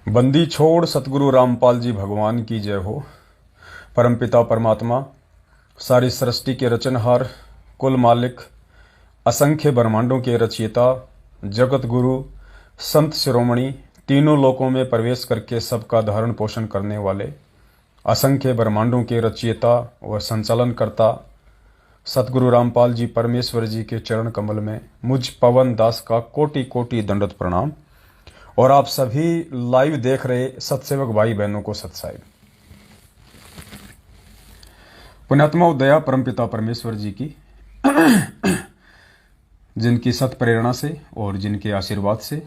बंदी छोड़ सतगुरु रामपाल जी भगवान की जय हो। परमपिता परमात्मा, सारी सृष्टि के रचनहार, कुल मालिक, असंख्य ब्रह्मांडों के रचयिता, जगत गुरु, संत शिरोमणि, तीनों लोकों में प्रवेश करके सबका धारण पोषण करने वाले, असंख्य ब्रह्मांडों के रचयिता व संचालन करता सतगुरु रामपाल जी परमेश्वर जी के चरण कमल में मुझ पवन दास का कोटि कोटि दंडवत प्रणाम। और आप सभी लाइव देख रहे सत्सेवक भाई बहनों को सत्साहिब। पुण्यात्मा उदया परमपिता परमेश्वर जी की जिनकी सत प्रेरणा से और जिनके आशीर्वाद से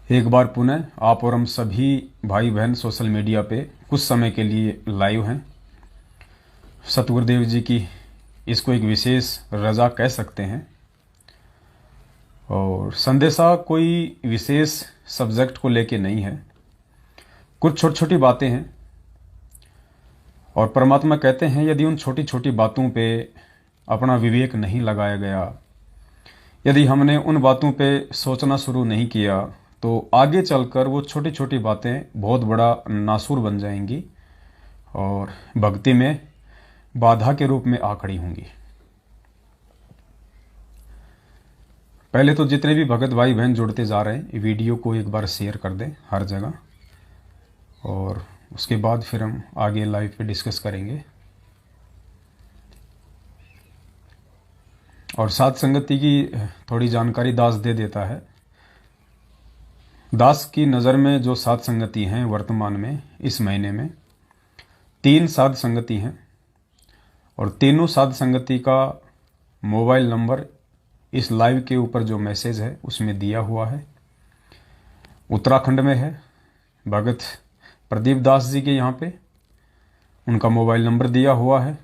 एक बार पुनः आप और हम सभी भाई बहन सोशल मीडिया पे कुछ समय के लिए लाइव हैं। सतगुरुदेव जी की इसको एक विशेष रजा कह सकते हैं। और संदेशा कोई विशेष सब्जेक्ट को लेके नहीं है, कुछ छोटी छोटी बातें हैं। और परमात्मा कहते हैं यदि उन छोटी छोटी बातों पे अपना विवेक नहीं लगाया गया, यदि हमने उन बातों पे सोचना शुरू नहीं किया, तो आगे चलकर वो छोटी छोटी बातें बहुत बड़ा नासूर बन जाएंगी और भक्ति में बाधा के रूप में आ खड़ी होंगी। पहले तो जितने भी भगत भाई बहन जुड़ते जा रहे हैं, वीडियो को एक बार शेयर कर दें हर जगह, और उसके बाद फिर हम आगे लाइव पे डिस्कस करेंगे। और साथ संगति की थोड़ी जानकारी दास दे देता है। दास की नज़र में जो साध संगति हैं वर्तमान में इस महीने में 3 साध संगति हैं, और तीनों साध संगति का मोबाइल नंबर इस लाइव के ऊपर जो मैसेज है उसमें दिया हुआ है। उत्तराखंड में है, भगत प्रदीप दास जी के यहाँ पे उनका मोबाइल नंबर दिया हुआ है।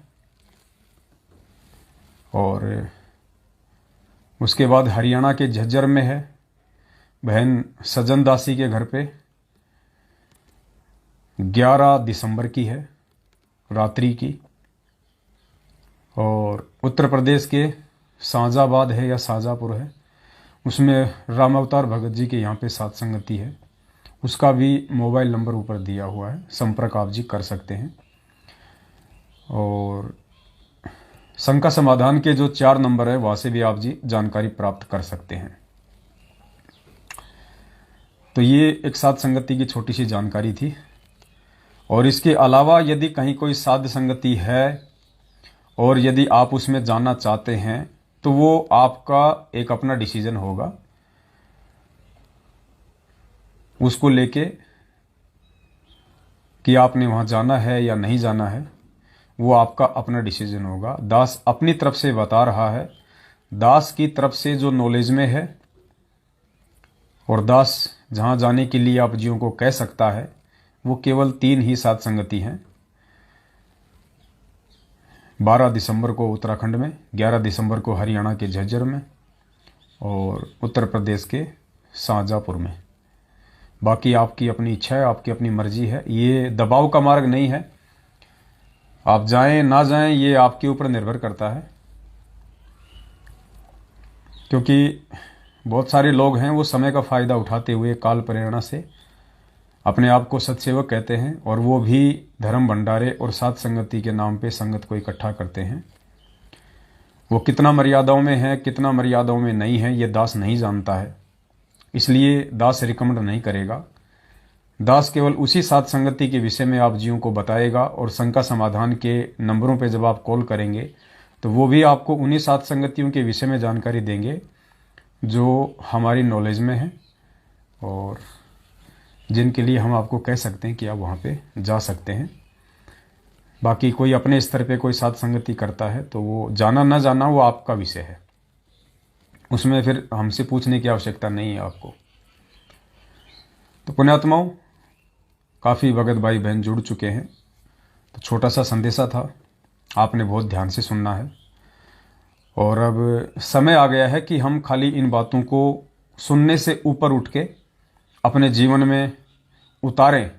और उसके बाद हरियाणा के झज्जर में है, बहन सजन दासी के घर पे 11 दिसंबर की है रात्रि की। और उत्तर प्रदेश के शाहजाबाद है या शाहजहाँपुर है, उसमें राम अवतार भगत जी के यहाँ पे साथ संगति है, उसका भी मोबाइल नंबर ऊपर दिया हुआ है, संपर्क आप जी कर सकते हैं। और शंका समाधान के जो 4 नंबर है वहाँ से भी आप जी जानकारी प्राप्त कर सकते हैं। तो ये एक साध संगति की छोटी सी जानकारी थी। और इसके अलावा यदि कहीं कोई साध संगति है और यदि आप उसमें जाना चाहते हैं तो वो आपका एक अपना डिसीजन होगा, उसको लेके कि आपने वहां जाना है या नहीं जाना है, वो आपका अपना डिसीजन होगा। दास अपनी तरफ से बता रहा है, दास की तरफ से जो नॉलेज में है, और दास जहां जाने के लिए आप जियों को कह सकता है वो केवल 3 ही साध संगति हैं। 12 दिसंबर को उत्तराखंड में, 11 दिसंबर को हरियाणा के झज्जर में, और उत्तर प्रदेश के शाहजहाँपुर में। बाकी आपकी अपनी इच्छा है, आपकी अपनी मर्जी है, ये दबाव का मार्ग नहीं है। आप जाएं ना जाएं ये आपके ऊपर निर्भर करता है, क्योंकि बहुत सारे लोग हैं वो समय का फायदा उठाते हुए काल प्रेरणा से अपने आप को सत्सेवक कहते हैं, और वो भी धर्म भंडारे और साध संगति के नाम पे संगत को इकट्ठा करते हैं। वो कितना मर्यादाओं में है, कितना मर्यादाओं में नहीं है, ये दास नहीं जानता है, इसलिए दास रिकमेंड नहीं करेगा। दास केवल उसी साध संगति के विषय में आप जियों को बताएगा, और शंका समाधान के नंबरों पे जब आप कॉल करेंगे तो वो भी आपको उन्हीं साध संगतियों के विषय में जानकारी देंगे जो हमारी नॉलेज में है, और जिनके लिए हम आपको कह सकते हैं कि आप वहाँ पे जा सकते हैं। बाकी कोई अपने स्तर पे कोई साध संगति करता है तो वो जाना ना जाना वो आपका विषय है, उसमें फिर हमसे पूछने की आवश्यकता नहीं है आपको। तो पुण्यात्माओं, काफ़ी भगत भाई बहन जुड़ चुके हैं, तो छोटा सा संदेशा था, आपने बहुत ध्यान से सुनना है। और अब समय आ गया है कि हम खाली इन बातों को सुनने से ऊपर उठ के अपने जीवन में उतारें।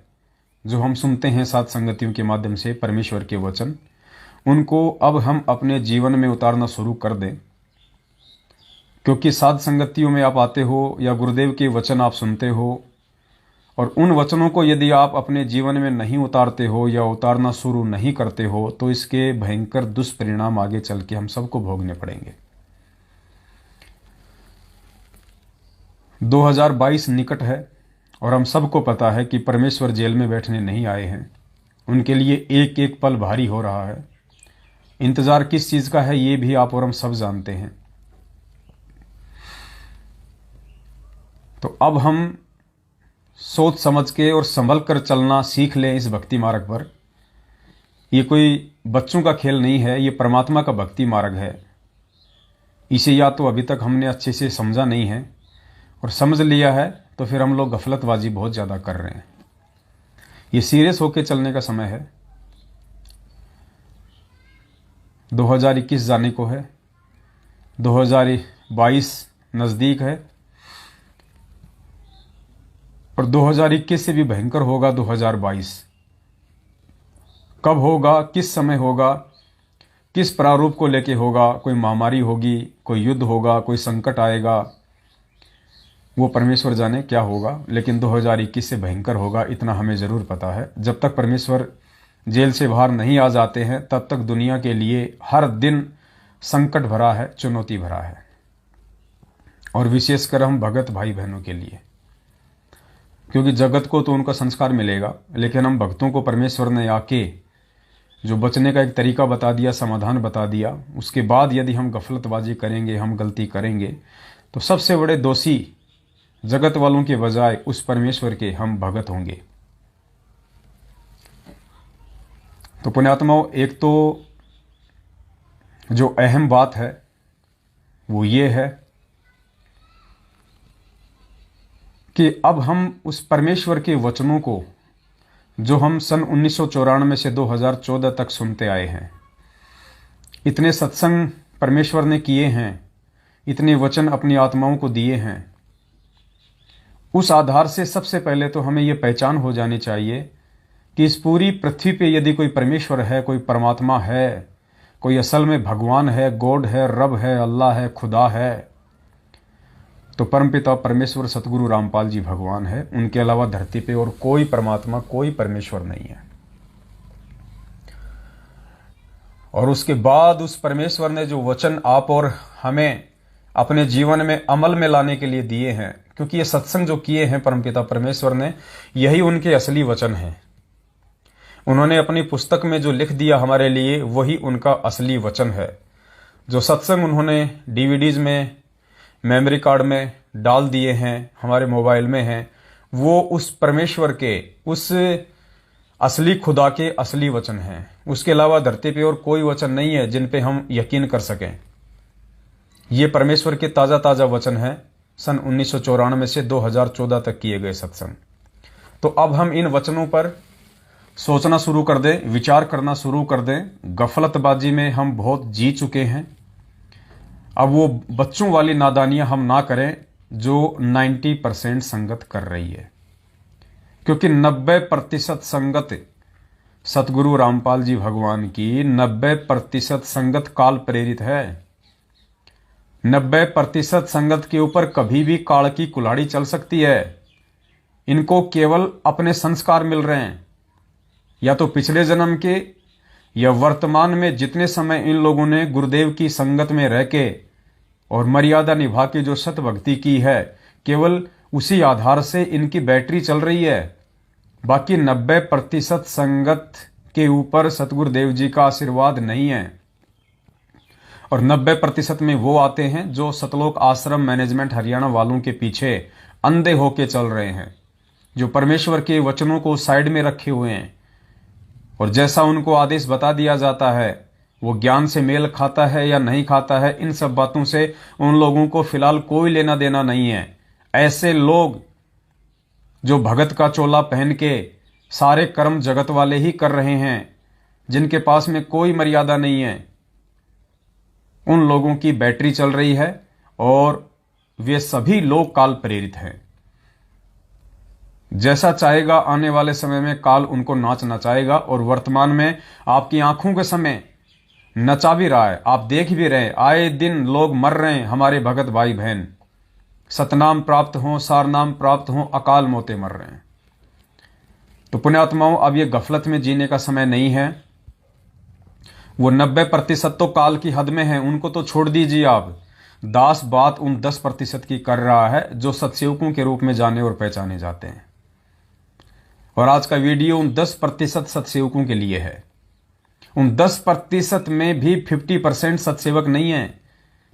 जो हम सुनते हैं साध संगतियों के माध्यम से परमेश्वर के वचन, उनको अब हम अपने जीवन में उतारना शुरू कर दें। क्योंकि साध संगतियों में आप आते हो या गुरुदेव के वचन आप सुनते हो, और उन वचनों को यदि आप अपने जीवन में नहीं उतारते हो या उतारना शुरू नहीं करते हो तो इसके भयंकर दुष्परिणाम आगे चल के हम सबको भोगने पड़ेंगे। 2022 निकट है और हम सबको पता है कि परमेश्वर जेल में बैठने नहीं आए हैं। उनके लिए एक एक पल भारी हो रहा है। इंतजार किस चीज का है ये भी आप और हम सब जानते हैं। तो अब हम सोच समझ के और संभल कर चलना सीख लें इस भक्ति मार्ग पर। ये कोई बच्चों का खेल नहीं है, ये परमात्मा का भक्ति मार्ग है। इसे या तो अभी तक हमने अच्छे से समझा नहीं है और समझ लिया है तो फिर हम लोग गफलतबाजी बहुत ज़्यादा कर रहे हैं। ये सीरियस होके चलने का समय है। 2021 जाने को है, 2022 नज़दीक है और 2021 से भी भयंकर होगा 2022। कब होगा, किस समय होगा, किस प्रारूप को लेके होगा, कोई महामारी होगी, कोई युद्ध होगा, कोई संकट आएगा, वो परमेश्वर जाने क्या होगा। लेकिन 2021 से भयंकर होगा, इतना हमें ज़रूर पता है। जब तक परमेश्वर जेल से बाहर नहीं आ जाते हैं तब तक दुनिया के लिए हर दिन संकट भरा है, चुनौती भरा है। और विशेषकर हम भगत भाई बहनों के लिए, क्योंकि जगत को तो उनका संस्कार मिलेगा, लेकिन हम भक्तों को परमेश्वर ने आके जो बचने का एक तरीका बता दिया, समाधान बता दिया, उसके बाद यदि हम गफलतबाजी करेंगे, हम गलती करेंगे तो सबसे बड़े दोषी जगत वालों के बजाय उस परमेश्वर के हम भगत होंगे। तो पुण्यात्माओं, एक तो जो अहम बात है वो ये है कि अब हम उस परमेश्वर के वचनों को जो हम सन 1994 से 2014 तक सुनते आए हैं, इतने सत्संग परमेश्वर ने किए हैं, इतने वचन अपनी आत्माओं को दिए हैं, उस आधार से सबसे पहले तो हमें ये पहचान हो जानी चाहिए कि इस पूरी पृथ्वी पे यदि कोई परमेश्वर है, कोई परमात्मा है, कोई असल में भगवान है, गॉड है, रब है, अल्लाह है, खुदा है, तो परमपिता परमेश्वर सतगुरु रामपाल जी भगवान है। उनके अलावा धरती पे और कोई परमात्मा, कोई परमेश्वर नहीं है। और उसके बाद उस परमेश्वर ने जो वचन आप और हमें अपने जीवन में अमल में लाने के लिए दिए हैं, क्योंकि ये सत्संग जो किए हैं परमपिता परमेश्वर ने, यही उनके असली वचन हैं। उन्होंने अपनी पुस्तक में जो लिख दिया हमारे लिए, वही उनका असली वचन है। जो सत्संग उन्होंने डीवीडीज में, मेमोरी कार्ड में डाल दिए हैं, हमारे मोबाइल में हैं, वो उस परमेश्वर के, उस असली खुदा के असली वचन हैं। उसके अलावा धरती पे और कोई वचन नहीं है जिन पे हम यकीन कर सकें। ये परमेश्वर के ताज़ा ताज़ा वचन हैं, सन 1994 से 2014 तक किए गए सत्संग। तो अब हम इन वचनों पर सोचना शुरू कर दें, विचार करना शुरू कर दें। गफलतबाजी में हम बहुत जी चुके हैं। अब वो बच्चों वाली नादानियां हम ना करें जो 90% संगत कर रही है, क्योंकि 90% संगत सतगुरु रामपाल जी भगवान की, 90% संगत काल प्रेरित है। 90% संगत के ऊपर कभी भी काल की कुल्हाड़ी चल सकती है। इनको केवल अपने संस्कार मिल रहे हैं, या तो पिछले जन्म के या वर्तमान में जितने समय इन लोगों ने गुरुदेव की संगत में रह के और मर्यादा निभा के जो सत भक्ति की है, केवल उसी आधार से इनकी बैटरी चल रही है। बाकी 90% संगत के ऊपर सतगुरुदेव जी का आशीर्वाद नहीं है। और 90% में वो आते हैं जो सतलोक आश्रम मैनेजमेंट हरियाणा वालों के पीछे अंधे होके चल रहे हैं, जो परमेश्वर के वचनों को साइड में रखे हुए हैं और जैसा उनको आदेश बता दिया जाता है वो ज्ञान से मेल खाता है या नहीं खाता है, इन सब बातों से उन लोगों को फिलहाल कोई लेना देना नहीं है। ऐसे लोग जो भगत का चोला पहन के सारे कर्म जगत वाले ही कर रहे हैं, जिनके पास में कोई मर्यादा नहीं है, उन लोगों की बैटरी चल रही है और वे सभी लोग काल प्रेरित हैं। जैसा चाहेगा आने वाले समय में काल उनको नाच नचाएगा और वर्तमान में आपकी आंखों के समय नचा भी रहा है। आप देख भी रहे हैं, आए दिन लोग मर रहे हैं, हमारे भगत भाई बहन। सतनाम प्राप्त हों, सारनाम प्राप्त हों, अकाल मौतें मर रहे हैं। तो पुण्यात्माओं, अब ये गफलत में जीने का समय नहीं है। वो 90% तो काल की हद में है, उनको तो छोड़ दीजिए आप। दास बात उन 10% की कर रहा है जो सत्सेवकों के रूप में जाने और पहचाने जाते हैं। और आज का वीडियो उन 10% सत्सेवकों के लिए है। उन 10% में भी 50% सत्सेवक नहीं है।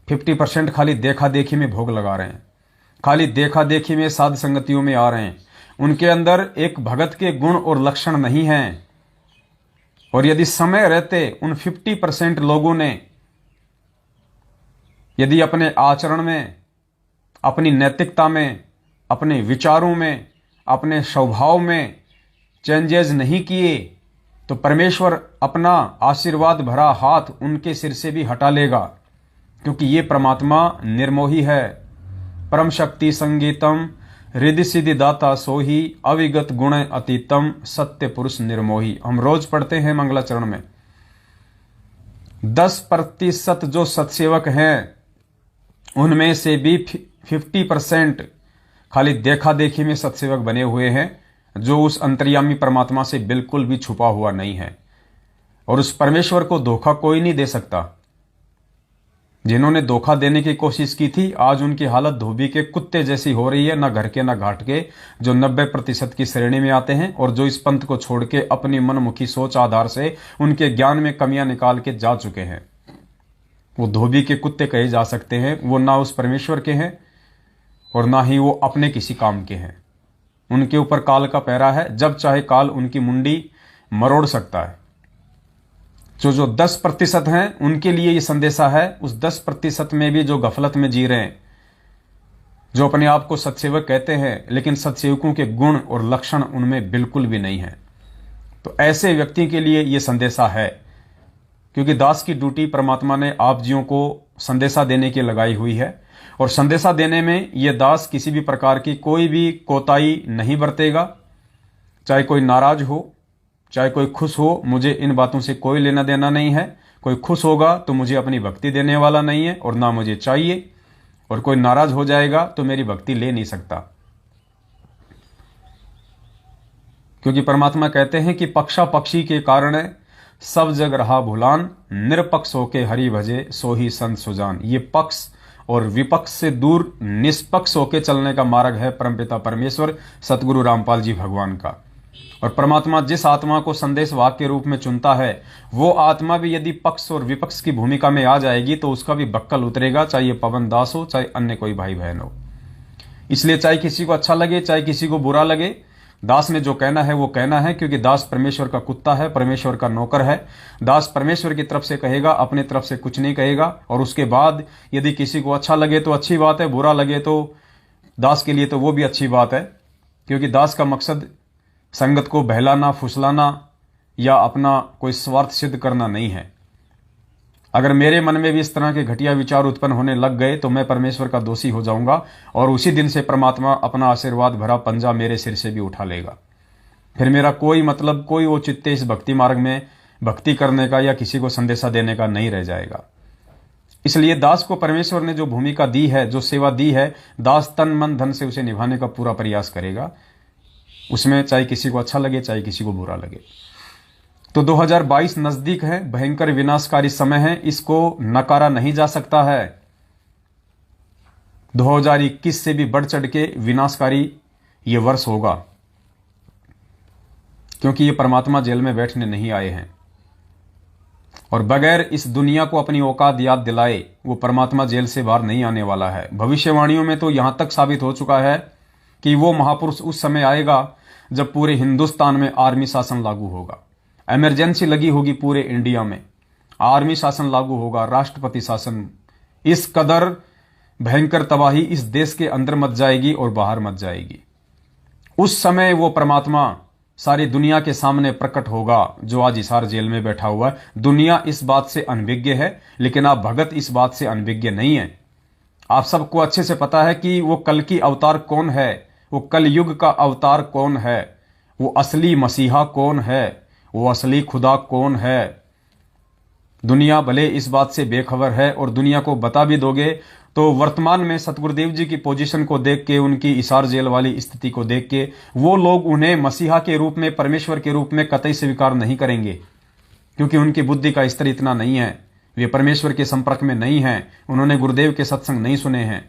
50% खाली देखा देखी में भोग लगा रहे हैं, खाली देखा देखी में साध संगतियों में आ रहे हैं। उनके अंदर एक भगत के गुण और लक्षण नहीं हैं। और यदि समय रहते उन 50% लोगों ने यदि अपने आचरण में, अपनी नैतिकता में, अपने विचारों में, अपने स्वभाव में चेंजेस नहीं किए, तो परमेश्वर अपना आशीर्वाद भरा हाथ उनके सिर से भी हटा लेगा। क्योंकि ये परमात्मा निर्मोही है। परम शक्ति संगीतम रिद्धि सिद्धि दाता सोही अविगत गुण अतीतम सत्य पुरुष निर्मोही। हम रोज पढ़ते हैं मंगलाचरण में। 10% जो सत्सेवक हैं उनमें से भी 50% खाली देखा देखी में सत्सेवक बने हुए हैं, जो उस अंतर्यामी परमात्मा से बिल्कुल भी छुपा हुआ नहीं है। और उस परमेश्वर को धोखा कोई नहीं दे सकता। जिन्होंने धोखा देने की कोशिश की थी, आज उनकी हालत धोबी के कुत्ते जैसी हो रही है, ना घर के ना घाट के, जो 90% की श्रेणी में आते हैं और जो इस पंथ को छोड़ के अपनी मनमुखी सोच आधार से उनके ज्ञान में कमियां निकाल के जा चुके हैं। वो धोबी के कुत्ते कहे जा सकते हैं। वो ना उस परमेश्वर के हैं और ना ही वो अपने किसी काम के हैं। उनके ऊपर काल का पहरा है, जब चाहे काल उनकी मुंडी मरोड़ सकता है। जो 10% हैं उनके लिए ये संदेशा है। उस 10% में भी जो गफलत में जी रहे हैं, जो अपने आप को सत्सेवक कहते हैं लेकिन सत्सेवकों के गुण और लक्षण उनमें बिल्कुल भी नहीं है, तो ऐसे व्यक्ति के लिए ये संदेशा है। क्योंकि दास की ड्यूटी परमात्मा ने आप जियों को संदेशा देने की लगाई हुई है। और संदेशा देने में यह दास किसी भी प्रकार की कोई भी कोताही नहीं बरतेगा। चाहे कोई नाराज हो, चाहे कोई खुश हो, मुझे इन बातों से कोई लेना देना नहीं है। कोई खुश होगा तो मुझे अपनी भक्ति देने वाला नहीं है और ना मुझे चाहिए। और कोई नाराज हो जाएगा तो मेरी भक्ति ले नहीं सकता। क्योंकि परमात्मा कहते हैं कि पक्षा पक्षी के कारण सब जग रहा भुलान, निरपक्ष होके हरि भजे सो ही संत सुजान। ये पक्ष और विपक्ष से दूर निष्पक्ष होके चलने का मार्ग है परमपिता परमेश्वर सतगुरु रामपाल जी भगवान का। और परमात्मा जिस आत्मा को संदेश वाक्य के रूप में चुनता है, वो आत्मा भी यदि पक्ष और विपक्ष की भूमिका में आ जाएगी तो उसका भी बक्कल उतरेगा, चाहे पवन दास हो, चाहे अन्य कोई भाई बहन हो। इसलिए चाहे किसी को अच्छा लगे, चाहे किसी को बुरा लगे, दास ने जो कहना है वो कहना है। क्योंकि दास परमेश्वर का कुत्ता है, परमेश्वर का नौकर है। दास परमेश्वर की तरफ से कहेगा, अपने तरफ से कुछ नहीं कहेगा। और उसके बाद यदि किसी को अच्छा लगे तो अच्छी बात है, बुरा लगे तो दास के लिए तो वो भी अच्छी बात है। क्योंकि दास का मकसद संगत को बहलाना, फुसलाना या अपना कोई स्वार्थ सिद्ध करना नहीं है। अगर मेरे मन में भी इस तरह के घटिया विचार उत्पन्न होने लग गए तो मैं परमेश्वर का दोषी हो जाऊंगा और उसी दिन से परमात्मा अपना आशीर्वाद भरा पंजा मेरे सिर से भी उठा लेगा। फिर मेरा कोई मतलब, कोई औचित्य इस भक्ति मार्ग में भक्ति करने का या किसी को संदेशा देने का नहीं रह जाएगा। इसलिए दास को परमेश्वर ने जो भूमिका दी है, जो सेवा दी है, दास तन मन धन से उसे निभाने का पूरा प्रयास करेगा। उसमें चाहे किसी को अच्छा लगे, चाहे किसी को बुरा लगे। तो 2022 नजदीक है, भयंकर विनाशकारी समय है, इसको नकारा नहीं जा सकता है। 2021 से भी बढ़ चढ़ के विनाशकारी ये वर्ष होगा। क्योंकि ये परमात्मा जेल में बैठने नहीं आए हैं और बगैर इस दुनिया को अपनी औकात याद दिलाए वो परमात्मा जेल से बाहर नहीं आने वाला है। भविष्यवाणियों में तो यहां तक साबित हो चुका है कि वो महापुरुष उस समय आएगा जब पूरे हिंदुस्तान में आर्मी शासन लागू होगा। इमरजेंसी लगी होगी पूरे इंडिया में, आर्मी शासन लागू होगा, राष्ट्रपति शासन। इस कदर भयंकर तबाही इस देश के अंदर मच जाएगी और बाहर मच जाएगी। उस समय वो परमात्मा सारी दुनिया के सामने प्रकट होगा जो आज हिसार जेल में बैठा हुआ है। दुनिया इस बात से अनभिज्ञ है, लेकिन आप भगत इस बात से अनभिज्ञ नहीं है। आप सबको अच्छे से पता है कि वो कल की अवतार कौन है, वो कल युग का अवतार कौन है, वो असली मसीहा कौन है, वो असली खुदा कौन है। दुनिया भले इस बात से बेखबर है और दुनिया को बता भी दोगे तो वर्तमान में सतगुरुदेव जी की पोजीशन को देख के, उनकी इसार जेल वाली स्थिति को देख के, वो लोग उन्हें मसीहा के रूप में, परमेश्वर के रूप में कतई स्वीकार नहीं करेंगे, क्योंकि उनकी बुद्धि का स्तर इतना नहीं है, वे परमेश्वर के संपर्क में नहीं हैं, उन्होंने गुरुदेव के सत्संग नहीं सुने हैं।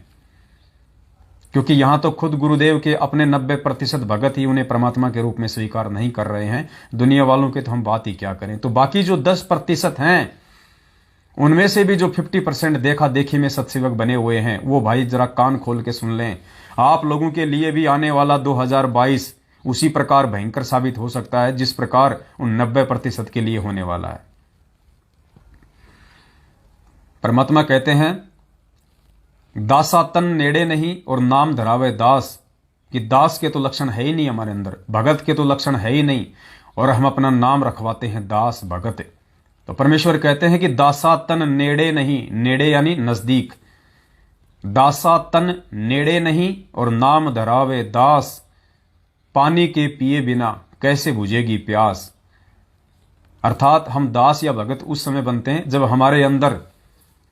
क्योंकि यहां तो खुद गुरुदेव के अपने 90% भगत ही उन्हें परमात्मा के रूप में स्वीकार नहीं कर रहे हैं। दुनिया वालों के तो हम बात ही क्या करें। तो बाकी जो 10% हैं, उनमें से भी जो 50% देखा देखी में सत्सेवक बने हुए हैं, वो भाई जरा कान खोल के सुन लें। आप लोगों के लिए भी आने वाला 2022 उसी प्रकार भयंकर साबित हो सकता है जिस प्रकार उन 90% के लिए होने वाला है। परमात्मा कहते हैं, दासा तन नेड़े नहीं और नाम धरावे दास, कि दास के तो लक्षण है ही नहीं हमारे अंदर, भगत के तो लक्षण है ही नहीं, और हम अपना नाम रखवाते हैं दास भगत। तो परमेश्वर कहते हैं कि दासा तन नेड़े नहीं, नेड़े यानी नजदीक, दासा तन नेड़े नहीं और नाम धरावे दास, पानी के पिए बिना कैसे बुझेगी प्यास। अर्थात हम दास या भगत उस समय बनते हैं जब हमारे अंदर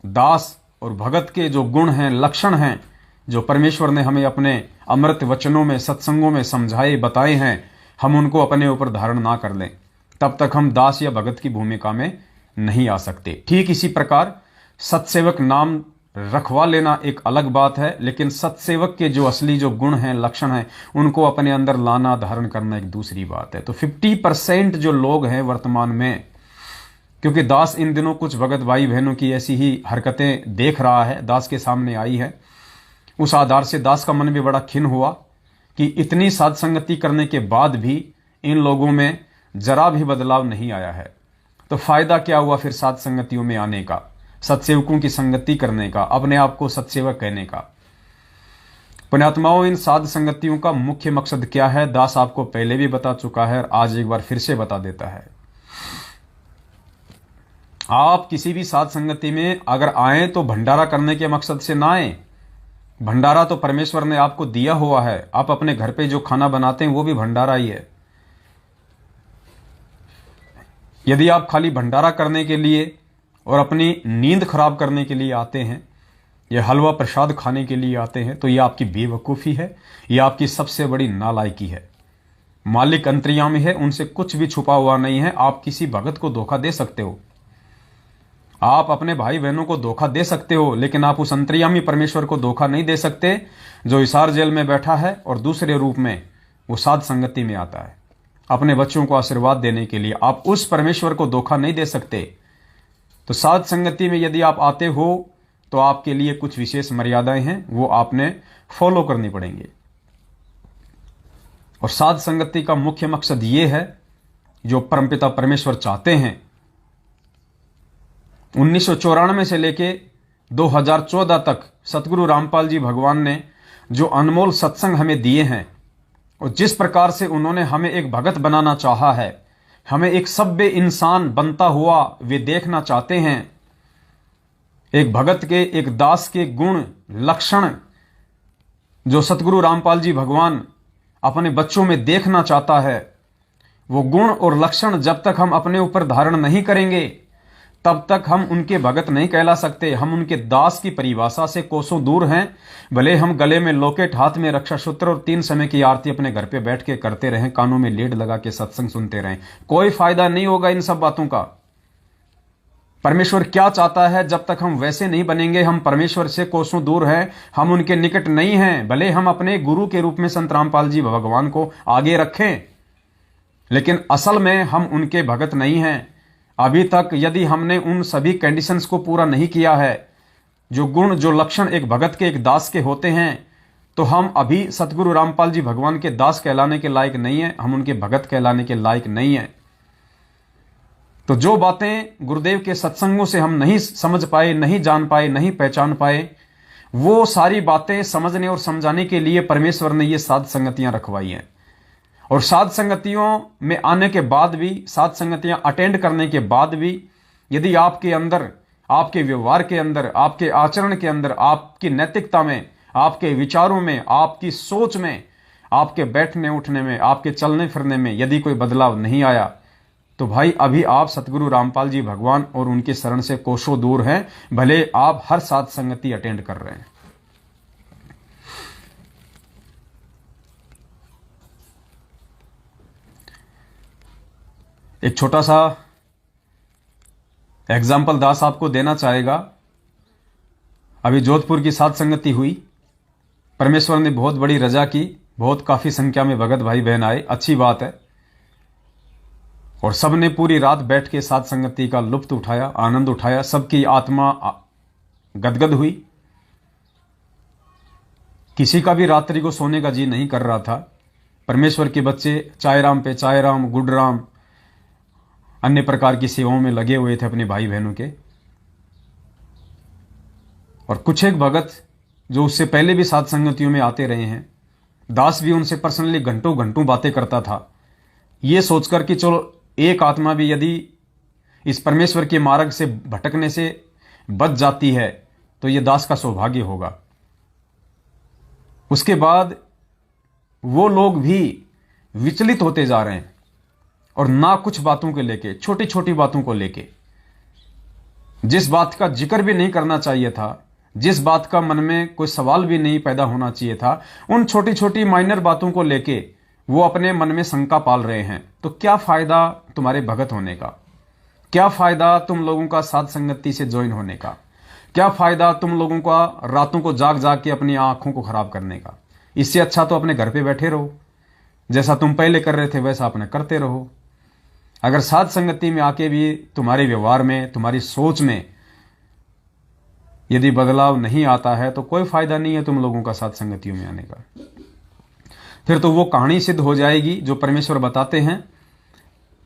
दास और भगत के जो गुण हैं, लक्षण हैं, जो परमेश्वर ने हमें अपने अमृत वचनों में, सत्संगों में समझाए बताए हैं, हम उनको अपने ऊपर धारण ना कर लें, तब तक हम दास या भगत की भूमिका में नहीं आ सकते। ठीक इसी प्रकार सत्सेवक नाम रखवा लेना एक अलग बात है, लेकिन सत्सेवक के जो असली जो गुण हैं, लक्षण हैं, उनको अपने अंदर लाना, धारण करना एक दूसरी बात है। तो 50% जो लोग हैं वर्तमान में, क्योंकि दास इन दिनों कुछ भगत भाई बहनों की ऐसी ही हरकतें देख रहा है, दास के सामने आई है, उस आधार से दास का मन भी बड़ा खिन्न हुआ कि इतनी साध संगति करने के बाद भी इन लोगों में जरा भी बदलाव नहीं आया है। तो फायदा क्या हुआ फिर साध संगतियों में आने का, सत्सेवकों की संगति करने का, अपने आप को सत्सेवक कहने का। पुण्यात्माओं, इन साध संगतियों का मुख्य मकसद क्या है, दास आपको पहले भी बता चुका है और आज एक बार फिर से बता देता है। आप किसी भी साध संगति में अगर आए तो भंडारा करने के मकसद से ना आए। भंडारा तो परमेश्वर ने आपको दिया हुआ है, आप अपने घर पे जो खाना बनाते हैं वो भी भंडारा ही है। यदि आप खाली भंडारा करने के लिए और अपनी नींद खराब करने के लिए आते हैं, या हलवा प्रसाद खाने के लिए आते हैं, तो यह आपकी बेवकूफ़ी है, यह आपकी सबसे बड़ी नालायकी है। मालिक अंतर्यामी है, उनसे कुछ भी छुपा हुआ नहीं है। आप किसी भगत को धोखा दे सकते हो, आप अपने भाई बहनों को धोखा दे सकते हो, लेकिन आप उस अंतर्यामी परमेश्वर को धोखा नहीं दे सकते जो हिसार जेल में बैठा है और दूसरे रूप में वो साध संगति में आता है अपने बच्चों को आशीर्वाद देने के लिए। आप उस परमेश्वर को धोखा नहीं दे सकते। तो साध संगति में यदि आप आते हो तो आपके लिए कुछ विशेष मर्यादाएं हैं, वो आपने फॉलो करनी पड़ेंगे। और साध संगति का मुख्य मकसद ये है, जो परमपिता परमेश्वर चाहते हैं। 1994 से लेके 2014 तक सतगुरु रामपाल जी भगवान ने जो अनमोल सत्संग हमें दिए हैं, और जिस प्रकार से उन्होंने हमें एक भगत बनाना चाहा है, हमें एक सभ्य इंसान बनता हुआ वे देखना चाहते हैं। एक भगत के, एक दास के गुण लक्षण जो सतगुरु रामपाल जी भगवान अपने बच्चों में देखना चाहता है, वो गुण और लक्षण जब तक हम अपने ऊपर धारण नहीं करेंगे तब तक हम उनके भगत नहीं कहला सकते। हम उनके दास की परिभाषा से कोसों दूर हैं। भले हम गले में लॉकेट, हाथ में रक्षा सूत्र और 3 समय की आरती अपने घर पे बैठ के करते रहें, कानों में लीड लगा के सत्संग सुनते रहें, कोई फायदा नहीं होगा इन सब बातों का। परमेश्वर क्या चाहता है, जब तक हम वैसे नहीं बनेंगे, हम परमेश्वर से कोसों दूर हैं, हम उनके निकट नहीं हैं। भले हम अपने गुरु के रूप में संत रामपाल जी भगवान को आगे रखें, लेकिन असल में हम उनके भगत नहीं हैं। अभी तक यदि हमने उन सभी कंडीशंस को पूरा नहीं किया है, जो गुण, जो लक्षण एक भगत के, एक दास के होते हैं, तो हम अभी सतगुरु रामपाल जी भगवान के दास कहलाने के लायक नहीं है, हम उनके भगत कहलाने के लायक नहीं है। तो जो बातें गुरुदेव के सत्संगों से हम नहीं समझ पाए, नहीं जान पाए, नहीं पहचान पाए, वो सारी बातें समझने और समझाने के लिए परमेश्वर ने ये साध संगतियां रखवाई हैं। और साध संगतियों में आने के बाद भी, साध संगतियां अटेंड करने के बाद भी, यदि आपके अंदर, आपके व्यवहार के अंदर, आपके आचरण के अंदर, आपकी नैतिकता में, आपके विचारों में, आपकी सोच में, आपके बैठने उठने में, आपके चलने फिरने में यदि कोई बदलाव नहीं आया, तो भाई अभी आप सतगुरु रामपाल जी भगवान और उनके शरण से कोसों दूर हैं, भले आप हर साथ संगति अटेंड कर रहे हैं। एक छोटा सा एग्जाम्पल दास आपको देना चाहेगा। अभी जोधपुर की साथ संगति हुई, परमेश्वर ने बहुत बड़ी रजा की, बहुत काफी संख्या में भगत भाई बहन आए, अच्छी बात है। और सबने पूरी रात बैठ के साथ संगति का लुत्फ उठाया, आनंद उठाया, सबकी आत्मा गदगद हुई। किसी का भी रात्रि को सोने का जी नहीं कर रहा था। परमेश्वर के बच्चे चाय राम पे चाय राम, गुड राम, अन्य प्रकार की सेवाओं में लगे हुए थे अपने भाई बहनों के। और कुछ एक भगत जो उससे पहले भी साथ संगतियों में आते रहे हैं, दास भी उनसे पर्सनली घंटों घंटों बातें करता था, ये सोचकर कि चलो एक आत्मा भी यदि इस परमेश्वर के मार्ग से भटकने से बच जाती है तो ये दास का सौभाग्य होगा। उसके बाद वो लोग भी विचलित होते जा रहे हैं और ना कुछ बातों को लेके, छोटी छोटी बातों को लेके, जिस बात का जिक्र भी नहीं करना चाहिए था, जिस बात का मन में कोई सवाल भी नहीं पैदा होना चाहिए था, उन छोटी छोटी माइनर बातों को लेके वो अपने मन में शंका पाल रहे हैं। तो क्या फायदा तुम्हारे भगत होने का? क्या फायदा तुम लोगों का साथ संगति से ज्वाइन होने का? क्या फायदा तुम लोगों का रातों को जाग जाग के अपनी आंखों को खराब करने का? इससे अच्छा तो अपने घर पे बैठे रहो, जैसा तुम पहले कर रहे थे वैसा अपने करते रहो। अगर साथ संगति में आके भी तुम्हारे व्यवहार में, तुम्हारी सोच में यदि बदलाव नहीं आता है तो कोई फायदा नहीं है तुम लोगों का साथ संगतियों में आने का। फिर तो वो कहानी सिद्ध हो जाएगी जो परमेश्वर बताते हैं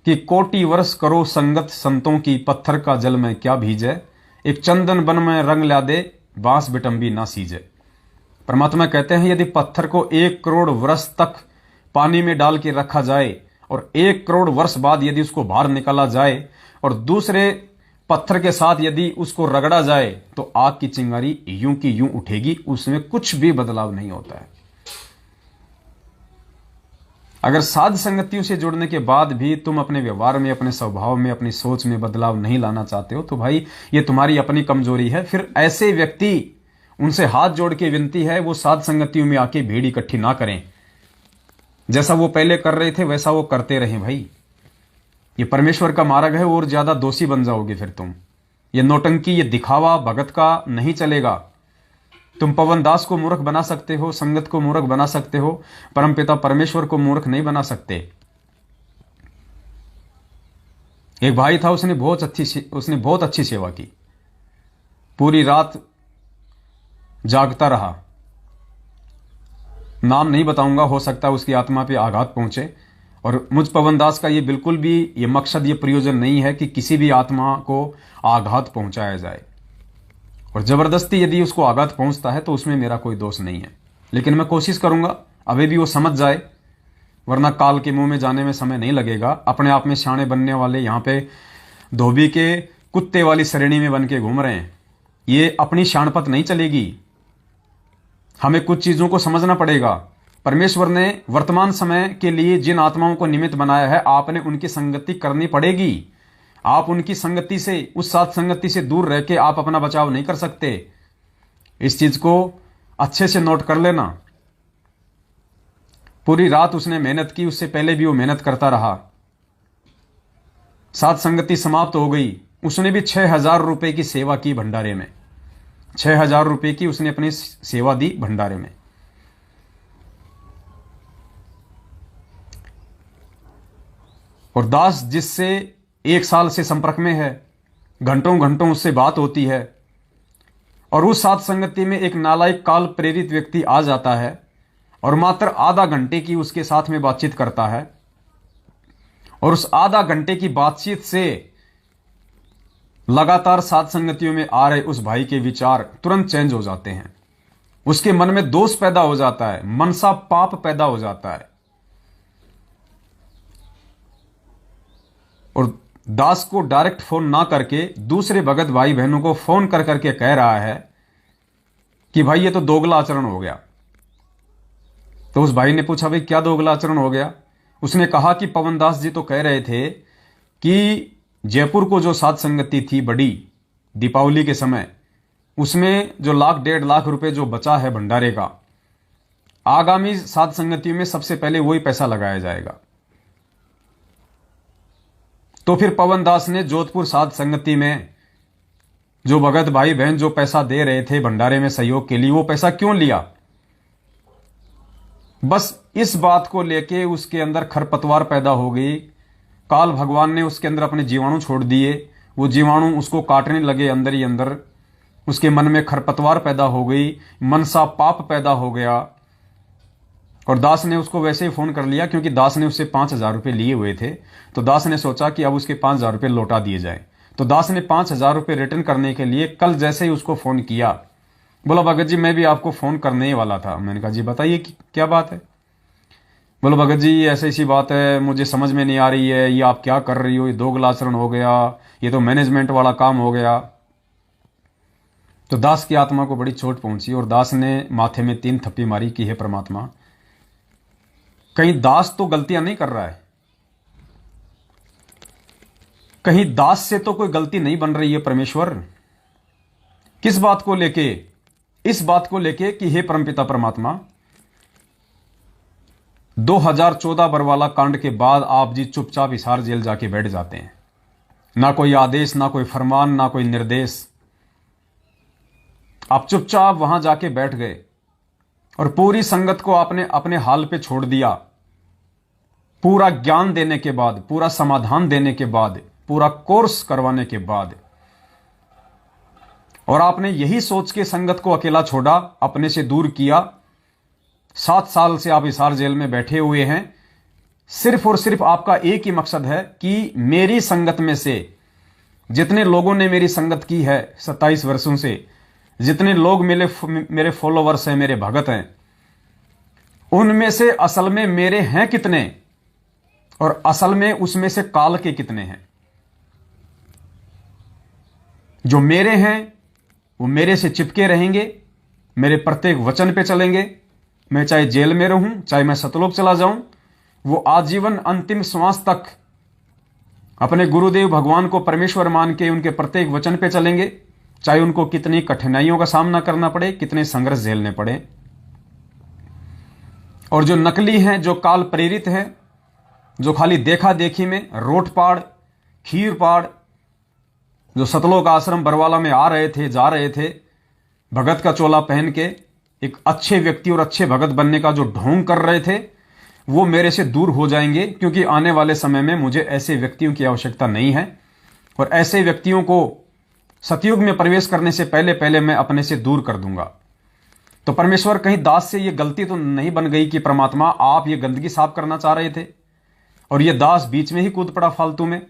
कि कोटि वर्ष करो संगत संतों की, पत्थर का जल में क्या भीजे, एक चंदन बन में रंग ला दे, बांस बिटंबी ना सीजे। परमात्मा कहते हैं यदि पत्थर को 1 करोड़ वर्ष तक पानी में डाल के रखा जाए और 1 करोड़ वर्ष बाद यदि उसको बाहर निकाला जाए और दूसरे पत्थर के साथ यदि उसको रगड़ा जाए तो आग की चिंगारी यूं की यूं उठेगी, उसमें कुछ भी बदलाव नहीं होता है। अगर साध संगतियों से जुड़ने के बाद भी तुम अपने व्यवहार में, अपने स्वभाव में, अपनी सोच में बदलाव नहीं लाना चाहते हो तो भाई ये तुम्हारी अपनी कमजोरी है। फिर ऐसे व्यक्ति, उनसे हाथ जोड़ के विनती है वो साध संगतियों में आके भीड़ इकट्ठी ना करें। जैसा वो पहले कर रहे थे वैसा वो करते रहें भाई। ये परमेश्वर का मार्ग है और ज्यादा दोषी बन जाओगे फिर तुम। ये नौटंकी, ये दिखावा भगत का नहीं चलेगा। तुम पवन दास को मूर्ख बना सकते हो, संगत को मूर्ख बना सकते हो, परमपिता परमेश्वर को मूर्ख नहीं बना सकते। एक भाई था, उसने बहुत अच्छी सेवा की, पूरी रात जागता रहा। नाम नहीं बताऊंगा, हो सकता है उसकी आत्मा पे आघात पहुंचे। और मुझ पवन दास का ये बिल्कुल भी ये मकसद, ये प्रयोजन नहीं है कि किसी भी आत्मा को आघात पहुंचाया जाए। और जबरदस्ती यदि उसको आघात पहुंचता है तो उसमें मेरा कोई दोष नहीं है। लेकिन मैं कोशिश करूंगा अभी भी वो समझ जाए, वरना काल के मुंह में जाने में समय नहीं लगेगा। अपने आप में शाणे बनने वाले यहाँ पे धोबी के कुत्ते वाली श्रेणी में बन के घूम रहे हैं। ये अपनी शाणपत नहीं चलेगी। हमें कुछ चीजों को समझना पड़ेगा। परमेश्वर ने वर्तमान समय के लिए जिन आत्माओं को निमित्त बनाया है, आपने उनकी संगति करनी पड़ेगी। आप उनकी संगति से, उस साथ संगति से दूर रह के आप अपना बचाव नहीं कर सकते। इस चीज को अच्छे से नोट कर लेना। पूरी रात उसने मेहनत की, उससे पहले भी वो मेहनत करता रहा। साथ संगति समाप्त हो गई, उसने भी 6,000 रुपए की सेवा की भंडारे में। 6,000 रुपए की उसने अपनी सेवा दी भंडारे में। और दास जिससे 1 साल से संपर्क में है, घंटों घंटों उससे बात होती है, और उस साथ संगति में एक नालायक काल प्रेरित व्यक्ति आ जाता है और मात्र आधा घंटे की उसके साथ में बातचीत करता है, और उस आधा घंटे की बातचीत से लगातार साथ संगतियों में आ रहे उस भाई के विचार तुरंत चेंज हो जाते हैं। उसके मन में दोष पैदा हो जाता है, मनसा पाप पैदा हो जाता है। और दास को डायरेक्ट फोन ना करके दूसरे भगत भाई बहनों को फोन कर करके कह रहा है कि भाई ये तो दोगला आचरण हो गया। तो उस भाई ने पूछा भाई क्या दोगला आचरण हो गया? उसने कहा कि पवन दास जी तो कह रहे थे कि जयपुर को जो साध संगति थी बड़ी दीपावली के समय, उसमें जो 1,00,000-1,50,000 रुपए जो बचा है भंडारे का, आगामी साध संगतियों में सबसे पहले वही पैसा लगाया जाएगा। तो फिर पवन दास ने जोधपुर साध संगति में जो भगत भाई बहन जो पैसा दे रहे थे भंडारे में सहयोग के लिए, वो पैसा क्यों लिया? बस इस बात को लेके उसके अंदर खरपतवार पैदा हो गई। काल भगवान ने उसके अंदर अपने जीवाणु छोड़ दिए, वो जीवाणु उसको काटने लगे अंदर ही अंदर, उसके मन में खरपतवार पैदा हो गई, मनसा पाप पैदा हो गया। और दास ने उसको वैसे ही फोन कर लिया, क्योंकि दास ने उससे 5,000 रुपये लिए हुए थे। तो दास ने सोचा कि अब उसके 5,000 रुपये लौटा दिए जाए। तो दास ने 5,000 रुपये रिटर्न करने के लिए कल जैसे ही उसको फोन किया, बोला भगत जी मैं भी आपको फोन करने ही वाला था। मैंने कहा जी बताइए क्या बात है? बोलो भगत जी ऐसी ऐसी बात है, मुझे समझ में नहीं आ रही है, ये आप क्या कर रही हो, ये दोगलाचरण हो गया, ये तो मैनेजमेंट वाला काम हो गया। तो दास की आत्मा को बड़ी चोट पहुंची और दास ने माथे में 3 थप्पी मारी कि हे परमात्मा, कहीं दास तो गलतियां नहीं कर रहा है, कहीं दास से तो कोई गलती नहीं बन रही है परमेश्वर। किस बात को लेके? इस बात को लेके कि हे परमपिता परमात्मा, 2014 बरवाला कांड के बाद आप जी चुपचाप हिसार जेल जाके बैठ जाते हैं, ना कोई आदेश, ना कोई फरमान, ना कोई निर्देश। आप चुपचाप वहां जाके बैठ गए और पूरी संगत को आपने अपने हाल पे छोड़ दिया। पूरा ज्ञान देने के बाद, पूरा समाधान देने के बाद, पूरा कोर्स करवाने के बाद, और आपने यही सोच के संगत को अकेला छोड़ा, अपने से दूर किया। 7 साल से आप हिसार जेल में बैठे हुए हैं। सिर्फ और सिर्फ आपका एक ही मकसद है कि मेरी संगत में से जितने लोगों ने मेरी संगत की है 27 वर्षों से, जितने लोग मेरे फॉलोवर्स हैं, मेरे भगत हैं, उनमें से असल में मेरे हैं कितने और असल में उसमें से काल के कितने हैं। जो मेरे हैं वो मेरे से चिपके रहेंगे, मेरे प्रत्येक वचन पे चलेंगे। मैं चाहे जेल में रहूं, चाहे मैं सतलोक चला जाऊं, वो आजीवन अंतिम श्वास तक अपने गुरुदेव भगवान को परमेश्वर मान के उनके प्रत्येक वचन पे चलेंगे, चाहे उनको कितनी कठिनाइयों का सामना करना पड़े, कितने संघर्ष झेलने पड़े। और जो नकली हैं, जो काल प्रेरित हैं, जो खाली देखा देखी में रोटपाड़ खीरपाड़, जो सतलोक आश्रम बरवाला में आ रहे थे, जा रहे थे, भगत का चोला पहन के एक अच्छे व्यक्ति और अच्छे भगत बनने का जो ढोंग कर रहे थे, वो मेरे से दूर हो जाएंगे। क्योंकि आने वाले समय में मुझे ऐसे व्यक्तियों की आवश्यकता नहीं है, और ऐसे व्यक्तियों को सतयुग में प्रवेश करने से पहले पहले मैं अपने से दूर कर दूंगा। तो परमेश्वर, कहीं दास से ये गलती तो नहीं बन गई कि परमात्मा आप ये गंदगी साफ करना चाह रहे थे और ये दास बीच में ही कूद पड़ा फालतू में,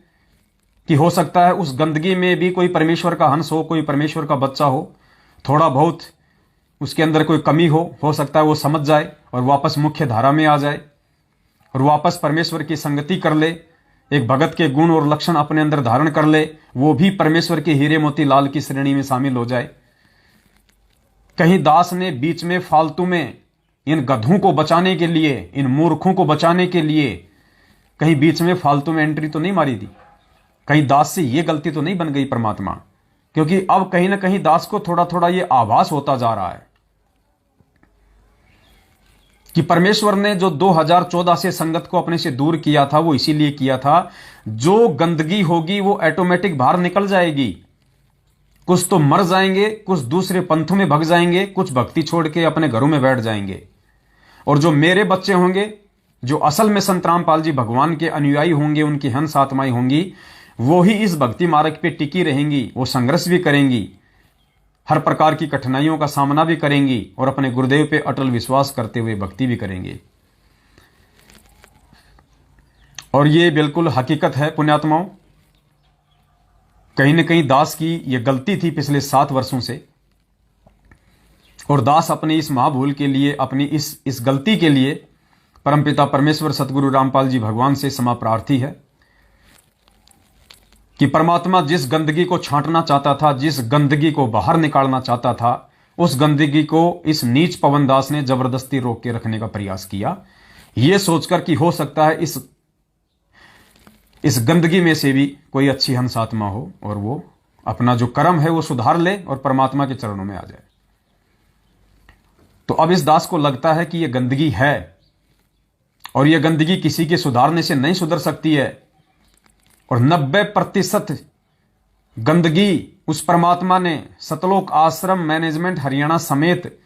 कि हो सकता है उस गंदगी में भी कोई परमेश्वर का हंस हो, कोई परमेश्वर का बच्चा हो, थोड़ा बहुत उसके अंदर कोई कमी हो सकता है वो समझ जाए और वापस मुख्य धारा में आ जाए और वापस परमेश्वर की संगति कर ले, एक भगत के गुण और लक्षण अपने अंदर धारण कर ले, वो भी परमेश्वर के हीरे मोती लाल की श्रेणी में शामिल हो जाए। कहीं दास ने बीच में फालतू में इन गधों को बचाने के लिए, इन मूर्खों को बचाने के लिए कहीं बीच में फालतू में एंट्री तो नहीं मारी थी? कहीं दास से ये गलती तो नहीं बन गई परमात्मा? क्योंकि अब कहीं ना कहीं दास को थोड़ा थोड़ा ये आभास होता जा रहा है कि परमेश्वर ने जो 2014 से संगत को अपने से दूर किया था, वो इसीलिए किया था, जो गंदगी होगी वो ऑटोमेटिक बाहर निकल जाएगी। कुछ तो मर जाएंगे, कुछ दूसरे पंथों में भग जाएंगे, कुछ भक्ति छोड़ के अपने घरों में बैठ जाएंगे। और जो मेरे बच्चे होंगे, जो असल में संत रामपाल जी भगवान के अनुयायी होंगे, उनकी हंस आत्माएं होंगी, वो ही इस भक्ति मार्ग पे टिकी रहेंगी। वो संघर्ष भी करेंगी, हर प्रकार की कठिनाइयों का सामना भी करेंगी और अपने गुरुदेव पे अटल विश्वास करते हुए भक्ति भी करेंगे। और ये बिल्कुल हकीकत है पुण्यात्माओं। कहीं न कहीं दास की ये गलती थी पिछले 7 वर्षों से, और दास अपनी इस महाभूल के लिए, अपनी इस गलती के लिए परमपिता परमेश्वर सतगुरु रामपाल जी भगवान से क्षमा प्रार्थी है कि परमात्मा जिस गंदगी को छांटना चाहता था, जिस गंदगी को बाहर निकालना चाहता था, उस गंदगी को इस नीच पवन दास ने जबरदस्ती रोक के रखने का प्रयास किया, यह सोचकर कि हो सकता है इस इस गंदगी में से भी कोई अच्छी हंस आत्मा हो और वो अपना जो कर्म है वो सुधार ले और परमात्मा के चरणों में आ जाए। तो अब इस दास को लगता है कि ये गंदगी है और ये गंदगी किसी के सुधारने से नहीं सुधर सकती है, और 90% गंदगी उस परमात्मा ने सतलोक आश्रम मैनेजमेंट हरियाणा समेत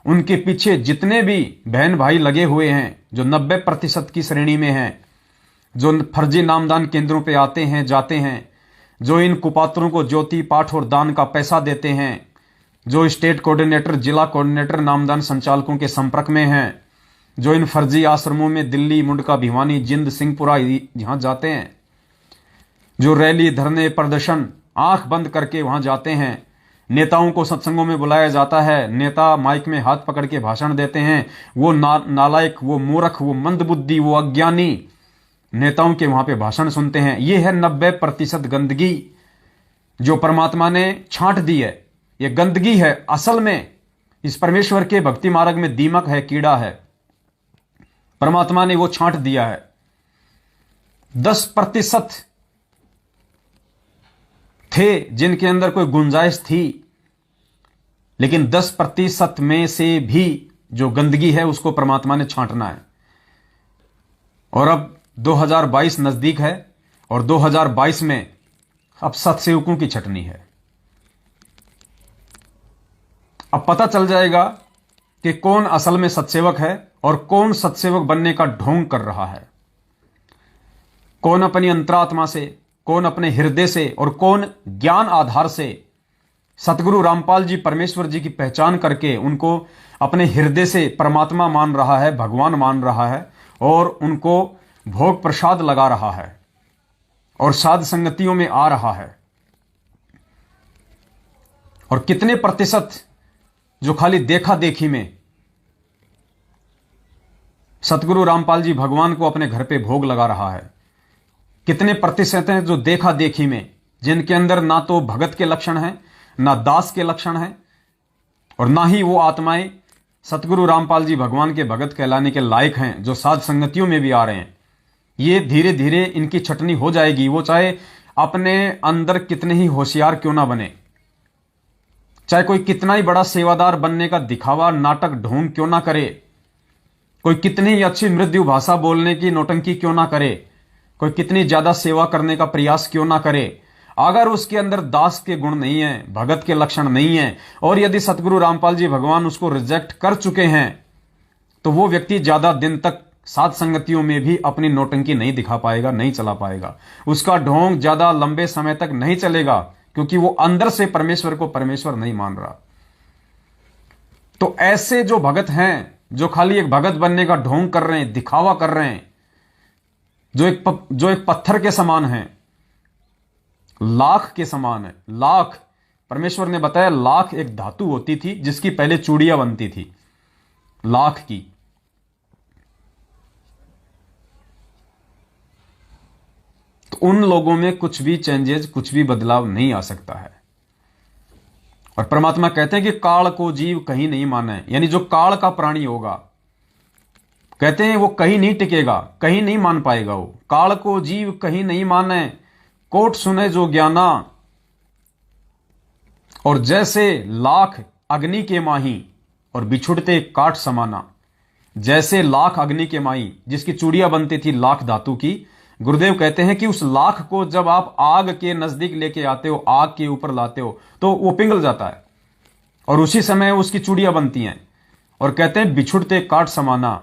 उनके पीछे जितने भी बहन भाई लगे हुए हैं, जो 90% की श्रेणी में हैं, जो फर्जी नामदान केंद्रों पे आते हैं जाते हैं, जो इन कुपात्रों को ज्योति पाठ और दान का पैसा देते हैं, जो स्टेट कोऑर्डिनेटर जिला कोऑर्डिनेटर नामदान संचालकों के संपर्क में हैं, जो इन फर्जी आश्रमों में दिल्ली मुंडका भिवानी जिंद सिंहपुरा यहां जाते हैं, जो रैली धरने प्रदर्शन आंख बंद करके वहां जाते हैं, नेताओं को सत्संगों में बुलाया जाता है, नेता माइक में हाथ पकड़ के भाषण देते हैं, वो नालायक, वो मूर्ख, वो मंदबुद्धि, वो अज्ञानी नेताओं के वहां पे भाषण सुनते हैं। ये है 90% गंदगी जो परमात्मा ने छांट दी है। ये गंदगी है, असल में इस परमेश्वर के भक्ति मार्ग में दीमक है, कीड़ा है, परमात्मा ने वो छांट दिया है। 10% थे जिनके अंदर कोई गुंजाइश थी, लेकिन 10% में से भी जो गंदगी है उसको परमात्मा ने छांटना है। और अब 2022 नजदीक है और 2022 में अब सत्सेवकों की छटनी है। अब पता चल जाएगा कि कौन असल में सत्सेवक है और कौन सत्सेवक बनने का ढोंग कर रहा है, कौन अपनी अंतरात्मा से, कौन अपने हृदय से और कौन ज्ञान आधार से सतगुरु रामपाल जी परमेश्वर जी की पहचान करके उनको अपने हृदय से परमात्मा मान रहा है, भगवान मान रहा है और उनको भोग प्रसाद लगा रहा है और साध संगतियों में आ रहा है। और कितने प्रतिशत जो खाली देखा देखी में सतगुरु रामपाल जी भगवान को अपने घर पे भोग लगा रहा है, कितने प्रतिशत हैं जो देखा देखी में, जिनके अंदर ना तो भगत के लक्षण हैं, ना दास के लक्षण हैं और ना ही वो आत्माएं सतगुरु रामपाल जी भगवान के भगत कहलाने के लायक हैं, जो साध संगतियों में भी आ रहे हैं। ये धीरे धीरे इनकी छटनी हो जाएगी, वो चाहे अपने अंदर कितने ही होशियार क्यों ना बने, चाहे कोई कितना ही बड़ा सेवादार बनने का दिखावा नाटक ढोंग क्यों ना करे, कोई कितनी ही अच्छी मृदु भाषा बोलने की नौटंकी क्यों ना करे, कोई कितनी ज्यादा सेवा करने का प्रयास क्यों ना करे, अगर उसके अंदर दास के गुण नहीं है, भगत के लक्षण नहीं है, और यदि सतगुरु रामपाल जी भगवान उसको रिजेक्ट कर चुके हैं, तो वो व्यक्ति ज्यादा दिन तक साध संगतियों में भी अपनी नौटंकी नहीं दिखा पाएगा, नहीं चला पाएगा, उसका ढोंग ज्यादा लंबे समय तक नहीं चलेगा, क्योंकि वो अंदर से परमेश्वर को परमेश्वर नहीं मान रहा। तो ऐसे जो भगत हैं, जो खाली एक भगत बनने का ढोंग कर रहे हैं, दिखावा कर रहे हैं, जो एक पत्थर के समान है, लाख के समान है। लाख, परमेश्वर ने बताया लाख एक धातु होती थी जिसकी पहले चूड़ियां बनती थी, लाख की। तो उन लोगों में कुछ भी चेंजेस, कुछ भी बदलाव नहीं आ सकता है। और परमात्मा कहते हैं कि काल को जीव कहीं नहीं माने, यानी जो काल का प्राणी होगा, कहते हैं वो कहीं नहीं टिकेगा, कहीं नहीं मान पाएगा। वो काल को जीव कहीं नहीं माने, कोट सुने जो ज्ञाना, और जैसे लाख अग्नि के माही और बिछुड़ते काट समाना। जैसे लाख अग्नि के माही जिसकी चूड़ियां बनती थी लाख धातु की, गुरुदेव कहते हैं कि उस लाख को जब आप आग के नजदीक लेके आते हो, आग के ऊपर लाते हो, तो वो पिघल जाता है और उसी समय उसकी चूड़ियां बनती हैं। और कहते हैं बिछुड़ते काट समाना,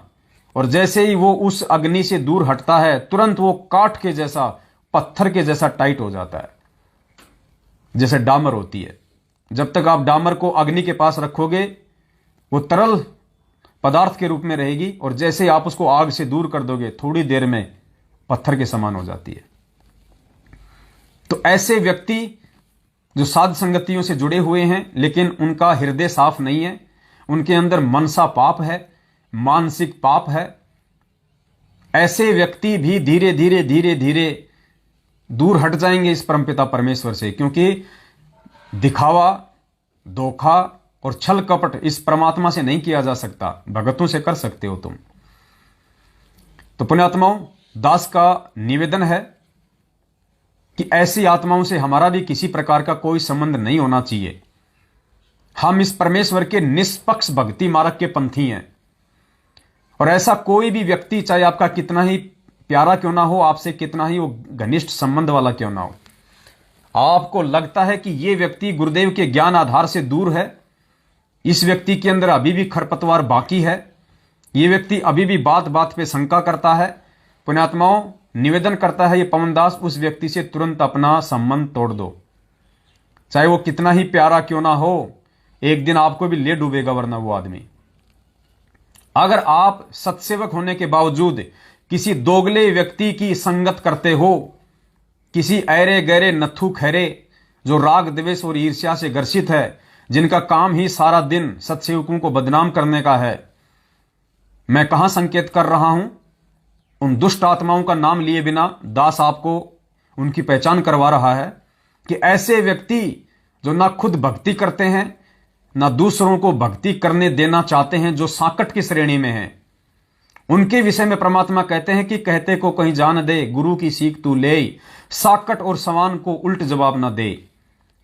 और जैसे ही वो उस अग्नि से दूर हटता है, तुरंत वो काठ के जैसा, पत्थर के जैसा टाइट हो जाता है, जैसे डामर होती है। जब तक आप डामर को अग्नि के पास रखोगे वो तरल पदार्थ के रूप में रहेगी, और जैसे आप उसको आग से दूर कर दोगे, थोड़ी देर में पत्थर के समान हो जाती है। तो ऐसे व्यक्ति जो साध संगतियों से जुड़े हुए हैं लेकिन उनका हृदय साफ नहीं है, उनके अंदर मनसा पाप है, मानसिक पाप है, ऐसे व्यक्ति भी धीरे धीरे धीरे धीरे दूर हट जाएंगे इस परमपिता परमेश्वर से। क्योंकि दिखावा, धोखा और छल कपट इस परमात्मा से नहीं किया जा सकता, भगतों से कर सकते हो तुम। तो पुण्यात्माओं, दास का निवेदन है कि ऐसी आत्माओं से हमारा भी किसी प्रकार का कोई संबंध नहीं होना चाहिए। हम इस परमेश्वर के निष्पक्ष भक्ति मार्ग के पंथी हैं, और ऐसा कोई भी व्यक्ति, चाहे आपका कितना ही प्यारा क्यों ना हो, आपसे कितना ही वो घनिष्ठ संबंध वाला क्यों ना हो, आपको लगता है कि ये व्यक्ति गुरुदेव के ज्ञान आधार से दूर है, इस व्यक्ति के अंदर अभी भी खरपतवार बाकी है, ये व्यक्ति अभी भी बात बात पे शंका करता है, पुण्यात्माओं, निवेदन करता है ये पवनदास, उस व्यक्ति से तुरंत अपना संबंध तोड़ दो। चाहे वो कितना ही प्यारा क्यों ना हो, एक दिन आपको भी ले डूबेगा, वरना वो आदमी। अगर आप सत्सेवक होने के बावजूद किसी दोगले व्यक्ति की संगत करते हो, किसी ऐरे गहरे नथु खैरे जो राग द्वेष और ईर्ष्या से ग्रसित है, जिनका काम ही सारा दिन सत्सेवकों को बदनाम करने का है, मैं कहां संकेत कर रहा हूं? उन दुष्ट आत्माओं का नाम लिए बिना दास आपको उनकी पहचान करवा रहा है कि ऐसे व्यक्ति जो ना खुद भक्ति करते हैं, ना दूसरों को भक्ति करने देना चाहते हैं, जो साकट की श्रेणी में हैं, उनके विषय में परमात्मा कहते हैं कि कहते को कहीं जान दे, गुरु की सीख तू ले, साकट और सवान को उल्ट जवाब ना दे।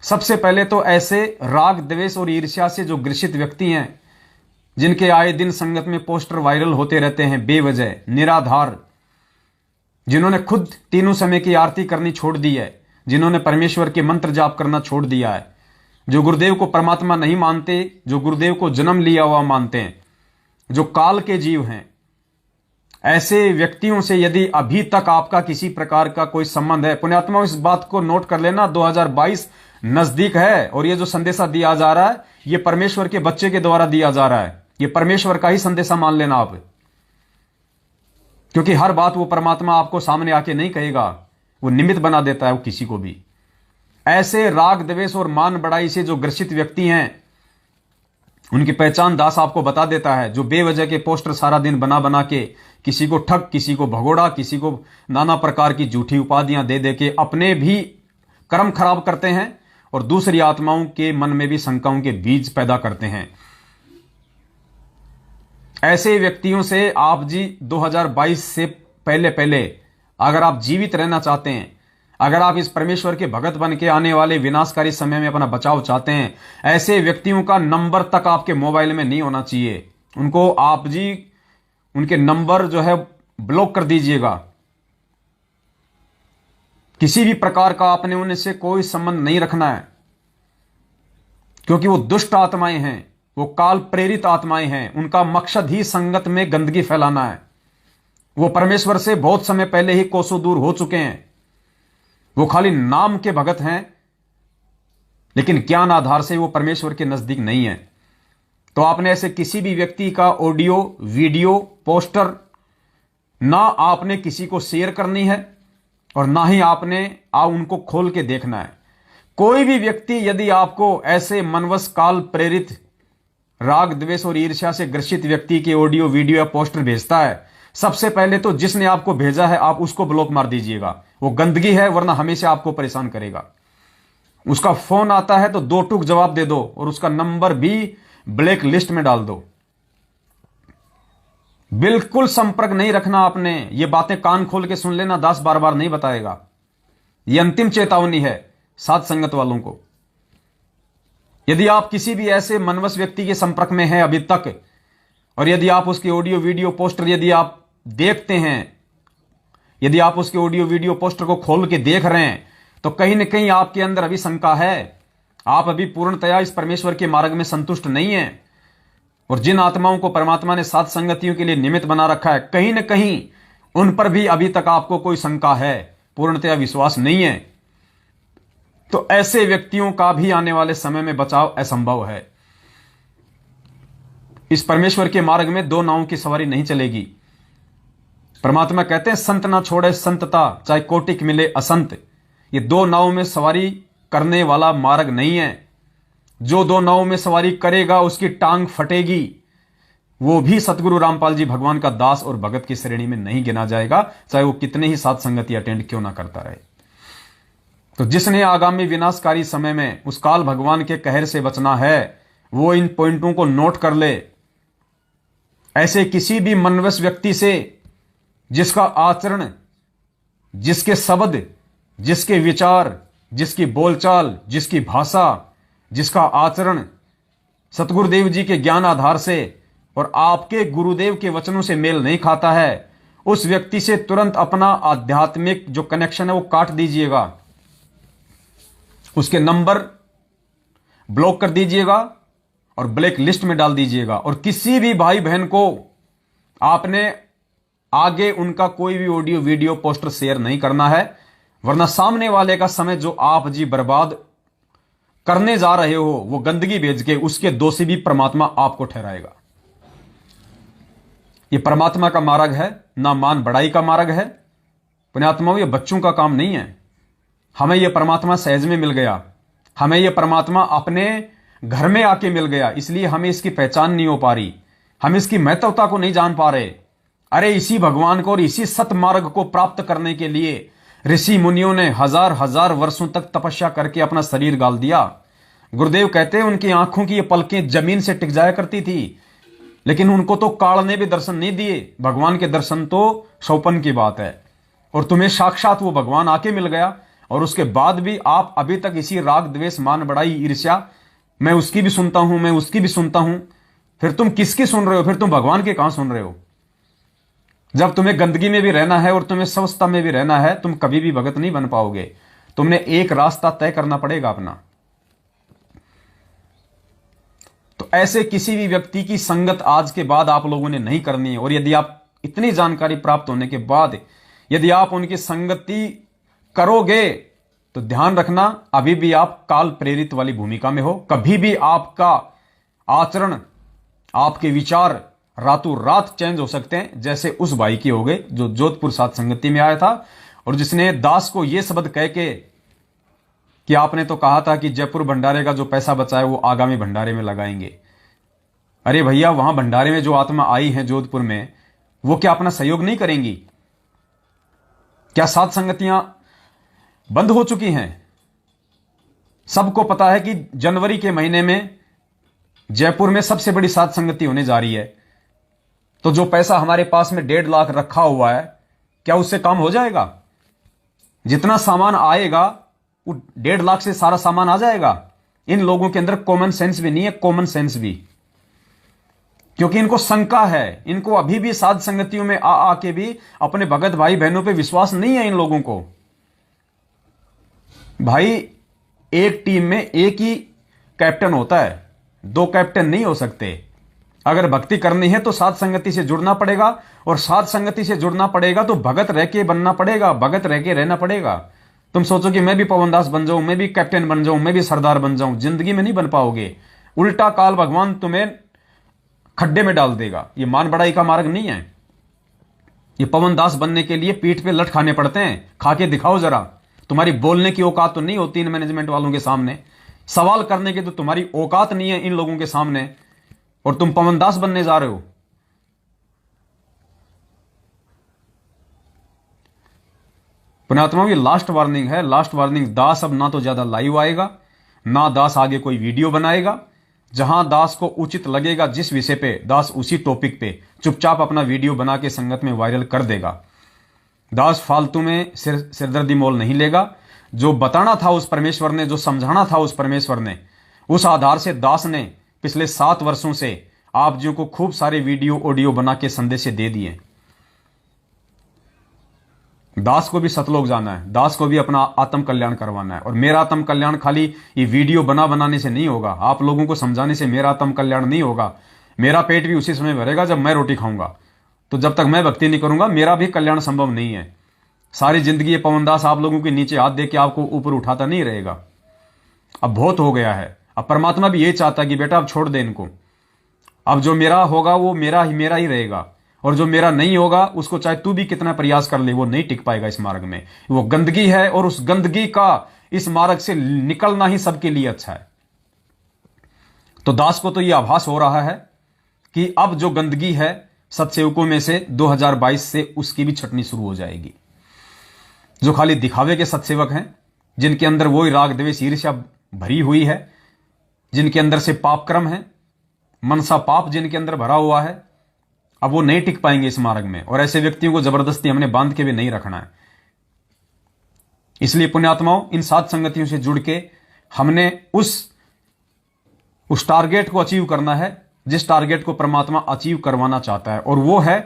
सबसे पहले तो ऐसे राग द्वेष और ईर्ष्या से जो ग्रसित व्यक्ति हैं, जिनके आए दिन संगत में पोस्टर वायरल होते रहते हैं बेवजह, निराधार, जिन्होंने खुद तीनों समय की आरती करनी छोड़ दी है, जिन्होंने परमेश्वर के मंत्र जाप करना छोड़ दिया है, जो गुरुदेव को परमात्मा नहीं मानते, जो गुरुदेव को जन्म लिया हुआ मानते हैं, जो काल के जीव हैं, ऐसे व्यक्तियों से यदि अभी तक आपका किसी प्रकार का कोई संबंध है, पुण्यात्मा इस बात को नोट कर लेना, 2022 नजदीक है, और ये जो संदेशा दिया जा रहा है, ये परमेश्वर के बच्चे के द्वारा दिया जा रहा है, ये परमेश्वर का ही संदेशा मान लेना आप, क्योंकि हर बात वो परमात्मा आपको सामने आके नहीं कहेगा, वो निमित्त बना देता है वो किसी को भी। ऐसे राग द्वेष और मान बढ़ाई से जो ग्रसित व्यक्ति हैं, उनकी पहचान दास आपको बता देता है, जो बेवजह के पोस्टर सारा दिन बना बना के किसी को ठग, किसी को भगोड़ा, किसी को नाना प्रकार की झूठी उपाधियां दे दे के अपने भी कर्म खराब करते हैं और दूसरी आत्माओं के मन में भी शंकाओं के बीज पैदा करते हैं। ऐसे व्यक्तियों से आप जी 2022 से पहले पहले अगर आप जीवित रहना चाहते हैं, अगर आप इस परमेश्वर के भगत बन के आने वाले विनाशकारी समय में अपना बचाव चाहते हैं, ऐसे व्यक्तियों का नंबर तक आपके मोबाइल में नहीं होना चाहिए। उनको आप जी उनके नंबर जो है ब्लॉक कर दीजिएगा। किसी भी प्रकार का आपने उनसे कोई संबंध नहीं रखना है, क्योंकि वो दुष्ट आत्माएं हैं, वो काल प्रेरित आत्माएं हैं। उनका मकसद ही संगत में गंदगी फैलाना है। वो परमेश्वर से बहुत समय पहले ही कोसों दूर हो चुके हैं। वो खाली नाम के भगत हैं, लेकिन ज्ञान आधार से वो परमेश्वर के नजदीक नहीं है। तो आपने ऐसे किसी भी व्यक्ति का ऑडियो, वीडियो, पोस्टर ना आपने किसी को शेयर करनी है और ना ही आपने उनको खोल के देखना है। कोई भी व्यक्ति यदि आपको ऐसे मनवश काल प्रेरित राग द्वेष और ईर्ष्या से ग्रसित व्यक्ति के ऑडियो, वीडियो या पोस्टर भेजता है, सबसे पहले तो जिसने आपको भेजा है आप उसको ब्लॉक मार दीजिएगा। वो गंदगी है, वरना हमेशा आपको परेशान करेगा। उसका फोन आता है तो दो टूक जवाब दे दो और उसका नंबर भी ब्लैक लिस्ट में डाल दो। बिल्कुल संपर्क नहीं रखना आपने। ये बातें कान खोल के सुन लेना, दास बार बार नहीं बताएगा। ये अंतिम चेतावनी है साथ संगत वालों को। यदि आप किसी भी ऐसे मनवश व्यक्ति के संपर्क में हैं अभी तक, और यदि आप उसके ऑडियो, वीडियो, पोस्टर यदि आप देखते हैं, यदि आप उसके ऑडियो, वीडियो, पोस्टर को खोल के देख रहे हैं, तो कहीं ना कहीं आपके अंदर अभी शंका है। आप अभी पूर्णतया इस परमेश्वर के मार्ग में संतुष्ट नहीं है। और जिन आत्माओं को परमात्मा ने सात संगतियों के लिए निमित्त बना रखा है, कहीं ना कहीं उन पर भी अभी तक आपको कोई शंका है, पूर्णतया विश्वास नहीं है। तो ऐसे व्यक्तियों का भी आने वाले समय में बचाव असंभव है। इस परमेश्वर के मार्ग में दो नावों की सवारी नहीं चलेगी। परमात्मा कहते हैं, संत ना छोड़े संतता, चाहे कोटिक मिले असंत। ये दो नावों में सवारी करने वाला मार्ग नहीं है। जो दो नावों में सवारी करेगा उसकी टांग फटेगी। वो भी सतगुरु रामपाल जी भगवान का दास और भगत की श्रेणी में नहीं गिना जाएगा, चाहे वो कितने ही साथ संगति अटेंड क्यों ना करता रहे। तो जिसने आगामी विनाशकारी समय में उस काल भगवान के कहर से बचना है, वो इन पॉइंटों को नोट कर ले। ऐसे किसी भी मनवश व्यक्ति से जिसका आचरण, जिसके शब्द, जिसके विचार, जिसकी बोलचाल, जिसकी भाषा, जिसका आचरण सतगुरुदेव जी के ज्ञान आधार से और आपके गुरुदेव के वचनों से मेल नहीं खाता है, उस व्यक्ति से तुरंत अपना आध्यात्मिक जो कनेक्शन है वो काट दीजिएगा, उसके नंबर ब्लॉक कर दीजिएगा और ब्लैक लिस्ट में डाल दीजिएगा। और किसी भी भाई बहन को आपने आगे उनका कोई भी ऑडियो वीडियो पोस्टर शेयर नहीं करना है, वरना सामने वाले का समय जो आप जी बर्बाद करने जा रहे हो वो गंदगी भेज के उसके दोषी भी परमात्मा आपको ठहराएगा। ये परमात्मा का मार्ग है, ना मान बढ़ाई का मार्ग है। पुण्यात्माओं, ये बच्चों का काम नहीं है। हमें यह परमात्मा सहज में मिल गया, हमें यह परमात्मा अपने घर में आके मिल गया, इसलिए हमें इसकी पहचान नहीं हो पा रही, हम इसकी महत्वता को नहीं जान पा रहे। अरे इसी भगवान को और इसी सतमार्ग को प्राप्त करने के लिए ऋषि मुनियों ने हजार हजार वर्षों तक तपस्या करके अपना शरीर गाल दिया। गुरुदेव कहते हैं उनकी आंखों की ये पलकें जमीन से टिक जाया करती थी, लेकिन उनको तो काल ने भी दर्शन नहीं दिए। भगवान के दर्शन तो सौपन की बात है, और तुम्हें साक्षात वो भगवान आके मिल गया, और उसके बाद भी आप अभी तक इसी राग द्वेष मान बढ़ाई ईर्ष्या, मैं उसकी भी सुनता हूं, मैं उसकी भी सुनता हूं। फिर तुम किसकी सुन रहे हो? फिर तुम भगवान के कहां सुन रहे हो? जब तुम्हें गंदगी में भी रहना है और तुम्हें स्वस्थता में भी रहना है, तुम कभी भी भगत नहीं बन पाओगे। तुमने एक रास्ता तय करना पड़ेगा अपना। तो ऐसे किसी भी व्यक्ति की संगत आज के बाद आप लोगों ने नहीं करनी है। और यदि आप इतनी जानकारी प्राप्त होने के बाद यदि आप उनकी संगति करोगे तो ध्यान रखना, अभी भी आप काल प्रेरित वाली भूमिका में हो। कभी भी आपका आचरण, आपके विचार रातों रात चेंज हो सकते हैं, जैसे उस भाई की हो गए जो जोधपुर साथ संगति में आया था और जिसने दास को यह शब्द कह के कि आपने तो कहा था कि जयपुर भंडारे का जो पैसा बचा है वो आगामी भंडारे में लगाएंगे। अरे भैया, वहां भंडारे में जो आत्मा आई है जोधपुर में, वो क्या अपना सहयोग नहीं करेंगी? क्या सात संगतियां बंद हो चुकी हैं? सबको पता है कि जनवरी के महीने में जयपुर में सबसे बड़ी सात संगति होने जा रही है। तो जो पैसा हमारे पास में 1.5 लाख रखा हुआ है, क्या उससे काम हो जाएगा? जितना सामान आएगा वो 1.5 लाख से सारा सामान आ जाएगा। इन लोगों के अंदर कॉमन सेंस भी नहीं है, कॉमन सेंस भी, क्योंकि इनको शंका है। इनको अभी भी साध संगतियों में आके भी अपने भगत भाई बहनों पे विश्वास नहीं है इन लोगों को। भाई, एक टीम में एक ही कैप्टन होता है, 2 कैप्टन नहीं हो सकते। अगर भक्ति करनी है तो साध संगति से जुड़ना पड़ेगा, और साध संगति से जुड़ना पड़ेगा तो भगत रह के बनना पड़ेगा, भगत रह के रहना पड़ेगा। तुम सोचो कि मैं भी पवनदास बन जाऊं, मैं भी कैप्टन बन जाऊं, मैं भी सरदार बन जाऊं, जिंदगी में नहीं बन पाओगे। उल्टा काल भगवान तुम्हें खड्डे में डाल देगा। ये मान बढ़ाई का मार्ग नहीं है। ये पवनदास बनने के लिए पीठ पे लठ खाने पड़ते हैं। खा के दिखाओ जरा। तुम्हारी बोलने की औकात तो नहीं होती इन मैनेजमेंट वालों के सामने, सवाल करने की तो तुम्हारी औकात नहीं है इन लोगों के सामने, और तुम पवनदास बनने जा रहे हो। पुण्यात्माओं, ये लास्ट वार्निंग है, लास्ट वार्निंग। दास अब ना तो ज्यादा लाइव आएगा, ना दास आगे कोई वीडियो बनाएगा। जहां दास को उचित लगेगा जिस विषय पे, दास उसी टॉपिक पे चुपचाप अपना वीडियो बना के संगत में वायरल कर देगा। दास फालतू में सिरदर्दी मोल नहीं लेगा। जो बताना था उस परमेश्वर ने, जो समझाना था उस परमेश्वर ने, उस आधार से दास ने पिछले 7 वर्षों से आप जी को खूब सारे वीडियो ऑडियो बना के संदेश दे दिए। दास को भी सतलोक जाना है, दास को भी अपना आत्म कल्याण करवाना है। और मेरा आत्म कल्याण खाली ये वीडियो बनाने से नहीं होगा, आप लोगों को समझाने से मेरा आत्म कल्याण नहीं होगा। मेरा पेट भी उसी समय भरेगा जब मैं रोटी खाऊंगा। तो जब तक मैं भक्ति नहीं करूंगा मेरा भी कल्याण संभव नहीं है। सारी जिंदगी ये पवनदास आप लोगों के नीचे हाथ दे के आपको ऊपर उठाता नहीं रहेगा। अब बहुत हो गया है। अब परमात्मा भी ये चाहता है कि बेटा अब छोड़ दे इनको। अब जो मेरा होगा वो मेरा ही रहेगा, और जो मेरा नहीं होगा उसको चाहे तू भी कितना प्रयास कर ले वो नहीं टिक पाएगा इस मार्ग में। वो गंदगी है, और उस गंदगी का इस मार्ग से निकलना ही सबके लिए अच्छा है। तो दास को तो यह आभास हो रहा है कि अब जो गंदगी है सत्सेवकों में से 2022 से उसकी भी छटनी शुरू हो जाएगी। जो खाली दिखावे के सत्सेवक हैं, जिनके अंदर वही राग द्वेष ईर्ष्या भरी हुई है, जिनके अंदर से पाप क्रम है, मनसा पाप जिनके अंदर भरा हुआ है, अब वो नहीं टिक पाएंगे इस मार्ग में। और ऐसे व्यक्तियों को जबरदस्ती हमने बांध के भी नहीं रखना है। इसलिए पुण्यात्माओं, इन सात संगतियों से जुड़ के हमने उस टारगेट को अचीव करना है जिस टारगेट को परमात्मा अचीव करवाना चाहता है, और वो है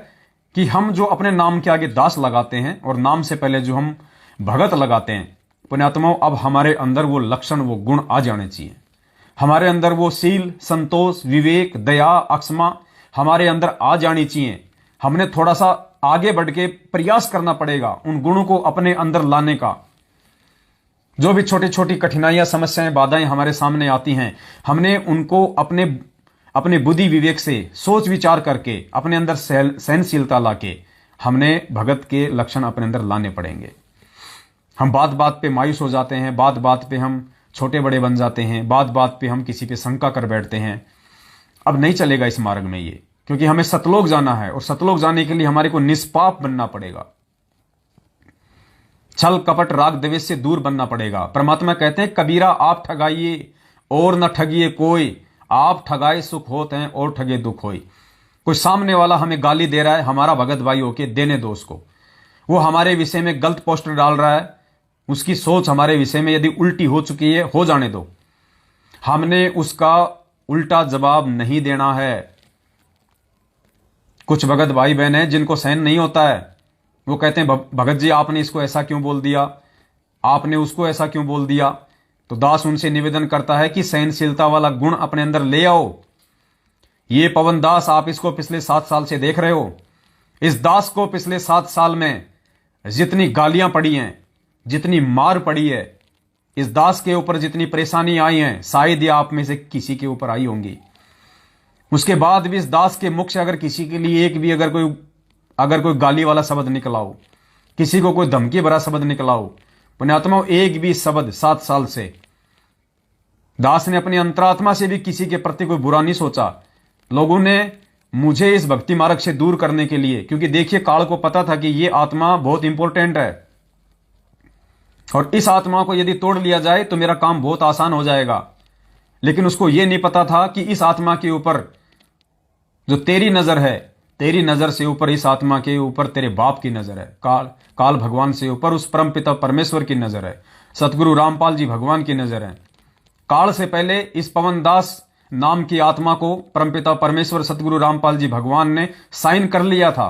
कि हम जो अपने नाम के आगे दास लगाते हैं और नाम से पहले जो हम भगत लगाते हैं, पुण्यात्माओं, अब हमारे अंदर वो लक्षण, वो गुण आ जाने चाहिए। हमारे अंदर वो सील, संतोष, विवेक, दया, अक्षमा हमारे अंदर आ जानी चाहिए। हमने थोड़ा सा आगे बढ़ के प्रयास करना पड़ेगा उन गुणों को अपने अंदर लाने का। जो भी छोटी छोटी कठिनाइयां, समस्याएं, बाधाएं हमारे सामने आती हैं, हमने उनको अपने बुद्धि विवेक से सोच विचार करके अपने अंदर सहनशीलता लाके हमने भगत के लक्षण अपने अंदर लाने पड़ेंगे। हम बात बात पे मायूस हो जाते हैं, बात बात पे हम छोटे बड़े बन जाते हैं, बात बात पे हम किसी पे शंका कर बैठते हैं। अब नहीं चलेगा इस मार्ग में ये, क्योंकि हमें सतलोक जाना है और सतलोक जाने के लिए हमारे को निष्पाप बनना पड़ेगा। छल कपट राग द्वेष से दूर बनना पड़ेगा। परमात्मा कहते हैं, कबीरा आप ठगाइए और न ठगिए कोई, आप ठगाए सुख होते हैं और ठगे दुख होई। कोई सामने वाला हमें गाली दे रहा है, हमारा भगत भाई होके देने दो उसको। वो हमारे विषय में गलत पोस्टर डाल रहा है, उसकी सोच हमारे विषय में यदि उल्टी हो चुकी है, हो जाने दो। हमने उसका उल्टा जवाब नहीं देना है। कुछ भगत भाई बहन हैं जिनको सहन नहीं होता है, वो कहते हैं भगत जी आपने इसको ऐसा क्यों बोल दिया, आपने उसको ऐसा क्यों बोल दिया। तो दास उनसे निवेदन करता है कि सहनशीलता वाला गुण अपने अंदर ले आओ। ये पवन दास, आप इसको पिछले 7 साल से देख रहे हो। इस दास को पिछले 7 साल में जितनी गालियां पड़ी हैं, जितनी मार पड़ी है, इस दास के ऊपर जितनी परेशानी आई हैं, शायद ये आप में से किसी के ऊपर आई होंगी। उसके बाद भी इस दास के मुख से अगर किसी के लिए एक भी अगर कोई गाली वाला शब्द निकला हो, किसी को कोई धमकी भरा शब्द निकला हो, पुण्यात्माओं, एक भी शब्द 7 साल से दास ने अपनी अंतरात्मा से भी किसी के प्रति कोई बुरा नहीं सोचा। लोगों ने मुझे इस भक्ति मार्ग से दूर करने के लिए, क्योंकि देखिए काल को पता था कि ये आत्मा बहुत इंपॉर्टेंट है और इस आत्मा को यदि तोड़ लिया जाए तो मेरा काम बहुत आसान हो जाएगा। लेकिन उसको यह नहीं पता था कि इस आत्मा के ऊपर जो तेरी नजर है, तेरी नजर से ऊपर इस आत्मा के ऊपर तेरे बाप की नजर है, काल भगवान से ऊपर उस परम पिता परमेश्वर की नजर है, सतगुरु रामपाल जी भगवान की नजर है। काल से पहले इस पवन दास नाम की आत्मा को परमपिता परमेश्वर सतगुरु रामपाल जी भगवान ने साइन कर लिया था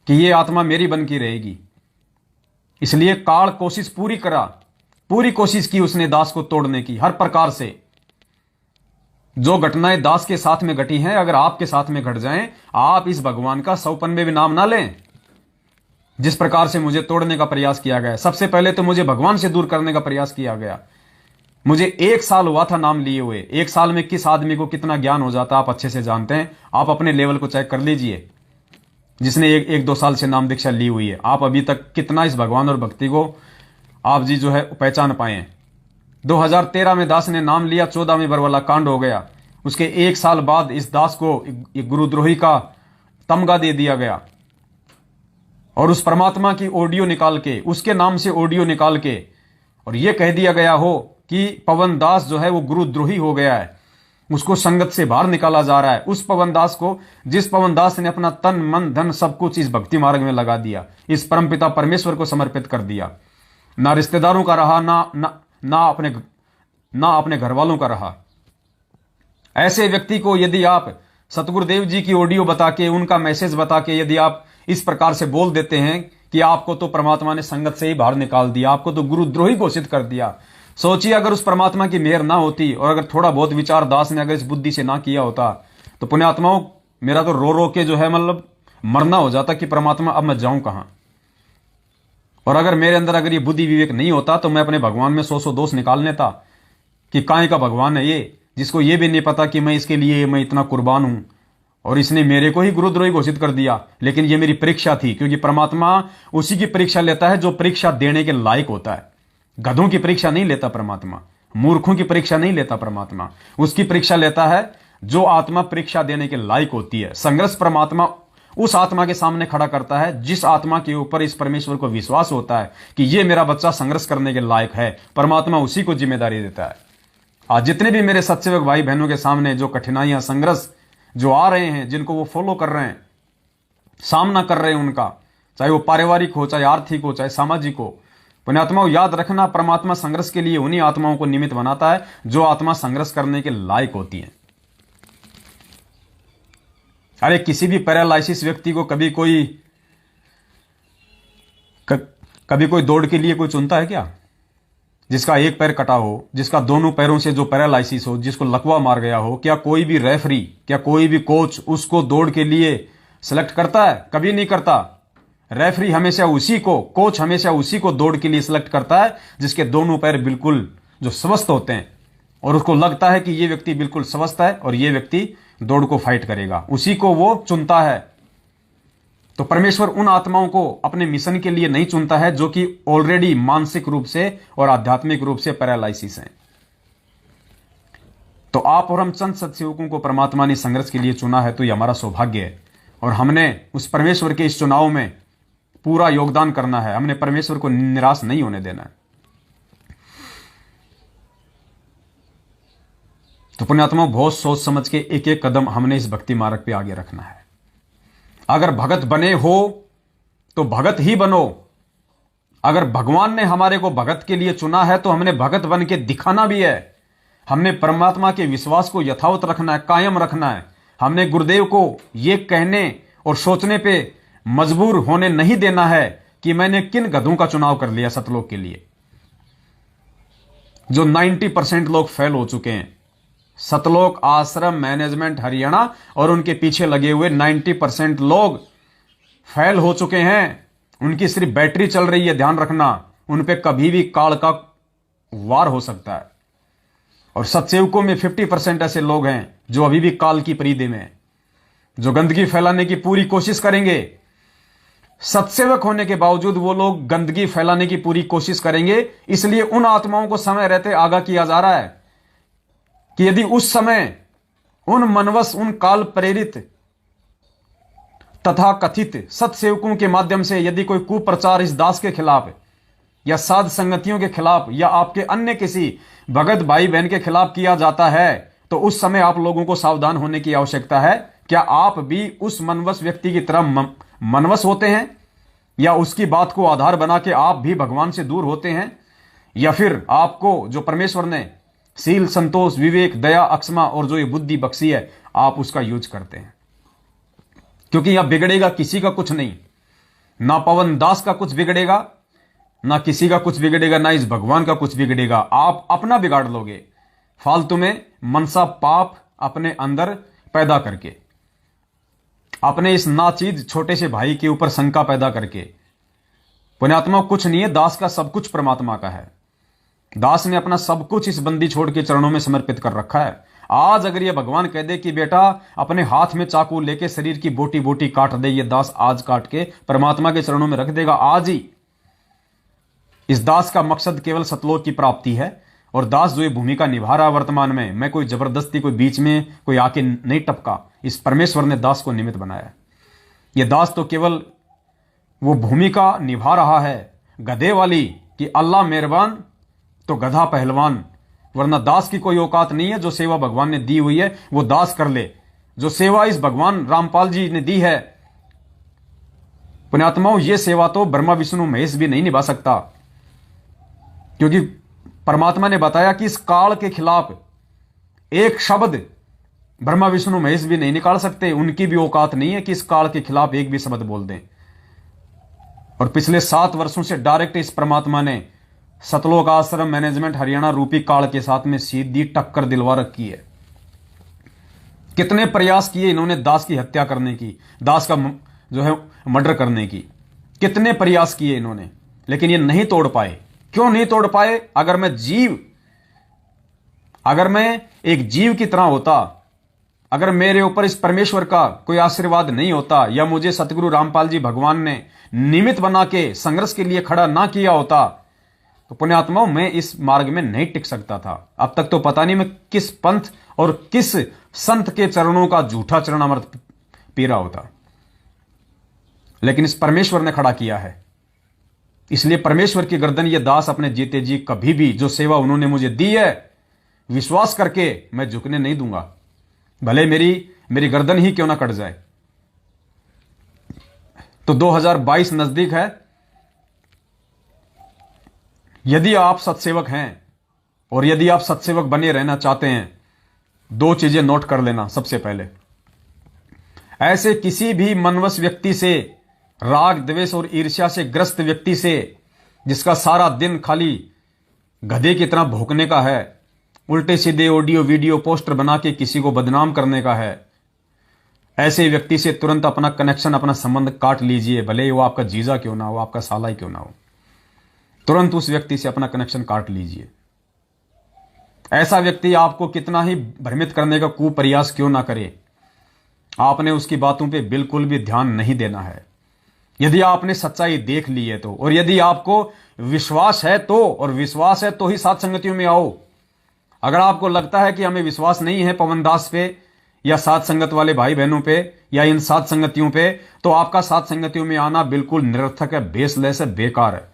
कि यह आत्मा मेरी बन की रहेगी। इसलिए काल कोशिश पूरी कोशिश की उसने दास को तोड़ने की, हर प्रकार से। जो घटनाएं दास के साथ में घटी हैं, अगर आपके साथ में घट जाएं, आप इस भगवान का 100 में भी नाम ना लें। जिस प्रकार से मुझे तोड़ने का प्रयास किया गया, सबसे पहले तो मुझे भगवान से दूर करने का प्रयास किया गया। मुझे 1 साल हुआ था नाम लिए हुए। 1 साल में किस आदमी को कितना ज्ञान हो जाता आप अच्छे से जानते हैं। आप अपने लेवल को चेक कर लीजिए। जिसने 1-2 साल से नाम दीक्षा ली हुई है, आप अभी तक कितना इस भगवान और भक्ति को आप जी जो है पहचान पाए हैं। 2013 में दास ने नाम लिया, 14 में बरवाला कांड हो गया। उसके 1 साल बाद इस दास को गुरुद्रोही का तमगा दे दिया गया और उस परमात्मा की ऑडियो निकाल के, उसके नाम से ऑडियो निकाल के, और यह कह दिया गया हो कि पवन दास जो है वो गुरुद्रोही हो गया है, उसको संगत से बाहर निकाला जा रहा है। उस पवन दास को, जिस पवन दास ने अपना तन मन धन सब कुछ इस भक्ति मार्ग में लगा दिया, इस परमपिता परमेश्वर को समर्पित कर दिया, ना रिश्तेदारों का रहा, ना अपने घर वालों का रहा। ऐसे व्यक्ति को यदि आप सतगुरुदेव जी की ऑडियो बता के, उनका मैसेज बता के यदि आप इस प्रकार से बोल देते हैं कि आपको तो परमात्मा ने संगत से ही बाहर निकाल दिया, आपको तो गुरुद्रोही घोषित कर दिया। सोचिए, अगर उस परमात्मा की मेहर ना होती और अगर थोड़ा बहुत विचार दास ने अगर इस बुद्धि से ना किया होता, तो पुण्यात्माओं, मेरा तो रो रो के जो है मतलब मरना हो जाता कि परमात्मा अब मैं जाऊं कहां। और अगर मेरे अंदर अगर ये बुद्धि विवेक नहीं होता तो मैं अपने भगवान में 100 दोष निकाल लेता कि काहे का भगवान है ये, जिसको ये भी नहीं पता कि मैं इसके लिए मैं इतना कुर्बान हूं और इसने मेरे को ही गुरुद्रोही घोषित कर दिया। लेकिन ये मेरी परीक्षा थी, क्योंकि परमात्मा उसी की परीक्षा लेता है जो परीक्षा देने के लायक होता है। गधों की परीक्षा नहीं लेता परमात्मा, मूर्खों की परीक्षा नहीं लेता परमात्मा। उसकी परीक्षा लेता है जो आत्मा परीक्षा देने के लायक होती है। संघर्ष परमात्मा उस आत्मा के सामने खड़ा करता है जिस आत्मा के ऊपर इस परमेश्वर को विश्वास होता है कि ये मेरा बच्चा संघर्ष करने के लायक है। परमात्मा उसी को जिम्मेदारी देता है। आज जितने भी मेरे सत्सेवक भाई बहनों के सामने जो कठिनाइयां, संघर्ष जो आ रहे हैं, जिनको वो फॉलो कर रहे हैं, सामना कर रहे हैं उनका, चाहे वो पारिवारिक हो, चाहे आर्थिक हो, चाहे सामाजिक हो, पुण्यात्माओं, याद रखना, परमात्मा संघर्ष के लिए उन्हीं आत्माओं को निमित्त बनाता है जो आत्मा संघर्ष करने के लायक होती है। अरे किसी भी पैरालाइसिस व्यक्ति को कभी कोई दौड़ के लिए कोई चुनता है क्या? जिसका एक पैर कटा हो, जिसका दोनों पैरों से जो पैरालाइसिस हो, जिसको लकवा मार गया हो, क्या कोई भी रेफरी, क्या कोई भी कोच उसको दौड़ के लिए सिलेक्ट करता है? कभी नहीं करता। रेफरी हमेशा उसी को, कोच हमेशा उसी को दौड़ के लिए सिलेक्ट करता है जिसके दोनों पैर बिल्कुल जो स्वस्थ होते हैं और उसको लगता है कि ये व्यक्ति बिल्कुल स्वस्थ है और ये व्यक्ति दौड़ को फाइट करेगा, उसी को वो चुनता है। तो परमेश्वर उन आत्माओं को अपने मिशन के लिए नहीं चुनता है जो कि ऑलरेडी मानसिक रूप से और आध्यात्मिक रूप से पैरालाइसिस हैं। तो आप और हम चंद सत्सेवकों को परमात्मा ने संघर्ष के लिए चुना है, तो यह हमारा सौभाग्य है और हमने उस परमेश्वर के इस चुनाव में पूरा योगदान करना है। हमने परमेश्वर को निराश नहीं होने देना है। तो पुण्यात्मा, बहुत सोच समझ के एक एक कदम हमने इस भक्ति मार्ग पे आगे रखना है। अगर भगत बने हो तो भगत ही बनो। अगर भगवान ने हमारे को भगत के लिए चुना है तो हमने भगत बन के दिखाना भी है। हमने परमात्मा के विश्वास को यथावत रखना है, कायम रखना है। हमने गुरुदेव को ये कहने और सोचने पे मजबूर होने नहीं देना है कि मैंने किन गधों का चुनाव कर लिया सतलोक के लिए। जो 90% लोग फेल हो चुके हैं, सतलोक आश्रम मैनेजमेंट हरियाणा और उनके पीछे लगे हुए 90% लोग फेल हो चुके हैं। उनकी सिर्फ बैटरी चल रही है, ध्यान रखना। उन पे कभी भी काल का वार हो सकता है। और सत्सेवकों में 50% ऐसे लोग हैं जो अभी भी काल की परिधि में हैं, जो गंदगी फैलाने की पूरी कोशिश करेंगे। सत्सेवक होने के बावजूद वो लोग गंदगी फैलाने की पूरी कोशिश करेंगे। इसलिए उन आत्माओं को समय रहते आगाह किया जा रहा है कि यदि उस समय उन मनवस, उन काल प्रेरित तथा कथित सत्सेवकों के माध्यम से यदि कोई कुप्रचार इस दास के खिलाफ या साध संगतियों के खिलाफ या आपके अन्य किसी भगत भाई बहन के खिलाफ किया जाता है, तो उस समय आप लोगों को सावधान होने की आवश्यकता है। क्या आप भी उस मनवस व्यक्ति की तरह मनवस होते हैं, या उसकी बात को आधार बना के आप भी भगवान से दूर होते हैं, या फिर आपको जो परमेश्वर ने शील, संतोष, विवेक, दया, अक्षमा और जो ये बुद्धि बख्शी है, आप उसका यूज करते हैं। क्योंकि यह बिगड़ेगा किसी का कुछ नहीं, ना पवन दास का कुछ बिगड़ेगा, ना किसी का कुछ बिगड़ेगा, ना इस भगवान का कुछ बिगड़ेगा। आप अपना बिगाड़ लोगे फालतू में, मनसा पाप अपने अंदर पैदा करके, अपने इस नाचीज छोटे से भाई के ऊपर शंका पैदा करके। पुण्यात्मा, कुछ नहीं है, दास का सब कुछ परमात्मा का है। दास ने अपना सब कुछ इस बंदी छोड़ के चरणों में समर्पित कर रखा है। आज अगर ये भगवान कह दे कि बेटा अपने हाथ में चाकू लेके शरीर की बोटी बोटी काट दे, ये दास आज काट के परमात्मा के चरणों में रख देगा, आज ही। इस दास का मकसद केवल सतलोक की प्राप्ति है। और दास जो ये भूमिका निभा रहा वर्तमान में, मैं कोई जबरदस्ती, कोई बीच में कोई आके नहीं टपका, इस परमेश्वर ने दास को निमित्त बनाया। ये दास तो केवल वो भूमिका निभा रहा है गधे वाली कि अल्लाह मेहरबान तो गधा पहलवान, वरना दास की कोई औकात नहीं है। जो सेवा भगवान ने दी हुई है वो दास कर ले। जो सेवा इस भगवान रामपाल जी ने दी है, पुण्यात्माओं, ये सेवा तो ब्रह्मा विष्णु महेश भी नहीं निभा सकता। क्योंकि परमात्मा ने बताया कि इस काल के खिलाफ एक शब्द ब्रह्मा विष्णु महेश भी नहीं निकाल सकते। उनकी भी औकात नहीं है कि इस काल के खिलाफ एक भी शब्द बोल दें। और पिछले 7 वर्षों से डायरेक्ट इस परमात्मा ने सतलोक आश्रम मैनेजमेंट हरियाणा रूपी काल के साथ में सीधी टक्कर दिलवा रखी है। कितने प्रयास किए इन्होंने दास की हत्या करने की, दास का जो है मर्डर करने की, कितने प्रयास किए इन्होंने, लेकिन ये नहीं तोड़ पाए। क्यों नहीं तोड़ पाए? अगर मैं एक जीव की तरह होता, अगर मेरे ऊपर इस परमेश्वर का कोई आशीर्वाद नहीं होता, या मुझे सतगुरु रामपाल जी भगवान ने निमित्त बना के संघर्ष के लिए खड़ा ना किया होता, तो पुण्यात्माओं, मैं इस मार्ग में नहीं टिक सकता था। अब तक तो पता नहीं मैं किस पंथ और किस संत के चरणों का झूठा चरणामृत पी रहा होता। लेकिन इस परमेश्वर ने खड़ा किया है। इसलिए परमेश्वर की गर्दन ये दास अपने जीते जी कभी भी जो सेवा उन्होंने मुझे दी है, विश्वास करके मैं झुकने नहीं दूंगा, भले मेरी गर्दन ही क्यों ना कट जाए। तो 2022 नजदीक है। यदि आप सत्सेवक हैं और यदि आप सत्सेवक बने रहना चाहते हैं, दो चीजें नोट कर लेना। सबसे पहले, ऐसे किसी भी मनवस व्यक्ति से, राग द्वेष और ईर्ष्या से ग्रस्त व्यक्ति से, जिसका सारा दिन खाली गधे की तरह भौंकने का है, उल्टे सीधे ऑडियो वीडियो पोस्टर बना के किसी को बदनाम करने का है, ऐसे व्यक्ति से तुरंत अपना कनेक्शन, अपना संबंध काट लीजिए। भले ही वो आपका जीजा क्यों ना हो, आपका साला ही क्यों ना हो, तुरंत उस व्यक्ति से अपना कनेक्शन काट लीजिए। ऐसा व्यक्ति आपको कितना ही भ्रमित करने का कुप्रयास क्यों ना करे, आपने उसकी बातों पे बिल्कुल भी ध्यान नहीं देना है। यदि आपने सच्चाई देख ली है तो, और यदि आपको विश्वास है तो, और विश्वास है तो ही साथ संगतियों में आओ। अगर आपको लगता है कि हमें विश्वास नहीं है पवन दास पे या साथ संगत वाले भाई बहनों पे या इन साथ संगतियों पे, तो आपका साथ संगतियों में आना बिल्कुल निरर्थक है, बेसलेस है, बेकार है।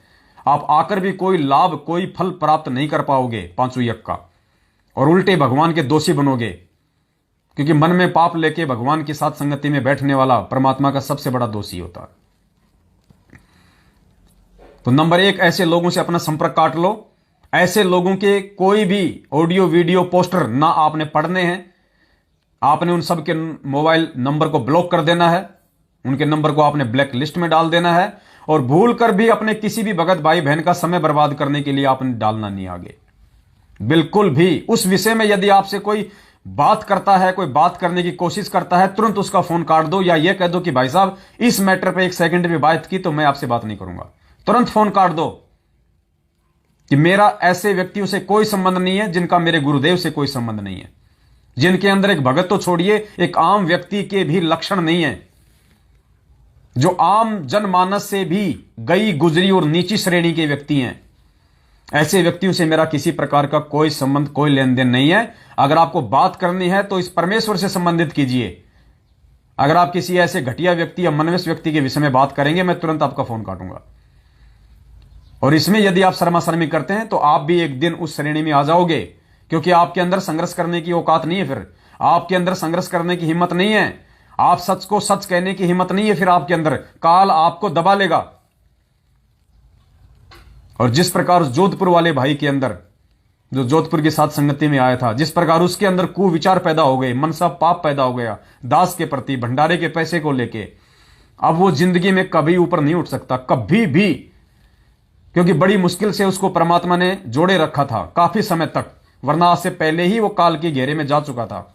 आप आकर भी कोई लाभ, कोई फल प्राप्त नहीं कर पाओगे पांचों यज्ञ का, और उल्टे भगवान के दोषी बनोगे, क्योंकि मन में पाप लेके भगवान की साथ संगति में बैठने वाला परमात्मा का सबसे बड़ा दोषी होता है। तो नंबर एक, ऐसे लोगों से अपना संपर्क काट लो। ऐसे लोगों के कोई भी ऑडियो वीडियो पोस्टर ना आपने पढ़ने हैं, आपने उन सब के मोबाइल नंबर को ब्लॉक कर देना है, उनके नंबर को आपने ब्लैक लिस्ट में डाल देना है, और भूल कर भी अपने किसी भी भगत भाई बहन का समय बर्बाद करने के लिए आपने डालना नहीं आगे, बिल्कुल भी। उस विषय में यदि आपसे कोई बात करता है, कोई बात करने की कोशिश करता है, तुरंत उसका फोन काट दो, या यह कह दो कि भाई साहब इस मैटर पे एक सेकंड भी बात की तो मैं आपसे बात नहीं करूंगा। तुरंत फोन काट दो कि मेरा ऐसे व्यक्तियों से कोई संबंध नहीं है जिनका मेरे गुरुदेव से कोई संबंध नहीं है, जिनके अंदर एक भगत तो छोड़िए, एक आम व्यक्ति के भी लक्षण नहीं है, जो आम जनमानस से भी गई गुजरी और नीची श्रेणी के व्यक्ति हैं। ऐसे व्यक्तियों से मेरा किसी प्रकार का कोई संबंध, कोई लेन देन नहीं है। अगर आपको बात करनी है तो इस परमेश्वर से संबंधित कीजिए। अगर आप किसी ऐसे घटिया व्यक्ति या मनवेश व्यक्ति के विषय में बात करेंगे, मैं तुरंत आपका फोन काटूंगा। और इसमें यदि आप शर्माशर्मी करते हैं तो आप भी एक दिन उस श्रेणी में आ जाओगे, क्योंकि आपके अंदर संघर्ष करने की औकात नहीं है, फिर आपके अंदर संघर्ष करने की हिम्मत नहीं है, आप सच को सच कहने की हिम्मत नहीं है, फिर आपके अंदर काल आपको दबा लेगा। और जिस प्रकार उस जोधपुर वाले भाई के अंदर, जो जोधपुर की साथ संगति में आया था, जिस प्रकार उसके अंदर कुविचार पैदा हो गए, मनसा पाप पैदा हो गया दास के प्रति, भंडारे के पैसे को लेके, अब वो जिंदगी में कभी ऊपर नहीं उठ सकता, कभी भी, क्योंकि बड़ी मुश्किल से उसको परमात्मा ने जोड़े रखा था काफी समय तक, वरना आज से पहले ही वो काल के घेरे में जा चुका था।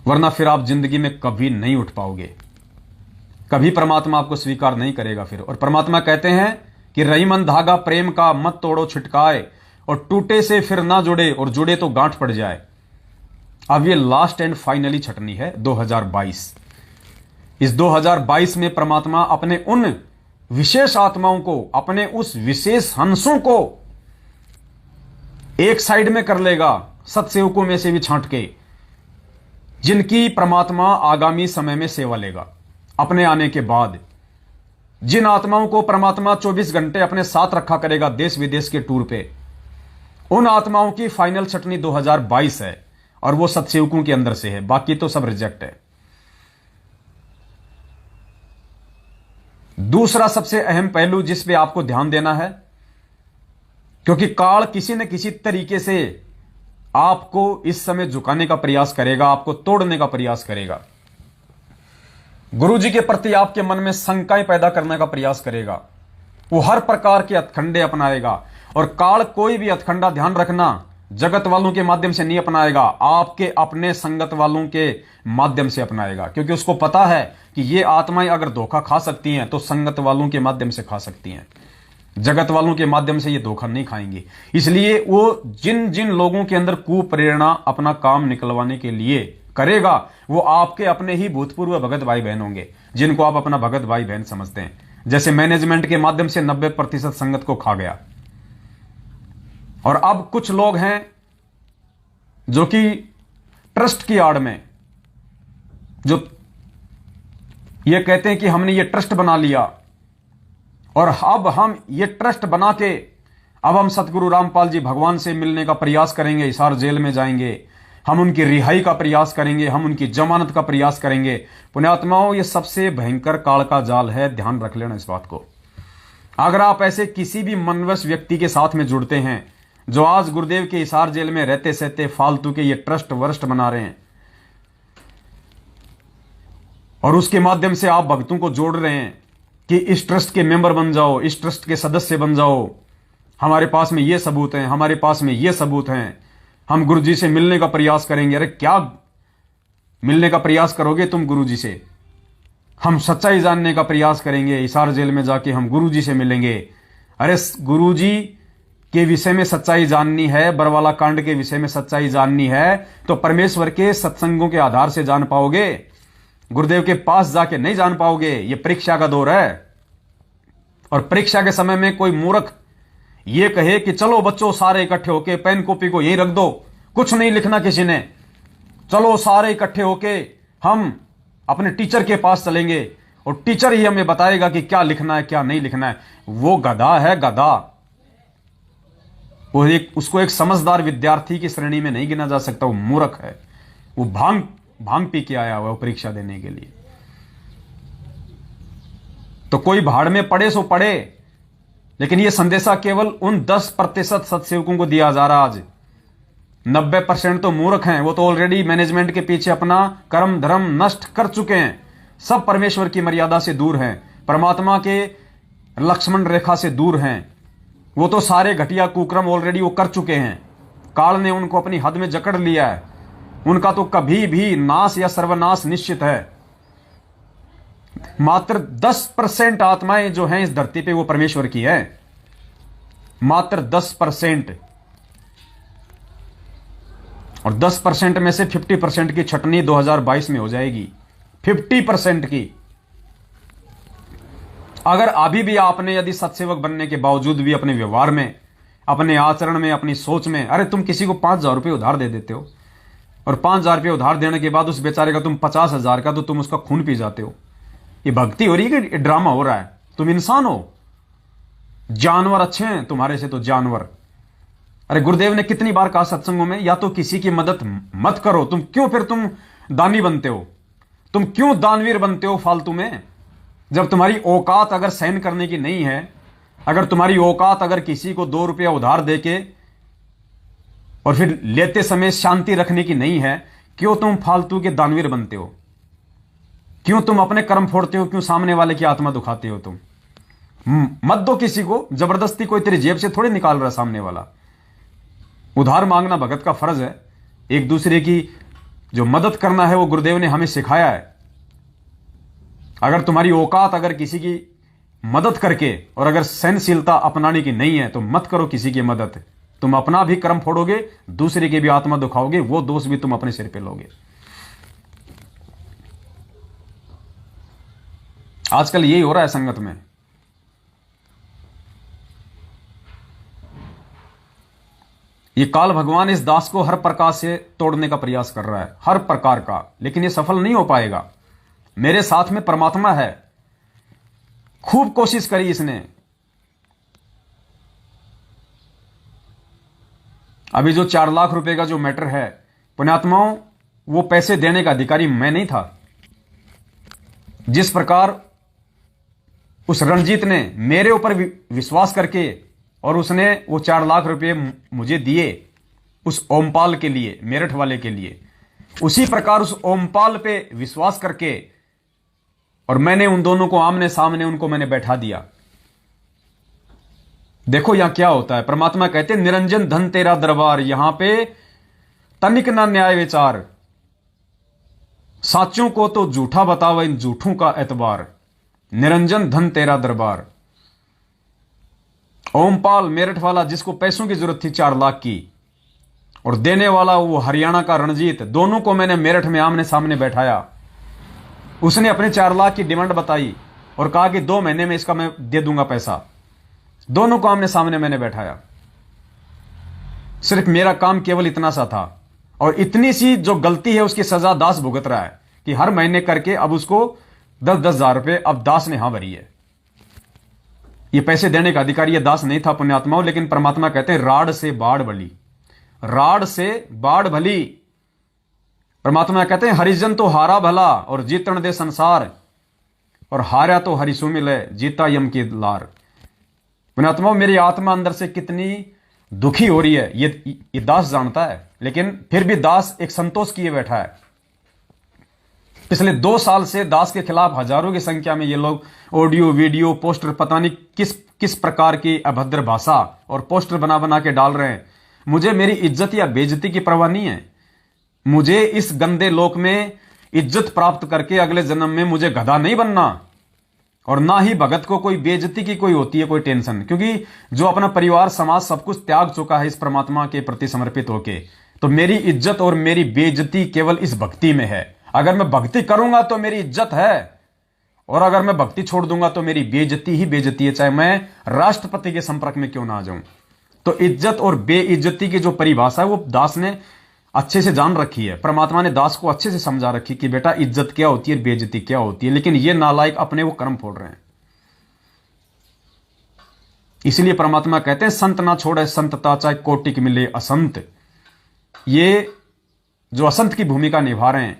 वरना फिर आप जिंदगी में कभी नहीं उठ पाओगे, कभी परमात्मा आपको स्वीकार नहीं करेगा फिर। और परमात्मा कहते हैं कि रहीमन धागा प्रेम का मत तोड़ो छिटकाए, और टूटे से फिर ना जुड़े, और जुड़े तो गांठ पड़ जाए। अब ये लास्ट एंड फाइनली छटनी है 2022। इस 2022 में परमात्मा अपने उन विशेष आत्माओं को, अपने उस विशेष हंसों को एक साइड में कर लेगा, सत्सेवकों में से भी छांट के, जिनकी परमात्मा आगामी समय में सेवा लेगा अपने आने के बाद। जिन आत्माओं को परमात्मा 24 घंटे अपने साथ रखा करेगा देश विदेश के टूर पे, उन आत्माओं की फाइनल छटनी 2022 है, और वो सत्सेवकों के अंदर से है, बाकी तो सब रिजेक्ट है। दूसरा सबसे अहम पहलू जिस पे आपको ध्यान देना है, क्योंकि काल किसी न किसी तरीके से आपको इस समय झुकाने का प्रयास करेगा, आपको तोड़ने का प्रयास करेगा, गुरु जी के प्रति आपके मन में शंकाएं पैदा करने का प्रयास करेगा, वो हर प्रकार के हथकंडे अपनाएगा। और काल कोई भी हथकंडा, ध्यान रखना, जगत वालों के माध्यम से नहीं अपनाएगा, आपके अपने संगत वालों के माध्यम से अपनाएगा, क्योंकि उसको पता है कि ये आत्माएं अगर धोखा खा सकती हैं तो संगत वालों के माध्यम से खा सकती हैं, जगत वालों के माध्यम से ये धोखा नहीं खाएंगे। इसलिए वो जिन जिन लोगों के अंदर कुप्रेरणा अपना काम निकलवाने के लिए करेगा, वो आपके अपने ही भूतपूर्व भगत भाई बहन होंगे, जिनको आप अपना भगत भाई बहन समझते हैं। जैसे मैनेजमेंट के माध्यम से 90% संगत को खा गया, और अब कुछ लोग हैं जो कि ट्रस्ट की आड़ में, जो ये कहते हैं कि हमने ये ट्रस्ट बना लिया, और अब हम ये ट्रस्ट बना के अब हम सतगुरु रामपाल जी भगवान से मिलने का प्रयास करेंगे, हिसार जेल में जाएंगे, हम उनकी रिहाई का प्रयास करेंगे, हम उनकी जमानत का प्रयास करेंगे। पुण्यात्माओं, ये सबसे भयंकर काल का जाल है, ध्यान रख लेना इस बात को। अगर आप ऐसे किसी भी मनवश व्यक्ति के साथ में जुड़ते हैं जो आज गुरुदेव के हिसार जेल में रहते सहते फालतू के ये ट्रस्ट वरस्ट बना रहे हैं और उसके माध्यम से आप भक्तों को जोड़ रहे हैं कि इस ट्रस्ट के मेंबर बन जाओ, इस ट्रस्ट के सदस्य बन जाओ, हमारे पास में ये सबूत हैं, हमारे पास में ये सबूत हैं, हम गुरुजी से मिलने का प्रयास करेंगे। अरे क्या मिलने का प्रयास करोगे तुम गुरुजी से? हम सच्चाई जानने का प्रयास करेंगे, हिसार जेल में जाके हम गुरुजी से मिलेंगे। अरे गुरुजी के विषय में सच्चाई जाननी है, बरवाला कांड के विषय में सच्चाई जाननी है तो परमेश्वर के सत्संगों के आधार से जान पाओगे, गुरुदेव के पास जाके नहीं जान पाओगे। ये परीक्षा का दौर है और परीक्षा के समय में कोई मूर्ख ये कहे कि चलो बच्चों सारे इकट्ठे होके पेन कॉपी को यहीं रख दो, कुछ नहीं लिखना किसी ने, चलो सारे इकट्ठे होके हम अपने टीचर के पास चलेंगे और टीचर ही हमें बताएगा कि क्या लिखना है क्या नहीं लिखना है। वो गधा है, गधा। वो उसको एक समझदार विद्यार्थी की श्रेणी में नहीं गिना जा सकता। वो मूर्ख है, वो भांग पी के आया हुआ है परीक्षा देने के लिए। तो कोई भाड़ में पड़े सो पड़े, लेकिन यह संदेशा केवल उन 10% सत्सेवकों को दिया जा रहा। आज 90% तो मूर्ख हैं, वो तो ऑलरेडी मैनेजमेंट के पीछे अपना कर्म धर्म नष्ट कर चुके हैं। सब परमेश्वर की मर्यादा से दूर हैं, परमात्मा के लक्ष्मण रेखा से दूर हैं। वो तो सारे घटिया कुक्रम ऑलरेडी वो कर चुके हैं। काल ने उनको अपनी हद में जकड़ लिया है। उनका तो कभी भी नाश या सर्वनाश निश्चित है। मात्र 10% आत्माएं जो हैं इस धरती पे वो परमेश्वर की है, मात्र 10%। और 10% में से 50% की छटनी 2022 में हो जाएगी, 50% की। अगर अभी भी आपने यदि सत्सेवक बनने के बावजूद भी अपने व्यवहार में, अपने आचरण में, अपनी सोच में, अरे तुम किसी को 5,000 रुपये उधार दे देते हो और 5,000 रुपये उधार देने के बाद उस बेचारे का तुम 50,000 का तो तुम उसका खून पी जाते हो। ये भक्ति हो रही है कि ड्रामा हो रहा है? तुम इंसान हो, जानवर अच्छे हैं तुम्हारे से तो जानवर। अरे गुरुदेव ने कितनी बार कहा सत्संगों में, या तो किसी की मदद मत करो। तुम क्यों फिर तुम दानी बनते हो? तुम क्यों दानवीर बनते हो फालतू में? जब तुम्हारी औकात अगर सहन करने की नहीं है, अगर तुम्हारी औकात अगर किसी को 2 रुपया उधार देके और फिर लेते समय शांति रखने की नहीं है, क्यों तुम फालतू के दानवीर बनते हो? क्यों तुम अपने कर्म फोड़ते हो? क्यों सामने वाले की आत्मा दुखाते हो? तुम मत दो किसी को जबरदस्ती, कोई तेरी जेब से थोड़ी निकाल रहा सामने वाला। उधार मांगना भगत का फर्ज है। एक दूसरे की जो मदद करना है वो गुरुदेव ने हमें सिखाया है। अगर तुम्हारी औकात अगर किसी की मदद करके और अगर सहनशीलता अपनाने की नहीं है तो मत करो किसी की मदद। तुम अपना भी कर्म फोड़ोगे, दूसरे की भी आत्मा दुखाओगे, वो दोष भी तुम अपने सिर पे लोगे। आजकल यही हो रहा है संगत में। ये काल भगवान इस दास को हर प्रकार से तोड़ने का प्रयास कर रहा है, हर प्रकार का, लेकिन ये सफल नहीं हो पाएगा। मेरे साथ में परमात्मा है। खूब कोशिश करी इसने। अभी जो 4 लाख रुपए का जो मैटर है, पुण्यात्माओं, वो पैसे देने का अधिकारी मैं नहीं था। जिस प्रकार उस रणजीत ने मेरे ऊपर विश्वास करके और उसने वो 4 लाख रुपए मुझे दिए उस ओमपाल के लिए, मेरठ वाले के लिए, उसी प्रकार उस ओमपाल पे विश्वास करके और मैंने उन दोनों को आमने सामने उनको मैंने बैठा दिया। देखो यहां क्या होता है। परमात्मा कहते हैं निरंजन धन तेरा दरबार, यहां पे तनिक ना न्याय विचार, साचों को तो झूठा बतावा इन झूठों का एतबार। निरंजन धन तेरा दरबार। ओमपाल मेरठ वाला जिसको पैसों की जरूरत थी 4 लाख की, और देने वाला वो हरियाणा का रणजीत, दोनों को मैंने मेरठ में आमने सामने बैठाया। उसने अपने 4 लाख की डिमांड बताई और कहा कि 2 महीने में इसका मैं दे दूंगा पैसा। दोनों को आमने सामने मैंने बैठाया। सिर्फ मेरा काम केवल इतना सा था, और इतनी सी जो गलती है उसकी सजा दास भुगत रहा है कि हर महीने करके अब उसको 10-10 हजार रुपए अब दास ने हां भरी है। ये पैसे देने का अधिकारी ये दास नहीं था पुण्यात्माओं, लेकिन परमात्मा कहते हैं राड से बाढ़ भली, राड से बाढ़ भली। परमात्मा कहते हैं हरिजन तो हारा भला और जीतन दे संसार, और हारा तो हरिसु मिले जीता यम की लार। पुण्यात्मा, मेरी आत्मा अंदर से कितनी दुखी हो रही है ये दास जानता है, लेकिन फिर भी दास एक संतोष किए बैठा है। पिछले 2 साल से दास के खिलाफ हजारों की संख्या में ये लोग ऑडियो वीडियो पोस्टर, पता नहीं किस किस प्रकार की अभद्र भाषा और पोस्टर बना बना के डाल रहे हैं। मुझे मेरी इज्जत या बेइज्जती की परवाह नहीं है। मुझे इस गंदे लोक में इज्जत प्राप्त करके अगले जन्म में मुझे गधा नहीं बनना, और ना ही भगत को कोई बेइज्जती की कोई होती है कोई टेंशन, क्योंकि जो अपना परिवार समाज सब कुछ त्याग चुका है इस परमात्मा के प्रति समर्पित होके, तो मेरी इज्जत और मेरी बेइज्जती केवल इस भक्ति में है। अगर मैं भक्ति करूंगा तो मेरी इज्जत है, और अगर मैं भक्ति छोड़ दूंगा तो मेरी बेइज्जती ही बेइज्जती है, चाहे मैं राष्ट्रपति के संपर्क में क्यों ना आ जाऊं। तो इज्जत और बेइज्जती की जो परिभाषा है वो दास ने अच्छे से जान रखी है। परमात्मा ने दास को अच्छे से समझा रखी कि बेटा इज्जत क्या होती है, बेइज्जती क्या होती है, लेकिन ये नालायक अपने वो कर्म फोड़ रहे हैं। इसलिए परमात्मा कहते हैं संत ना छोड़े संतता, चाहे कोटि की मिले असंत। ये जो असंत की भूमिका निभा रहे हैं,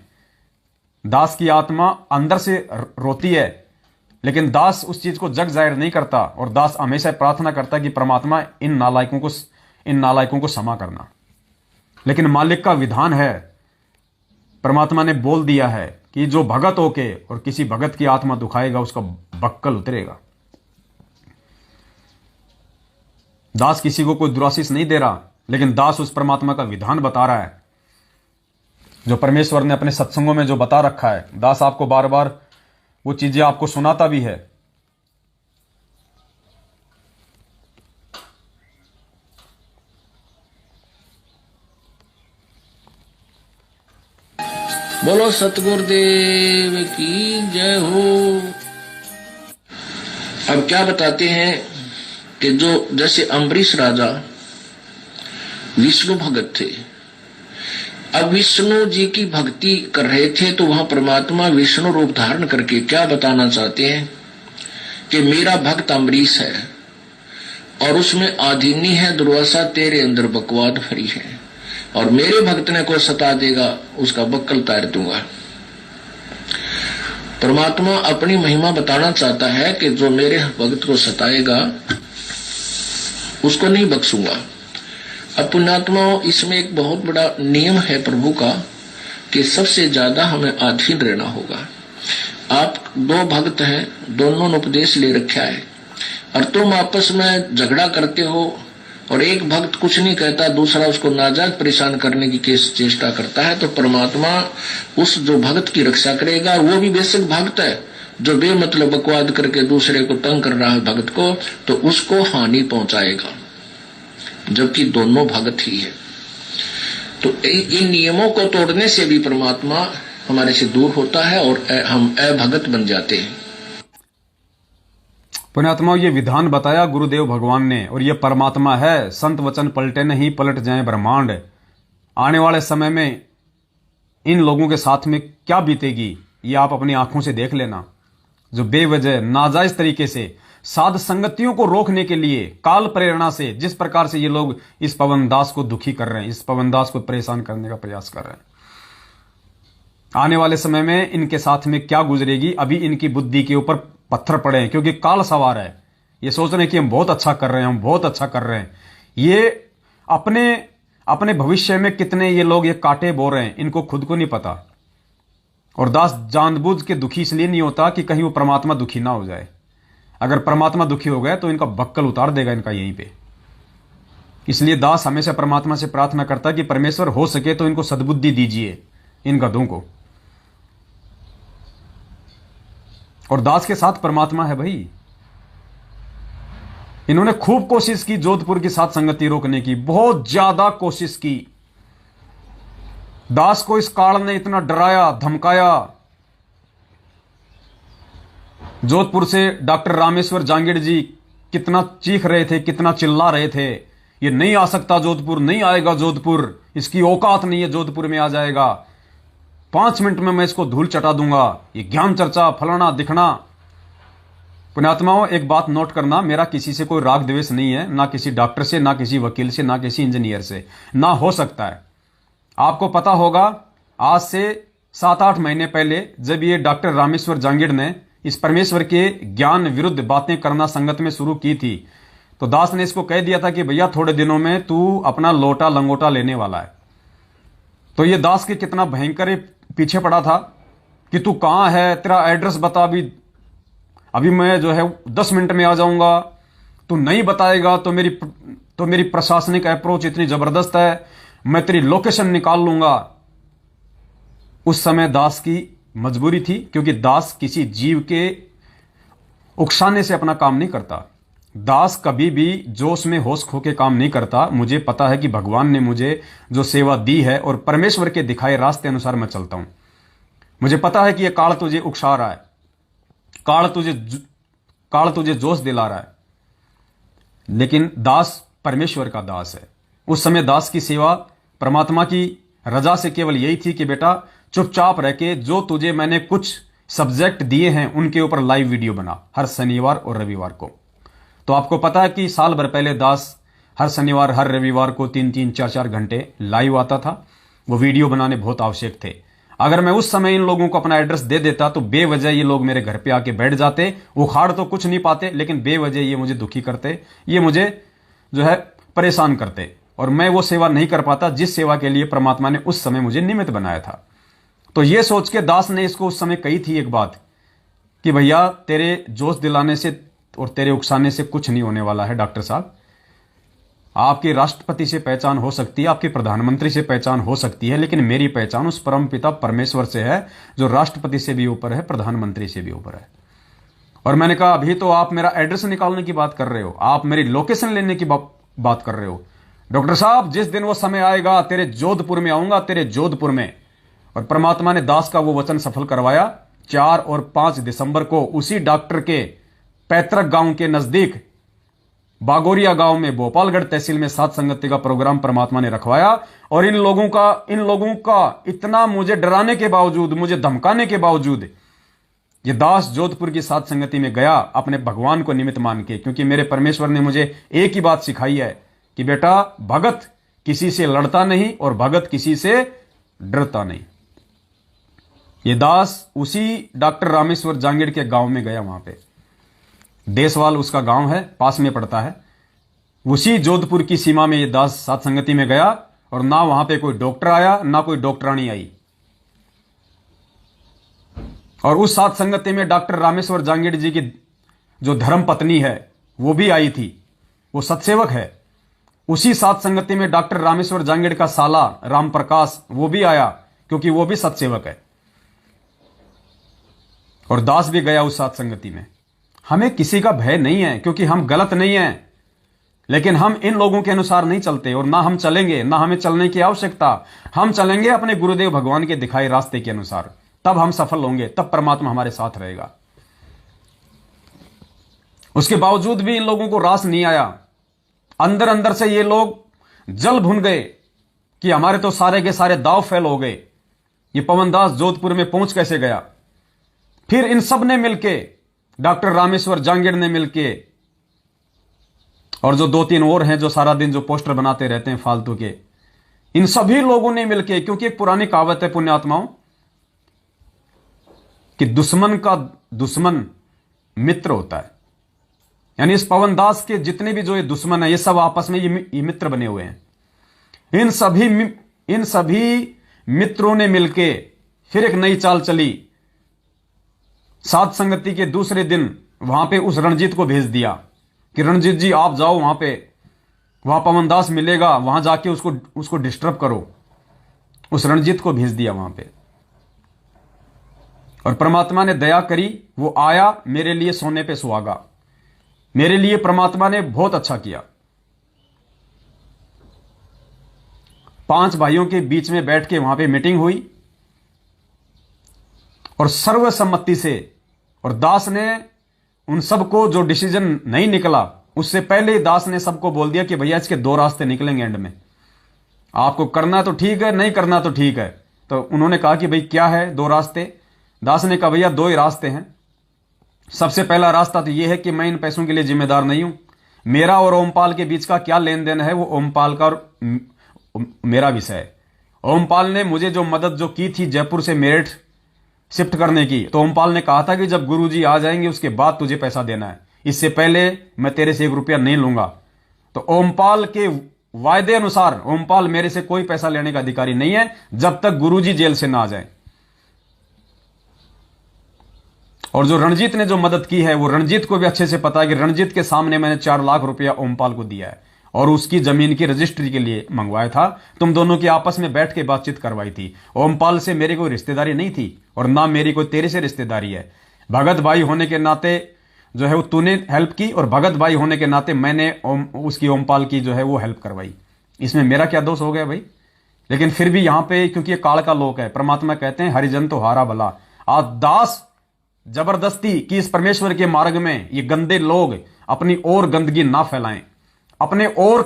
दास की आत्मा अंदर से रोती है, लेकिन दास उस चीज को जग जाहिर नहीं करता, और दास हमेशा प्रार्थना करता है कि परमात्मा इन नालायकों को क्षमा करना। लेकिन मालिक का विधान है, परमात्मा ने बोल दिया है कि जो भगत होके और किसी भगत की आत्मा दुखाएगा उसका बक्कल उतरेगा। दास किसी को कोई दुराशीष नहीं दे रहा, लेकिन दास उस परमात्मा का विधान बता रहा है जो परमेश्वर ने अपने सत्संगों में जो बता रखा है। दास आपको बार बार वो चीजें आपको सुनाता भी है। बोलो सतगुरुदेव की जय हो। अब क्या बताते हैं कि जो जैसे अम्बरीश राजा विष्णु भगत थे, अब विष्णु जी की भक्ति कर रहे थे, तो वहां परमात्मा विष्णु रूप धारण करके क्या बताना चाहते हैं कि मेरा भक्त अम्बरीश है और उसमें आधीनी है दुर्वासा, तेरे अंदर बकवाद भरी है, और मेरे भक्त ने को सता देगा उसका बक्कल तार दूंगा। परमात्मा अपनी महिमा बताना चाहता है कि जो मेरे भक्त को सताएगा उसको नहीं बख्शूंगा। अब पुण्यात्मा, इसमें एक बहुत बड़ा नियम है प्रभु का कि सबसे ज्यादा हमें अधीन रहना होगा। आप 2 भक्त हैं, दोनों ने उपदेश ले रखा है, और तुम आपस में झगड़ा करते हो, और एक भक्त कुछ नहीं कहता, दूसरा उसको नाजायज परेशान करने की चेष्टा करता है, तो परमात्मा उस जो भक्त की रक्षा करेगा। वो भी बेशक भक्त है, जो बेमतलब बकवाद करके दूसरे को तंग कर रहा है भक्त को, तो उसको हानि पहुंचाएगा, जबकि दोनों भक्त ही है। तो इन नियमों को तोड़ने से भी परमात्मा हमारे से दूर होता है और हम अभगत बन जाते हैं। पुण्यात्मा, ये विधान बताया गुरुदेव भगवान ने, और ये परमात्मा है। संत वचन पलटे नहीं, पलट जाए ब्रह्मांड। आने वाले समय में इन लोगों के साथ में क्या बीतेगी ये आप अपनी आंखों से देख लेना। जो बेवजह नाजायज तरीके से साध संगतियों को रोकने के लिए काल प्रेरणा से जिस प्रकार से ये लोग इस पवन दास को दुखी कर रहे हैं, इस पवन दास को परेशान करने का प्रयास कर रहे हैं, आने वाले समय में इनके साथ में क्या गुजरेगी, अभी इनकी बुद्धि के ऊपर पत्थर पड़े हैं, क्योंकि काल सवार है। ये सोच रहे हैं कि हम बहुत अच्छा कर रहे हैं, हम बहुत अच्छा कर रहे हैं। ये अपने भविष्य में कितने ये लोग ये कांटे बो रहे हैं, इनको खुद को नहीं पता। और दास जानबूझ के दुखी इसलिए नहीं होता कि कहीं वो परमात्मा दुखी ना हो जाए। अगर परमात्मा दुखी हो गए तो इनका बक्कल उतार देगा इनका यहीं पे। इसलिए दास हमेशा परमात्मा से प्रार्थना करता है कि परमेश्वर हो सके तो इनको सद्बुद्धि दीजिए, इन गधों को। और दास के साथ परमात्मा है भाई। इन्होंने खूब कोशिश की जोधपुर की साथ संगति रोकने की, बहुत ज्यादा कोशिश की। दास को इस काल ने इतना डराया धमकाया। जोधपुर से डॉक्टर रामेश्वर जांगिड़ जी कितना चीख रहे थे, कितना चिल्ला रहे थे, ये नहीं आ सकता जोधपुर, नहीं आएगा जोधपुर, इसकी औकात नहीं है जोधपुर में आ जाएगा, 5 मिनट में मैं इसको धूल चटा दूंगा, ये ज्ञान चर्चा फलाना दिखना। पुण्यात्माओं, एक बात नोट करना, मेरा किसी से कोई राग द्वेष नहीं है, ना किसी डॉक्टर से, ना किसी वकील से, ना किसी इंजीनियर से, ना हो सकता है। आपको पता होगा आज से 7-8 महीने पहले जब ये डॉक्टर रामेश्वर जांगिड़ ने इस परमेश्वर के ज्ञान विरुद्ध बातें करना संगत में शुरू की थी, तो दास ने इसको कह दिया था कि भैया थोड़े दिनों में तू अपना लोटा लंगोटा लेने वाला है। तो ये दास के कितना भयंकर पीछे पड़ा था कि तू कहां है, तेरा एड्रेस बता, अभी मैं जो है 10 मिनट में आ जाऊंगा, तू नहीं बताएगा तो मेरी प्रशासनिक अप्रोच इतनी जबरदस्त है, मैं तेरी लोकेशन निकाल लूंगा। उस समय दास की मजबूरी थी, क्योंकि दास किसी जीव के उकसाने से अपना काम नहीं करता। दास कभी भी जोश में होश खो के काम नहीं करता। मुझे पता है कि भगवान ने मुझे जो सेवा दी है और परमेश्वर के दिखाए रास्ते अनुसार मैं चलता हूं। मुझे पता है कि यह काल तुझे उकसा रहा है, काल तुझे जोश दिला रहा है, लेकिन दास परमेश्वर का दास है। उस समय दास की सेवा परमात्मा की रजा से केवल यही थी कि बेटा चुपचाप रह के जो तुझे मैंने कुछ सब्जेक्ट दिए हैं उनके ऊपर लाइव वीडियो बना, हर शनिवार और रविवार को। तो आपको पता है कि साल भर पहले दास हर शनिवार हर रविवार को 3-3, 4-4 घंटे लाइव आता था। वो वीडियो बनाने बहुत आवश्यक थे। अगर मैं उस समय इन लोगों को अपना एड्रेस दे देता तो बेवजह ये लोग मेरे घर पे आके बैठ जाते। उखाड़ तो कुछ नहीं पाते, लेकिन बेवजह ये मुझे दुखी करते, ये मुझे जो है परेशान करते, और मैं वो सेवा नहीं कर पाता जिस सेवा के लिए परमात्मा ने उस समय मुझे निमित्त बनाया था। तो ये सोच के दास ने इसको उस समय कही थी एक बात कि भैया तेरे जोश दिलाने से और तेरे उकसाने से कुछ नहीं होने वाला है। डॉक्टर साहब, आपकी राष्ट्रपति से पहचान हो सकती है, आपके प्रधानमंत्री से पहचान हो सकती है, लेकिन मेरी पहचान उस परम पिता परमेश्वर से है जो राष्ट्रपति से भी ऊपर है, प्रधानमंत्री से भी ऊपर है। और मैंने कहा अभी तो आप मेरा एड्रेस निकालने की बात कर रहे हो, आप मेरी लोकेशन लेने की बात कर रहे हो। डॉक्टर साहब, जिस दिन वो समय आएगा तेरे जोधपुर में आऊंगा, तेरे जोधपुर में। और परमात्मा ने दास का वो वचन सफल करवाया। 4 और 5 दिसंबर को उसी डॉक्टर के पैतृक गांव के नजदीक बागोरिया गांव में भोपालगढ़ तहसील में सात संगति का प्रोग्राम परमात्मा ने रखवाया। और इन लोगों का इतना मुझे डराने के बावजूद, मुझे धमकाने के बावजूद, ये दास जोधपुर की सात संगति में गया अपने भगवान को निमित्त मान के, क्योंकि मेरे परमेश्वर ने मुझे एक ही बात सिखाई है कि बेटा भगत किसी से लड़ता नहीं और भगत किसी से डरता नहीं। ये दास उसी डॉक्टर रामेश्वर जांगीड़ के गांव में गया। वहां पे देसवाल उसका गांव है, पास में पड़ता है। उसी जोधपुर की सीमा में ये दास सात संगति में गया, और ना वहां पे कोई डॉक्टर आया, ना कोई डॉक्टरानी आई। और उस सात संगति में डॉक्टर रामेश्वर जांगीड़ जी की जो धर्म पत्नी है वो भी आई थी, वो सत्सेवक है। उसी सात संगति में डॉक्टर रामेश्वर जांगीड़ का साला राम प्रकाश वो भी आया, क्योंकि वो भी सत्सेवक है। और दास भी गया उस सात संगति में। हमें किसी का भय नहीं है, क्योंकि हम गलत नहीं हैं, लेकिन हम इन लोगों के अनुसार नहीं चलते, और ना हम चलेंगे, ना हमें चलने की आवश्यकता। हम चलेंगे अपने गुरुदेव भगवान के दिखाए रास्ते के अनुसार, तब हम सफल होंगे, तब परमात्मा हमारे साथ रहेगा। उसके बावजूद भी इन लोगों को रास नहीं आया। अंदर अंदर से ये लोग जल भुन गए कि हमारे तो सारे के सारे दाव फेल हो गए। ये पवनदास जोधपुर में पहुंच कैसे गया? फिर इन सब ने मिलके, डॉक्टर रामेश्वर जांगीड़ ने मिलके, और जो 2-3 और हैं जो सारा दिन जो पोस्टर बनाते रहते हैं फालतू के, इन सभी लोगों ने मिलके, क्योंकि एक पुरानी कहावत है पुण्यात्माओं कि दुश्मन का दुश्मन मित्र होता है। यानी इस पवनदास के जितने भी जो ये दुश्मन है, ये सब आपस में ये मित्र बने हुए हैं। इन सभी मित्रों ने मिलके फिर एक नई चाल चली। सात संगति के दूसरे दिन वहां पे उस रणजीत को भेज दिया कि रणजीत जी आप जाओ वहां पे, वहां पवनदास मिलेगा, वहां जाके उसको डिस्टर्ब करो। उस रणजीत को भेज दिया वहां पे, और परमात्मा ने दया करी, वो आया, मेरे लिए सोने पे सुहागा। मेरे लिए परमात्मा ने बहुत अच्छा किया। 5 भाइयों के बीच में बैठ के वहां पे मीटिंग हुई, और सर्वसम्मति से, और दास ने उन सबको जो डिसीजन नहीं निकला, उससे पहले ही दास ने सबको बोल दिया कि भैया इसके 2 रास्ते निकलेंगे एंड में, आपको करना तो ठीक है, नहीं करना तो ठीक है। तो उन्होंने कहा कि भाई क्या है 2 रास्ते? दास ने कहा भैया 2 ही रास्ते हैं। सबसे पहला रास्ता तो यह है कि मैं इन पैसों के लिए जिम्मेदार नहीं हूं। मेरा और ओमपाल के बीच का क्या लेन देन है वो ओमपाल का और मेरा विषय है। ओमपाल ने मुझे जो मदद जो की थी जयपुर से मेरठ शिफ्ट करने की, तो ओमपाल ने कहा था कि जब गुरुजी आ जाएंगे उसके बाद तुझे पैसा देना है। इससे पहले मैं तेरे से 1 रुपया नहीं लूंगा। तो ओमपाल के वायदे अनुसार ओमपाल मेरे से कोई पैसा लेने का अधिकारी नहीं है जब तक गुरुजी जेल से ना आ जाए। और जो रणजीत ने जो मदद की है वो रणजीत को भी अच्छे से पता है कि रणजीत के सामने मैंने 4 लाख रुपया ओमपाल को दिया है और उसकी जमीन की रजिस्ट्री के लिए मंगवाया था। तुम दोनों की आपस में बैठ के बातचीत करवाई थी। ओमपाल से मेरी कोई रिश्तेदारी नहीं थी और ना मेरी कोई तेरे से रिश्तेदारी है। भगत भाई होने के नाते जो है वो तूने हेल्प की और भगत भाई होने के नाते मैंने उसकी ओमपाल की जो है वो हेल्प करवाई। इसमें मेरा क्या दोष हो गया भाई? लेकिन फिर भी यहां पे क्योंकि ये काल का लोक है, परमात्मा कहते हैं हरिजन तो हारा भला। आज दास जबरदस्ती कि इस परमेश्वर के मार्ग में ये गंदे लोग अपनी और गंदगी ना फैलाएं, अपने और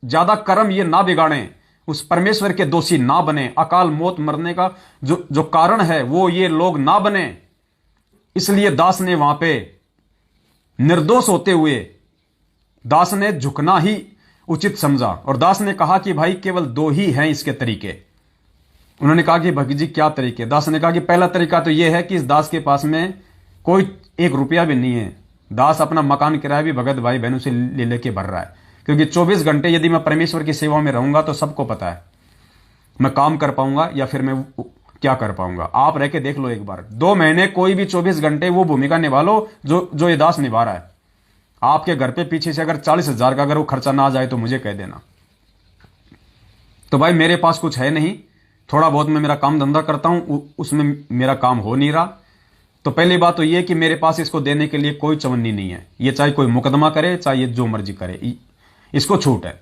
ज्यादा कर्म ये ना बिगाड़ें, उस परमेश्वर के दोषी ना बने, अकाल मौत मरने का जो कारण है वो ये लोग ना बने। इसलिए दास ने वहां पे निर्दोष होते हुए दास ने झुकना ही उचित समझा और दास ने कहा कि भाई केवल 2 ही हैं इसके तरीके। उन्होंने कहा कि भगत जी क्या तरीके? दास ने कहा कि पहला तरीका तो यह है कि इस दास के पास में कोई 1 रुपया भी नहीं है। दास अपना मकान किराया भी भगत भाई बहनों से ले लेके भर रहा है, क्योंकि 24 घंटे यदि मैं परमेश्वर की सेवा में रहूंगा तो सबको पता है मैं काम कर पाऊंगा या फिर मैं क्या कर पाऊंगा। आप रह के देख लो एक बार, 2 महीने कोई भी 24 घंटे वो भूमिका निभा लो जो ये दास निभा रहा है। आपके घर पे पीछे से अगर 40,000 का अगर वो खर्चा ना आ जाए तो मुझे कह देना। तो भाई मेरे पास कुछ है नहीं, थोड़ा बहुत मैं मेरा काम धंधा करता हूं, उसमें मेरा काम हो नहीं रहा। तो पहली बात तो यह कि मेरे पास इसको देने के लिए कोई चवन्नी नहीं है। ये चाहे कोई मुकदमा करे, चाहे ये जो मर्जी करे, इसको छूट है।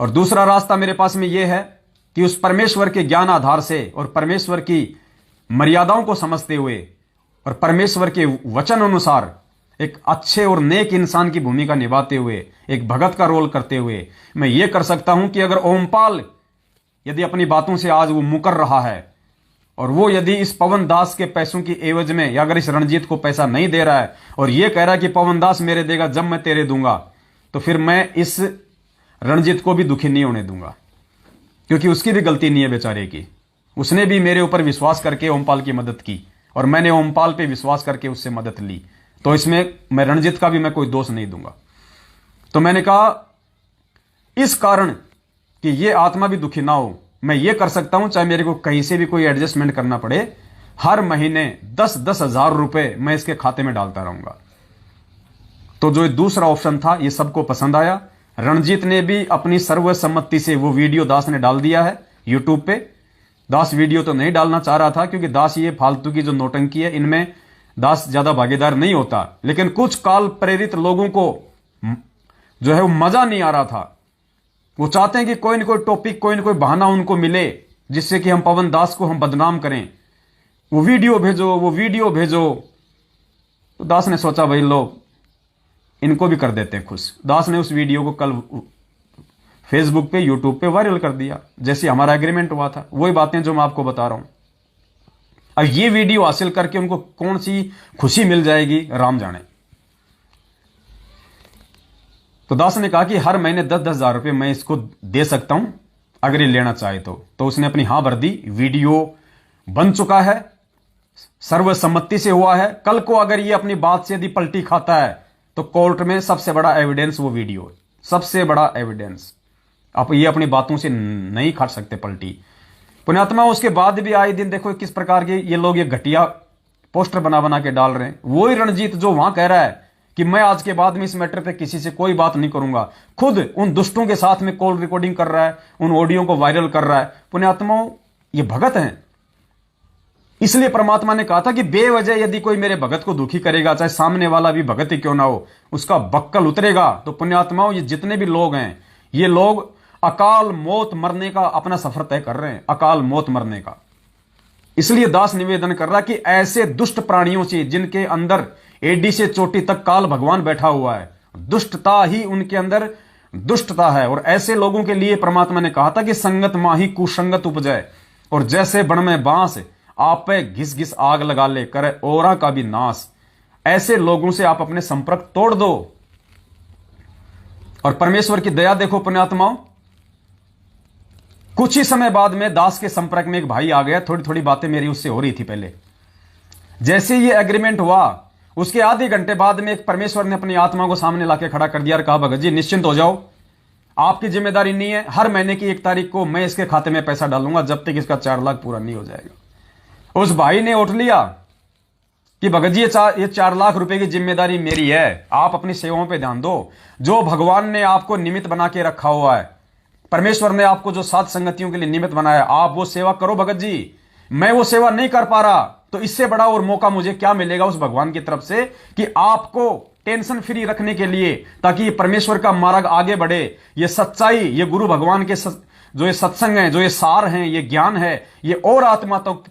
और दूसरा रास्ता मेरे पास में यह है कि उस परमेश्वर के ज्ञान आधार से और परमेश्वर की मर्यादाओं को समझते हुए और परमेश्वर के वचन अनुसार एक अच्छे और नेक इंसान की भूमिका निभाते हुए, एक भगत का रोल करते हुए मैं ये कर सकता हूं कि अगर ओमपाल यदि अपनी बातों से आज वो मुकर रहा है और वो यदि इस पवन दास के पैसों की एवज में या अगर इस रणजीत को पैसा नहीं दे रहा है और ये कह रहा है कि पवन दास मेरे देगा जब मैं तेरे दूंगा, तो फिर मैं इस रणजीत को भी दुखी नहीं होने दूंगा, क्योंकि उसकी भी गलती नहीं है बेचारे की। उसने भी मेरे ऊपर विश्वास करके ओमपाल की मदद की और मैंने ओमपाल पे विश्वास करके उससे मदद ली। तो इसमें मैं रणजीत का भी मैं कोई दोष नहीं दूंगा। तो मैंने कहा इस कारण कि ये आत्मा भी दुखी ना हो, मैं ये कर सकता हूं, चाहे मेरे को कहीं से भी कोई एडजस्टमेंट करना पड़े, हर महीने 10-10 हजार रुपए मैं इसके खाते में डालता रहूंगा। तो जो दूसरा ऑप्शन था ये सबको पसंद आया। रणजीत ने भी अपनी सर्वसम्मति से वो वीडियो दास ने डाल दिया है यूट्यूब पे। दास वीडियो तो नहीं डालना चाह रहा था क्योंकि दास ये फालतू की जो नौटंकी है इनमें दास ज्यादा भागीदार नहीं होता, लेकिन कुछ काल प्रेरित लोगों को जो है वो मजा नहीं आ रहा था। वो चाहते हैं कि कोई न कोई टॉपिक, कोई न कोई बहाना उनको मिले जिससे कि हम पवन दास को हम बदनाम करें। वो वीडियो भेजो, वो वीडियो भेजो। तो दास ने सोचा भाई लो इनको भी कर देते हैं खुश। दास ने उस वीडियो को कल फेसबुक पे, यूट्यूब पे वायरल कर दिया, जैसे हमारा एग्रीमेंट हुआ था। वही बातें जो मैं आपको बता रहा हूं। अब ये वीडियो हासिल करके उनको कौन सी खुशी मिल जाएगी राम जाने। तो दास ने कहा कि हर महीने 10-10 हजार रुपये मैं इसको दे सकता हूं अगर ये लेना चाहे तो उसने अपनी हां भर दी। वीडियो बन चुका है, सर्वसम्मति से हुआ है। कल को अगर ये अपनी बात से यदि पलटी खाता है तो कोर्ट में सबसे बड़ा एविडेंस वो वीडियो, सबसे बड़ा एविडेंस। अब ये अपनी बातों से नहीं खा सकते पलटी। पुण्यात्मा उसके बाद भी आए दिन देखो किस प्रकार के ये लोग ये घटिया पोस्टर बना बना के डाल रहे हैं। वही रणजीत जो वहां कह रहा है कि मैं आज के बाद में इस मैटर पे किसी से कोई बात नहीं करूंगा, खुद उन दुष्टों के साथ में कॉल रिकॉर्डिंग कर रहा है, उन ऑडियो को वायरल कर रहा है। पुण्यात्माओं ये भगत हैं। इसलिए परमात्मा ने कहा था कि बेवजह यदि कोई मेरे भगत को दुखी करेगा, चाहे सामने वाला भी भगत ही क्यों ना हो, उसका बक्कल उतरेगा। तो पुण्यात्माओं ये जितने भी लोग हैं ये लोग अकाल मौत मरने का अपना सफर तय कर रहे हैं, अकाल मौत मरने का। इसलिए दास निवेदन कर रहा कि ऐसे दुष्ट प्राणियों से जिनके अंदर एडी से चोटी तक काल भगवान बैठा हुआ है, दुष्टता ही उनके अंदर दुष्टता है, और ऐसे लोगों के लिए परमात्मा ने कहा था कि संगत माही कुसंगत उपजय, और जैसे बण में बांस आप पे घिस घिस आग लगा ले करे औरा का भी नाश। ऐसे लोगों से आप अपने संपर्क तोड़ दो। और परमेश्वर की दया देखो पुण्यात्माओं, कुछ ही समय बाद में दास के संपर्क में एक भाई आ गया। थोड़ी थोड़ी बातें मेरी उससे हो रही थी पहले। जैसे ये एग्रीमेंट हुआ उसके आधे घंटे बाद में एक परमेश्वर ने अपनी आत्मा को सामने लाके खड़ा कर दिया और कहा, भगत जी निश्चिंत हो जाओ, आपकी जिम्मेदारी नहीं है, हर महीने की 1 तारीख को मैं इसके खाते में पैसा डालूंगा जब तक इसका 4 लाख पूरा नहीं हो जाएगा। उस भाई ने उठ लिया कि भगत जी ये 4 लाख रुपए की जिम्मेदारी मेरी है, आप अपनी सेवाओं पे ध्यान दो। जो भगवान ने आपको निमित्त बना के रखा हुआ है, परमेश्वर ने आपको जो सात संगतियों के लिए निमित्त बनाया, आप वो सेवा करो भगत जी। मैं वो सेवा नहीं कर पा रहा तो इससे बड़ा और मौका मुझे क्या मिलेगा उस भगवान की तरफ से कि आपको टेंशन फ्री रखने के लिए, ताकि ये परमेश्वर का मार्ग आगे बढ़े, ये सच्चाई, ये गुरु भगवान के जो ये सत्संग है, जो ये सार हैं, ये ज्ञान है, ये और आत्मा तक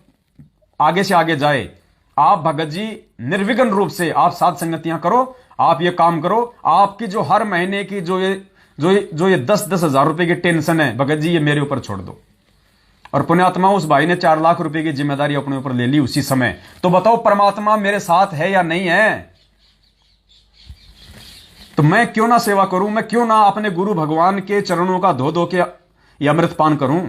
आगे से आगे जाए। आप भगत जी निर्विघ्न रूप से आप सात संगतियां करो, आप ये काम करो। आपकी जो हर महीने की जो ये 10-10 हजार रुपए की टेंशन है भगत जी, ये मेरे ऊपर छोड़ दो। और पुण्यात्मा उस भाई ने 4 लाख रुपए की जिम्मेदारी अपने ऊपर ले ली उसी समय। तो बताओ परमात्मा मेरे साथ है या नहीं है? तो मैं क्यों ना सेवा करूं, मैं क्यों ना अपने गुरु भगवान के चरणों का धो धो के ये अमृत पान करूं,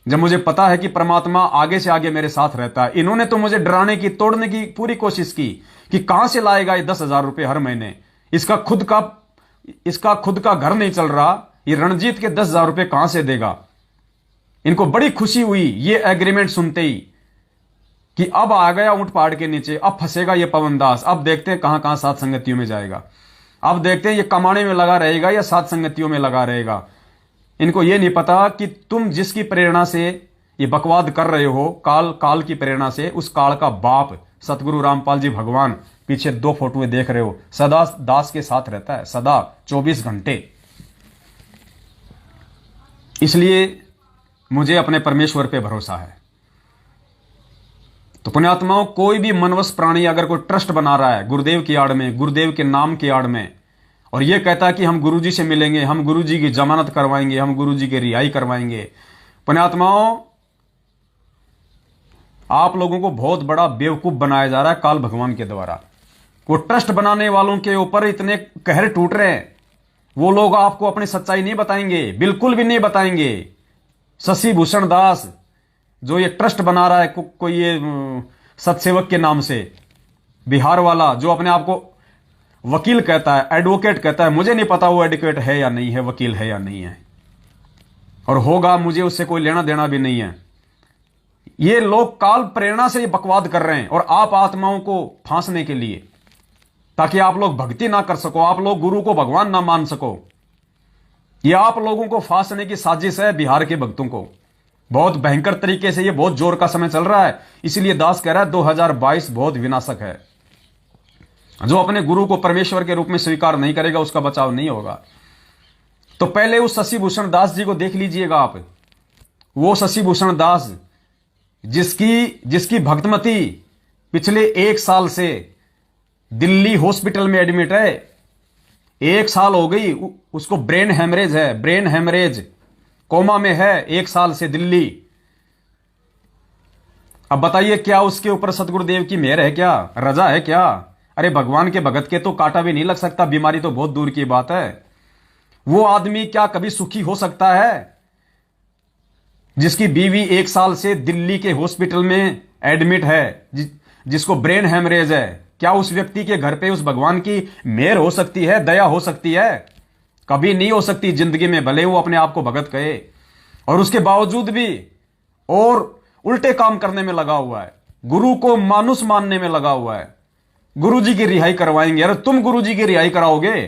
जब मुझे पता है कि परमात्मा आगे से आगे मेरे साथ रहता है। इन्होंने तो मुझे डराने की, तोड़ने की पूरी कोशिश की कि कहां से लाएगा ये 10,000 रुपए हर महीने, इसका खुद का घर नहीं चल रहा, ये रणजीत के 10,000 रुपए कहां से देगा। इनको बड़ी खुशी हुई ये एग्रीमेंट सुनते ही कि अब आ गया ऊंट पहाड़ के नीचे, अब फंसेगा ये पवनदास, अब देखते हैं कहां कहां सात संगतियों में जाएगा, अब देखते हैं ये कमाने में लगा रहेगा या सात संगतियों में लगा रहेगा। इनको ये नहीं पता कि तुम जिसकी प्रेरणा से ये बकवाद कर रहे हो, काल की प्रेरणा से, उस काल का बाप सतगुरु रामपाल जी भगवान, पीछे 2 फोटोएं देख रहे हो, सदा दास के साथ रहता है, सदा 24 घंटे। इसलिए मुझे अपने परमेश्वर पे भरोसा है। तो पुण्यात्माओं, कोई भी मनवश प्राणी अगर कोई ट्रस्ट बना रहा है गुरुदेव की आड़ में, गुरुदेव के नाम की आड़ में, और यह कहता है कि हम गुरुजी से मिलेंगे, हम गुरुजी की जमानत करवाएंगे, हम गुरुजी की रिहाई करवाएंगे, पुण्यात्माओं आप लोगों को बहुत बड़ा बेवकूफ बनाया जा रहा है काल भगवान के द्वारा। वो ट्रस्ट बनाने वालों के ऊपर इतने कहर टूट रहे हैं, वो लोग आपको अपनी सच्चाई नहीं बताएंगे, बिल्कुल भी नहीं बताएंगे। शशि भूषण दास जो ये ट्रस्ट बना रहा है कोई ये सतसेवक के नाम से, बिहार वाला, जो अपने आप को वकील कहता है, एडवोकेट कहता है, मुझे नहीं पता वो एडवोकेट है या नहीं है, वकील है या नहीं है, और होगा, मुझे उससे कोई लेना देना भी नहीं है। ये लोग काल प्रेरणा से ये बकवाद कर रहे हैं, और आप आत्माओं को फांसने के लिए, ताकि आप लोग भक्ति ना कर सको, आप लोग गुरु को भगवान ना मान सको। ये आप लोगों को फांसने की साजिश है बिहार के भक्तों को, बहुत भयंकर तरीके से। ये बहुत जोर का समय चल रहा है, इसलिए दास कह रहा है 2022 बहुत विनाशक है। जो अपने गुरु को परमेश्वर के रूप में स्वीकार नहीं करेगा उसका बचाव नहीं होगा। तो पहले उस शशि भूषण दास जी को देख लीजिएगा आप, वो शशि भूषण दास जिसकी भक्तमती पिछले 1 साल से दिल्ली हॉस्पिटल में एडमिट है, 1 साल हो गई उसको, ब्रेन हेमरेज है, ब्रेन हेमरेज, कोमा में है 1 साल से दिल्ली। अब बताइए क्या उसके ऊपर सतगुरुदेव की मेहर है क्या, रजा है क्या? अरे भगवान के भगत के तो कांटा भी नहीं लग सकता, बीमारी तो बहुत दूर की बात है। वो आदमी क्या कभी सुखी हो सकता है जिसकी बीवी 1 साल से दिल्ली के हॉस्पिटल में एडमिट है, जिसको ब्रेन हेमरेज है? क्या उस व्यक्ति के घर पे उस भगवान की मेहर हो सकती है, दया हो सकती है? कभी नहीं हो सकती जिंदगी में, भले वो अपने आप को भगत कहे। और उसके बावजूद भी और उल्टे काम करने में लगा हुआ है, गुरु को मानुस मानने में लगा हुआ है। गुरु जी की रिहाई करवाएंगे। अरे तुम गुरु जी की रिहाई कराओगे?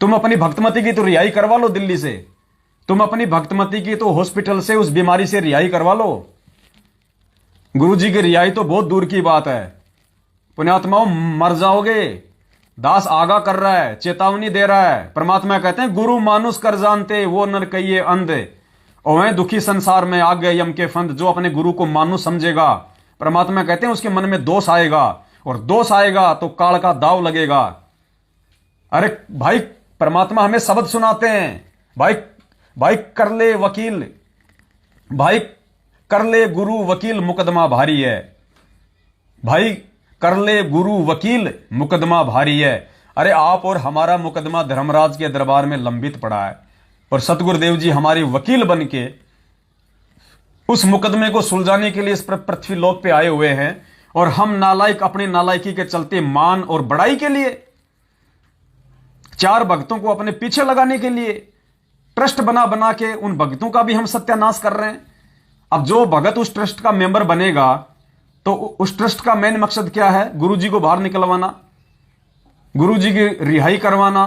तुम अपनी भक्तमती की तो रिहाई करवा लो दिल्ली से, तुम अपनी भक्तमती की तो हॉस्पिटल से, उस बीमारी से रिहाई करवा लो। गुरु जी की रिहाई तो बहुत दूर की बात है। पुण्यात्माओं मर जाओगे। दास आगा कर रहा है, चेतावनी दे रहा है। परमात्मा कहते हैं गुरु मानुष कर जानते वो नर कहिए अंधे, और दुखी संसार में आ गए यम के फंद। जो अपने गुरु को मानुष समझेगा, परमात्मा कहते हैं उसके मन में दोष आएगा, और दोष आएगा तो काल का दाव लगेगा। अरे भाई परमात्मा हमें शब्द सुनाते हैं, भाई कर ले वकील, भाई कर ले गुरु वकील मुकदमा भारी है, भाई कर ले गुरु वकील मुकदमा भारी है। अरे आप और हमारा मुकदमा धर्मराज के दरबार में लंबित पड़ा है, और सतगुरुदेव जी हमारे वकील बन के उस मुकदमे को सुलझाने के लिए इस पृथ्वी लोक पे आए हुए हैं। और हम नालायक अपनी नालायकी के चलते मान और बड़ाई के लिए, 4 भक्तों को अपने पीछे लगाने के लिए ट्रस्ट बना बना के उन भक्तों का भी हम सत्यानाश कर रहे हैं। अब जो भगत उस ट्रस्ट का मेंबर बनेगा तो उस ट्रस्ट का मेन मकसद क्या है? गुरुजी को बाहर निकलवाना, गुरुजी की रिहाई करवाना।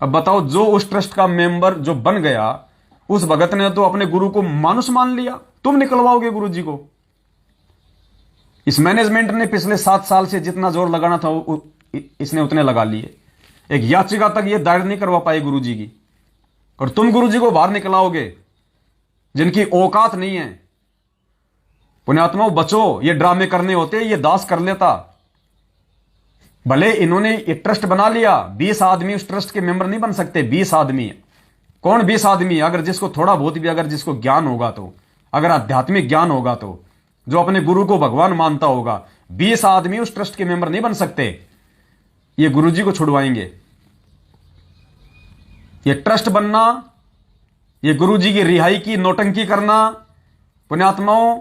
अब बताओ, जो उस ट्रस्ट का मेंबर जो बन गया, उस भगत ने तो अपने गुरु को मानुस मान लिया, तुम निकलवाओगे गुरुजी को। इस मैनेजमेंट ने पिछले 7 साल से जितना जोर लगाना था इसने उतने लगा लिए। एक याचिका तक ये दायर नहीं करवा पाए गुरुजी की, और तुम गुरुजी को बाहर निकलाओगे जिनकी औकात नहीं है। पुण्यात्माओं बचो, ये ड्रामे करने होते ये दास कर लेता। भले इन्होंने ये ट्रस्ट बना लिया, 20 आदमी उस ट्रस्ट के मेंबर नहीं बन सकते। 20 आदमी, कौन 20 आदमी? अगर जिसको थोड़ा बहुत भी अगर जिसको ज्ञान होगा तो, अगर आध्यात्मिक ज्ञान होगा तो, जो अपने गुरु को भगवान मानता होगा, 20 आदमी उस ट्रस्ट के मेंबर नहीं बन सकते। ये गुरुजी को छुड़वाएंगे। ये ट्रस्ट बनना, ये गुरुजी की रिहाई की नौटंकी करना, पुण्यात्माओं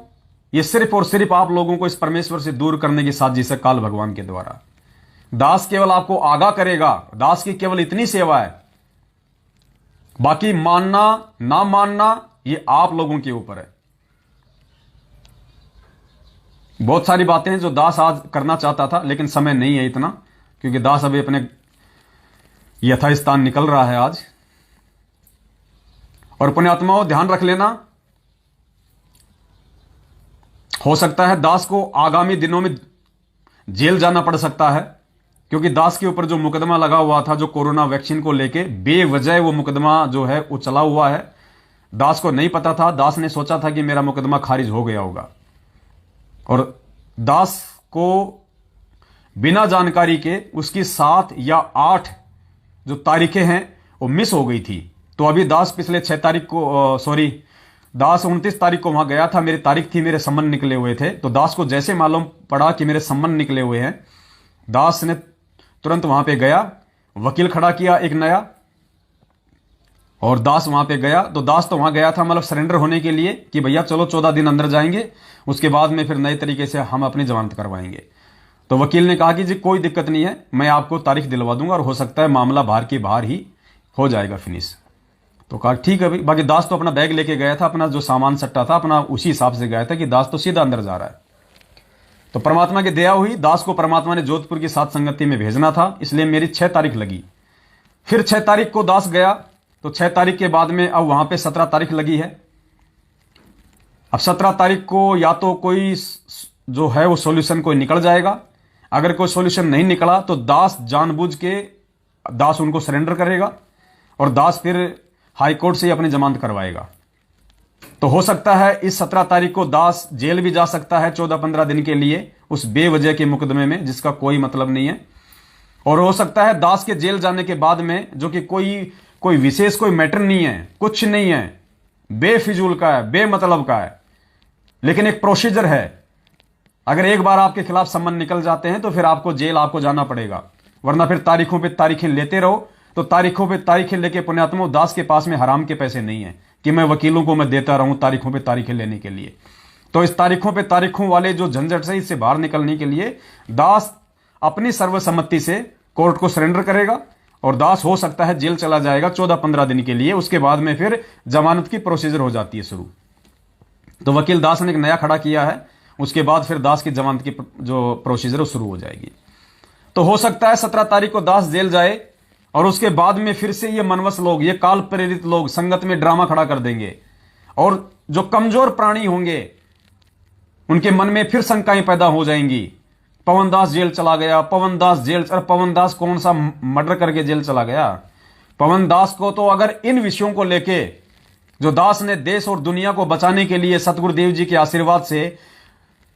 ये सिर्फ और सिर्फ आप लोगों को इस परमेश्वर से दूर करने की साजिश है काल भगवान के द्वारा। दास केवल आपको आगाह करेगा, दास की केवल इतनी सेवा है, बाकी मानना ना मानना ये आप लोगों के ऊपर है। बहुत सारी बातें हैं जो दास आज करना चाहता था, लेकिन समय नहीं है इतना, क्योंकि दास अभी अपने यथास्थान निकल रहा है आज। और पुण्यात्माओं ध्यान रख लेना, हो सकता है दास को आगामी दिनों में जेल जाना पड़ सकता है, क्योंकि दास के ऊपर जो मुकदमा लगा हुआ था, जो कोरोना वैक्सीन को लेके बेवजह वो मुकदमा जो है वो चला हुआ है। दास को नहीं पता था, दास ने सोचा था कि मेरा मुकदमा खारिज हो गया होगा, और दास को बिना जानकारी के उसकी 7 या 8 जो तारीखें हैं वो मिस हो गई थी। तो अभी दास पिछले 6 तारीख को दास 29 तारीख को वहां गया था, मेरी तारीख थी, मेरे संबंध निकले हुए थे। तो दास को जैसे मालूम पड़ा कि मेरे संबंध निकले हुए हैं, दास ने तुरंत वहां पे गया, वकील खड़ा किया एक नया, और दास वहां पे गया। तो दास तो वहां गया था मतलब सरेंडर होने के लिए कि भैया चलो 14 दिन अंदर जाएंगे, उसके बाद में फिर नए तरीके से हम अपनी जमानत करवाएंगे। तो वकील ने कहा कि जी कोई दिक्कत नहीं है, मैं आपको तारीख दिलवा दूंगा, और हो सकता है मामला बाहर की बाहर ही हो जाएगा फिनिश। तो कहा ठीक है भाई। बाकी दास तो अपना बैग लेके गया था, अपना जो सामान सट्टा था अपना उसी हिसाब से गया था कि दास तो सीधा अंदर जा रहा है। तो परमात्मा की दया हुई, दास को परमात्मा ने जोधपुर की सात संगति में भेजना था, इसलिए मेरी 6 तारीख लगी। फिर 6 तारीख को दास गया, तो 6 तारीख के बाद में अब वहां पे 17 तारीख लगी है। अब 17 तारीख को या तो कोई जो है वो सॉल्यूशन कोई निकल जाएगा, अगर कोई सॉल्यूशन नहीं निकला तो दास जानबूझ के दास उनको सरेंडर करेगा, और दास फिर हाई कोर्ट से ही अपनी जमानत करवाएगा। तो हो सकता है इस 17 तारीख को दास जेल भी जा सकता है 14-15 दिन के लिए, उस बेवजह के मुकदमे में जिसका कोई मतलब नहीं है। और हो सकता है दास के जेल जाने के बाद में, जो कि कोई विशेष कोई मैटर नहीं है, कुछ नहीं है, बेफिजूल का है, बेमतलब का है, लेकिन एक प्रोसीजर है। अगर एक बार आपके खिलाफ सम्मन निकल जाते हैं तो फिर आपको जेल आपको जाना पड़ेगा, वरना फिर तारीखों पे तारीखें लेते रहो। तो तारीखों पे तारीखें लेके पुण्यात्मा दास के पास में हराम के पैसे नहीं है कि मैं वकीलों को मैं देता रहूं तारीखों पे तारीखें लेने के लिए। तो इस तारीखों पे तारीखों वाले जो झंझट से इससे बाहर निकलने के लिए दास अपनी सर्वसम्मति से कोर्ट को सरेंडर करेगा, और दास हो सकता है जेल चला जाएगा 14-15 दिन के लिए। उसके बाद में फिर जमानत की प्रोसीजर हो जाती है शुरू। तो वकील दास ने एक नया खड़ा किया है, उसके बाद फिर दास की जमानत की जो प्रोसीजर शुरू हो जाएगी। तो हो सकता है 17 तारीख को दास जेल जाए, और उसके बाद में फिर से ये मनवस लोग, ये काल प्रेरित लोग संगत में ड्रामा खड़ा कर देंगे, और जो कमजोर प्राणी होंगे उनके मन में फिर शंकाएं पैदा हो जाएंगी। पवन दास जेल चला गया, पवन दास जेल, अरे पवन दास कौन सा मर्डर करके जेल चला गया? पवन दास को तो अगर इन विषयों को लेके जो दास ने देश और दुनिया को बचाने के लिए सतगुरुदेव जी के आशीर्वाद से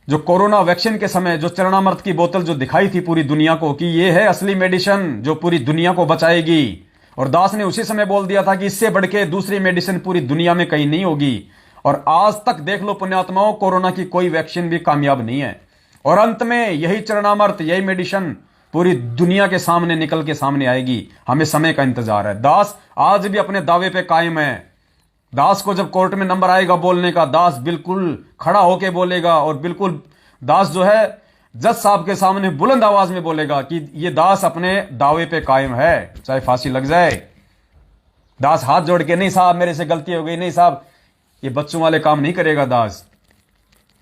जो कोरोना वैक्सीन के समय जो चरणामृत की बोतल जो दिखाई थी पूरी दुनिया को कि ये है असली मेडिसिन जो पूरी दुनिया को बचाएगी, और दास ने उसी समय बोल दिया था कि इससे बढ़ के दूसरी मेडिसिन पूरी दुनिया में कहीं नहीं होगी। और आज तक देख लो पुण्यात्माओं, कोरोना की कोई वैक्सीन भी कामयाब नहीं है, और अंत में यही चरणामृत, यही मेडिसिन पूरी दुनिया के सामने निकल के सामने आएगी। हमें समय का इंतजार है। दास आज भी अपने दावे पे कायम है। दास को जब कोर्ट में नंबर आएगा बोलने का, दास बिल्कुल खड़ा होके बोलेगा, और बिल्कुल दास जो है जज साहब के सामने बुलंद आवाज में बोलेगा कि ये दास अपने दावे पे कायम है, चाहे फांसी लग जाए। दास हाथ जोड़ के, नहीं साहब मेरे से गलती हो गई, नहीं साहब, ये बच्चों वाले काम नहीं करेगा दास।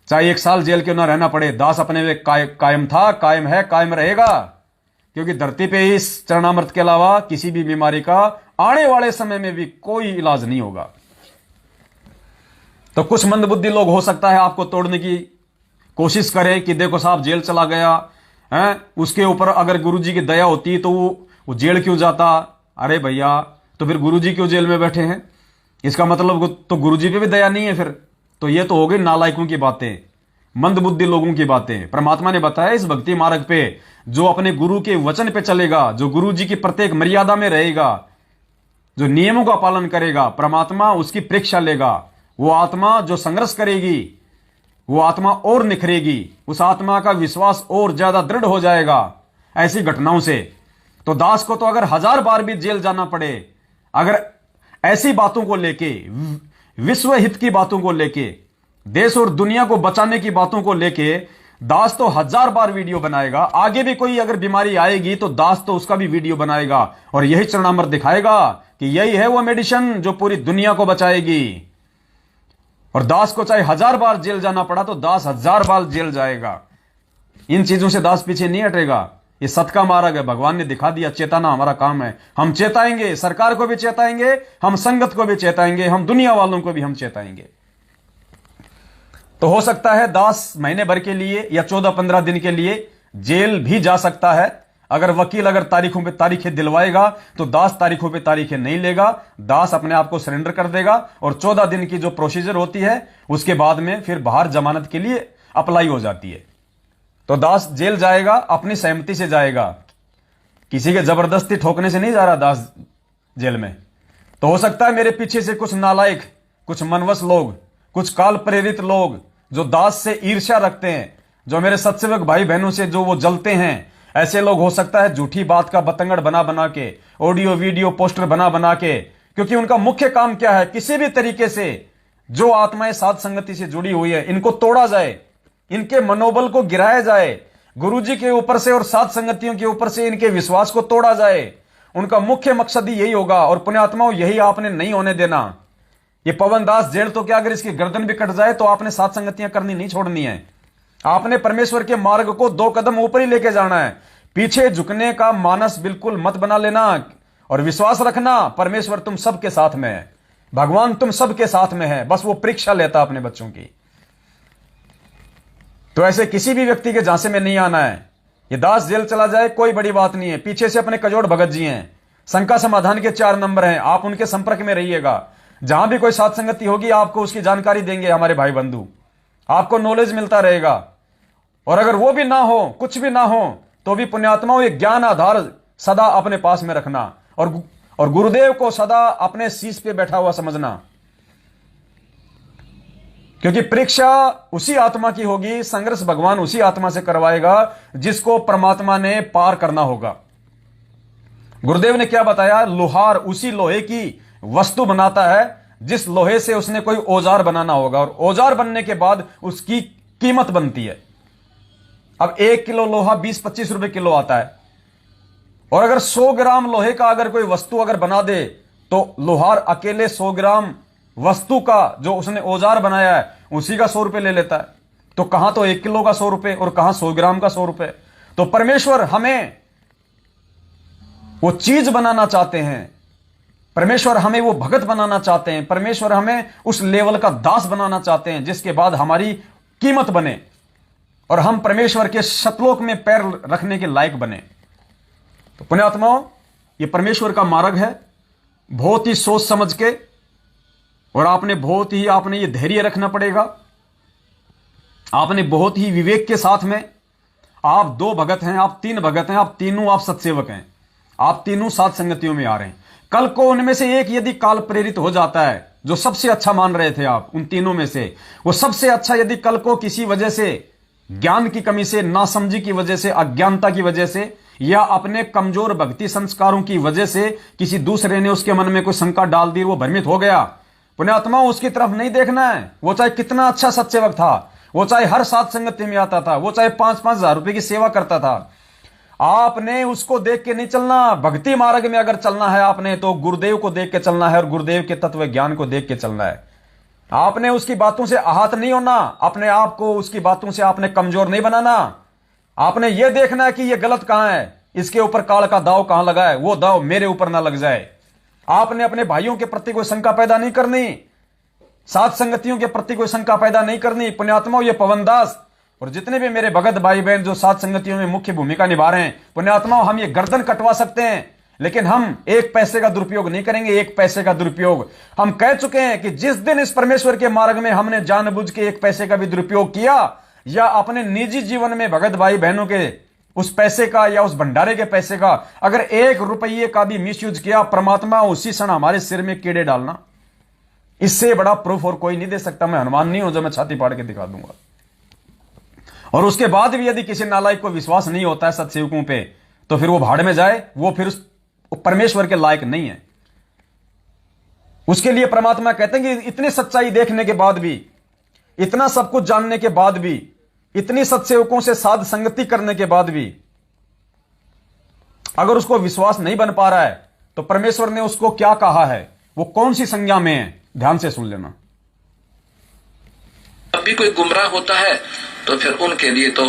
चाहे 1 साल जेल क्यों ना रहना पड़े, दास अपने में कायम था, कायम है, कायम रहेगा। क्योंकि धरती पे इस चरणामृत के अलावा किसी भी बीमारी का आने वाले समय में भी कोई इलाज नहीं होगा। तो कुछ मंदबुद्धि लोग हो सकता है आपको तोड़ने की कोशिश करें कि देखो साहब जेल चला गया है, उसके ऊपर अगर गुरुजी की दया होती तो वो जेल क्यों जाता। अरे भैया, तो फिर गुरुजी क्यों जेल में बैठे हैं? इसका मतलब तो गुरुजी पे भी दया नहीं है फिर। तो ये तो हो गई नालायकों की बातें, मंदबुद्धि लोगों की बातें। परमात्मा ने बताया इस भक्ति मार्ग पे जो अपने गुरु के वचन पे चलेगा, जो गुरुजी की प्रत्येक मर्यादा में रहेगा, जो नियमों का पालन करेगा, परमात्मा उसकी परीक्षा लेगा। वो आत्मा जो संघर्ष करेगी वो आत्मा और निखरेगी, उस आत्मा का विश्वास और ज्यादा दृढ़ हो जाएगा ऐसी घटनाओं से। तो दास को तो अगर 1000 बार भी जेल जाना पड़े, अगर ऐसी बातों को लेके, विश्व हित की बातों को लेके, देश और दुनिया को बचाने की बातों को लेके, दास तो 1000 बार वीडियो बनाएगा। आगे भी कोई अगर बीमारी आएगी तो दास तो उसका भी वीडियो बनाएगा और यही चरणामृत दिखाएगा कि यही है वो मेडिसिन जो पूरी दुनिया को बचाएगी। और दास को चाहे 1000 बार जेल जाना पड़ा तो दास 1000 बार जेल जाएगा। इन चीजों से दास पीछे नहीं हटेगा। ये सत का मार्ग है, भगवान ने दिखा दिया। चेताना हमारा काम है, हम चेताएंगे, सरकार को भी चेताएंगे, हम संगत को भी चेताएंगे, हम दुनिया वालों को भी हम चेताएंगे। तो हो सकता है दास महीने भर के लिए या 14-15 दिन के लिए जेल भी जा सकता है। अगर वकील अगर तारीखों पे तारीखें दिलवाएगा तो दास तारीखों पे तारीखें नहीं लेगा, दास अपने आप को सरेंडर कर देगा और 14 दिन की जो प्रोसीजर होती है उसके बाद में फिर बाहर जमानत के लिए अप्लाई हो जाती है। तो दास जेल जाएगा, अपनी सहमति से जाएगा, किसी के जबरदस्ती ठोकने से नहीं जा रहा दास जेल में। तो हो सकता है मेरे पीछे से कुछ नालायक, कुछ मनवस लोग, कुछ काल प्रेरित लोग जो दास से ईर्ष्या रखते हैं, जो मेरे सत्सेवक भाई बहनों से जो वो जलते हैं, ऐसे लोग हो सकता है झूठी बात का बतंगड़ बना बना के, ऑडियो वीडियो पोस्टर बना बना के, क्योंकि उनका मुख्य काम क्या है, किसी भी तरीके से जो आत्माएं साध संगति से जुड़ी हुई है इनको तोड़ा जाए, इनके मनोबल को गिराया जाए, गुरुजी के ऊपर से और साध संगतियों के ऊपर से इनके विश्वास को तोड़ा जाए। उनका मुख्य मकसद ही यही होगा। और पुण्यात्माओं, यही आपने नहीं होने देना। ये पवन दास जेल तो क्या, अगर इसकी गर्दन भी कट जाए तो आपने साध संगतियां करनी नहीं छोड़नी है। आपने परमेश्वर के मार्ग को 2 कदम ऊपर ही लेके जाना है। पीछे झुकने का मानस बिल्कुल मत बना लेना और विश्वास रखना परमेश्वर तुम सबके साथ में है, भगवान तुम सबके साथ में है, बस वो परीक्षा लेता अपने बच्चों की। तो ऐसे किसी भी व्यक्ति के झांसे में नहीं आना है। ये दास जेल चला जाए कोई बड़ी बात नहीं है। पीछे से अपने कजोड़ भगत जी हैं, शंका समाधान के 4 नंबर हैं, आप उनके संपर्क में रहिएगा। जहां भी कोई साध संगति होगी आपको उसकी जानकारी देंगे हमारे भाई बंधु, आपको नॉलेज मिलता रहेगा। और अगर वो भी ना हो, कुछ भी ना हो, तो भी पुण्यात्माओं ये ज्ञान आधार सदा अपने पास में रखना और गुरुदेव को सदा अपने शीश पे बैठा हुआ समझना, क्योंकि परीक्षा उसी आत्मा की होगी, संघर्ष भगवान उसी आत्मा से करवाएगा जिसको परमात्मा ने पार करना होगा। गुरुदेव ने क्या बताया, लोहार उसी लोहे की वस्तु बनाता है जिस लोहे से उसने कोई औजार बनाना होगा, और औजार बनने के बाद उसकी कीमत बनती है। अब 1 किलो लोहा 20-25 रुपए किलो आता है, और अगर 100 ग्राम लोहे का अगर कोई वस्तु अगर बना दे तो लोहार अकेले 100 ग्राम वस्तु का जो उसने औजार बनाया है उसी का 100 रुपए ले लेता है। तो कहां तो 1 किलो का 100 रुपए और कहां 100 ग्राम का 100 रुपए। तो परमेश्वर हमें वो चीज बनाना चाहते हैं, परमेश्वर हमें वो भगत बनाना चाहते हैं, परमेश्वर हमें उस लेवल का दास बनाना चाहते हैं जिसके बाद हमारी कीमत बने और हम परमेश्वर के सतलोक में पैर रखने के लायक बने। तो पुण्यात्माओं, ये परमेश्वर का मार्ग है, बहुत ही सोच समझ के, और आपने ये धैर्य रखना पड़ेगा। आपने बहुत ही विवेक के साथ में, आप 2 भगत हैं, आप 3 भगत हैं, आप तीनों आप सत्सेवक हैं, आप तीनों साध संगतियों में आ रहे हैं। कल को उनमें से एक यदि काल प्रेरित हो जाता है, जो सबसे अच्छा मान रहे थे आप उन तीनों में से, वो सबसे अच्छा यदि कल को किसी वजह से, ज्ञान की कमी से, नासमझी की वजह से, अज्ञानता की वजह से, या अपने कमजोर भक्ति संस्कारों की वजह से किसी दूसरे ने उसके मन में कोई शंका डाल दी, वो भ्रमित हो गया, पुण्यात्माओं उसकी तरफ नहीं देखना है। वो चाहे कितना अच्छा सत्सेवक था, वो चाहे हर साथ संगति में आता था, वो चाहे 5-5 हजार रुपए की सेवा करता था। आपने उसको देख के नहीं चलना। भक्ति मार्ग में अगर चलना है आपने तो गुरुदेव को देख के चलना है और गुरुदेव के तत्व ज्ञान को देख के चलना है। आपने उसकी बातों से आहत नहीं होना, अपने आप को उसकी बातों से आपने कमजोर नहीं बनाना। आपने यह देखना है कि यह गलत कहां है, इसके ऊपर काल का दाव कहां लगा है, वो दाव मेरे ऊपर ना लग जाए। आपने अपने भाइयों के प्रति कोई शंका पैदा नहीं करनी, साथ संगतियों के प्रति कोई शंका पैदा नहीं करनी। पुण्यात्माओं, ये पवनदास और जितने भी मेरे भगत भाई बहन जो साथ संगतियों में मुख्य भूमिका निभा रहे हैं, पुण्यात्माओं, हम ये गर्दन कटवा सकते हैं लेकिन हम एक पैसे का दुरुपयोग नहीं करेंगे। एक पैसे का दुरुपयोग हम कह चुके हैं कि जिस दिन इस परमेश्वर के मार्ग में हमने जानबूझ के एक पैसे का भी दुरुपयोग किया या अपने निजी जीवन में भगत भाई बहनों के उस पैसे का या उस भंडारे के पैसे का अगर 1 रुपये का भी मिसयूज किया, परमात्मा उसी क्षण हमारे सिर में कीड़े डालना। इससे बड़ा प्रूफ और कोई नहीं दे सकता। मैं हनुमान नहीं हूं जो मैं छाती पाड़ के दिखा दूंगा। और उसके बाद भी यदि किसी नालायक को विश्वास नहीं होता है सत्सेवकों पे, तो फिर वो भाड़ में जाए, वो फिर उस परमेश्वर के लायक नहीं है। उसके लिए परमात्मा कहते हैं कि इतनी सच्चाई देखने के बाद भी, इतना सब कुछ जानने के बाद भी, इतनी सत्सेवकों से साध संगति करने के बाद भी अगर उसको विश्वास नहीं बन पा रहा है तो परमेश्वर ने उसको क्या कहा है, वो कौन सी संज्ञा में है, ध्यान से सुन लेना। जब भी कोई गुमराह होता है तो फिर उनके लिए तो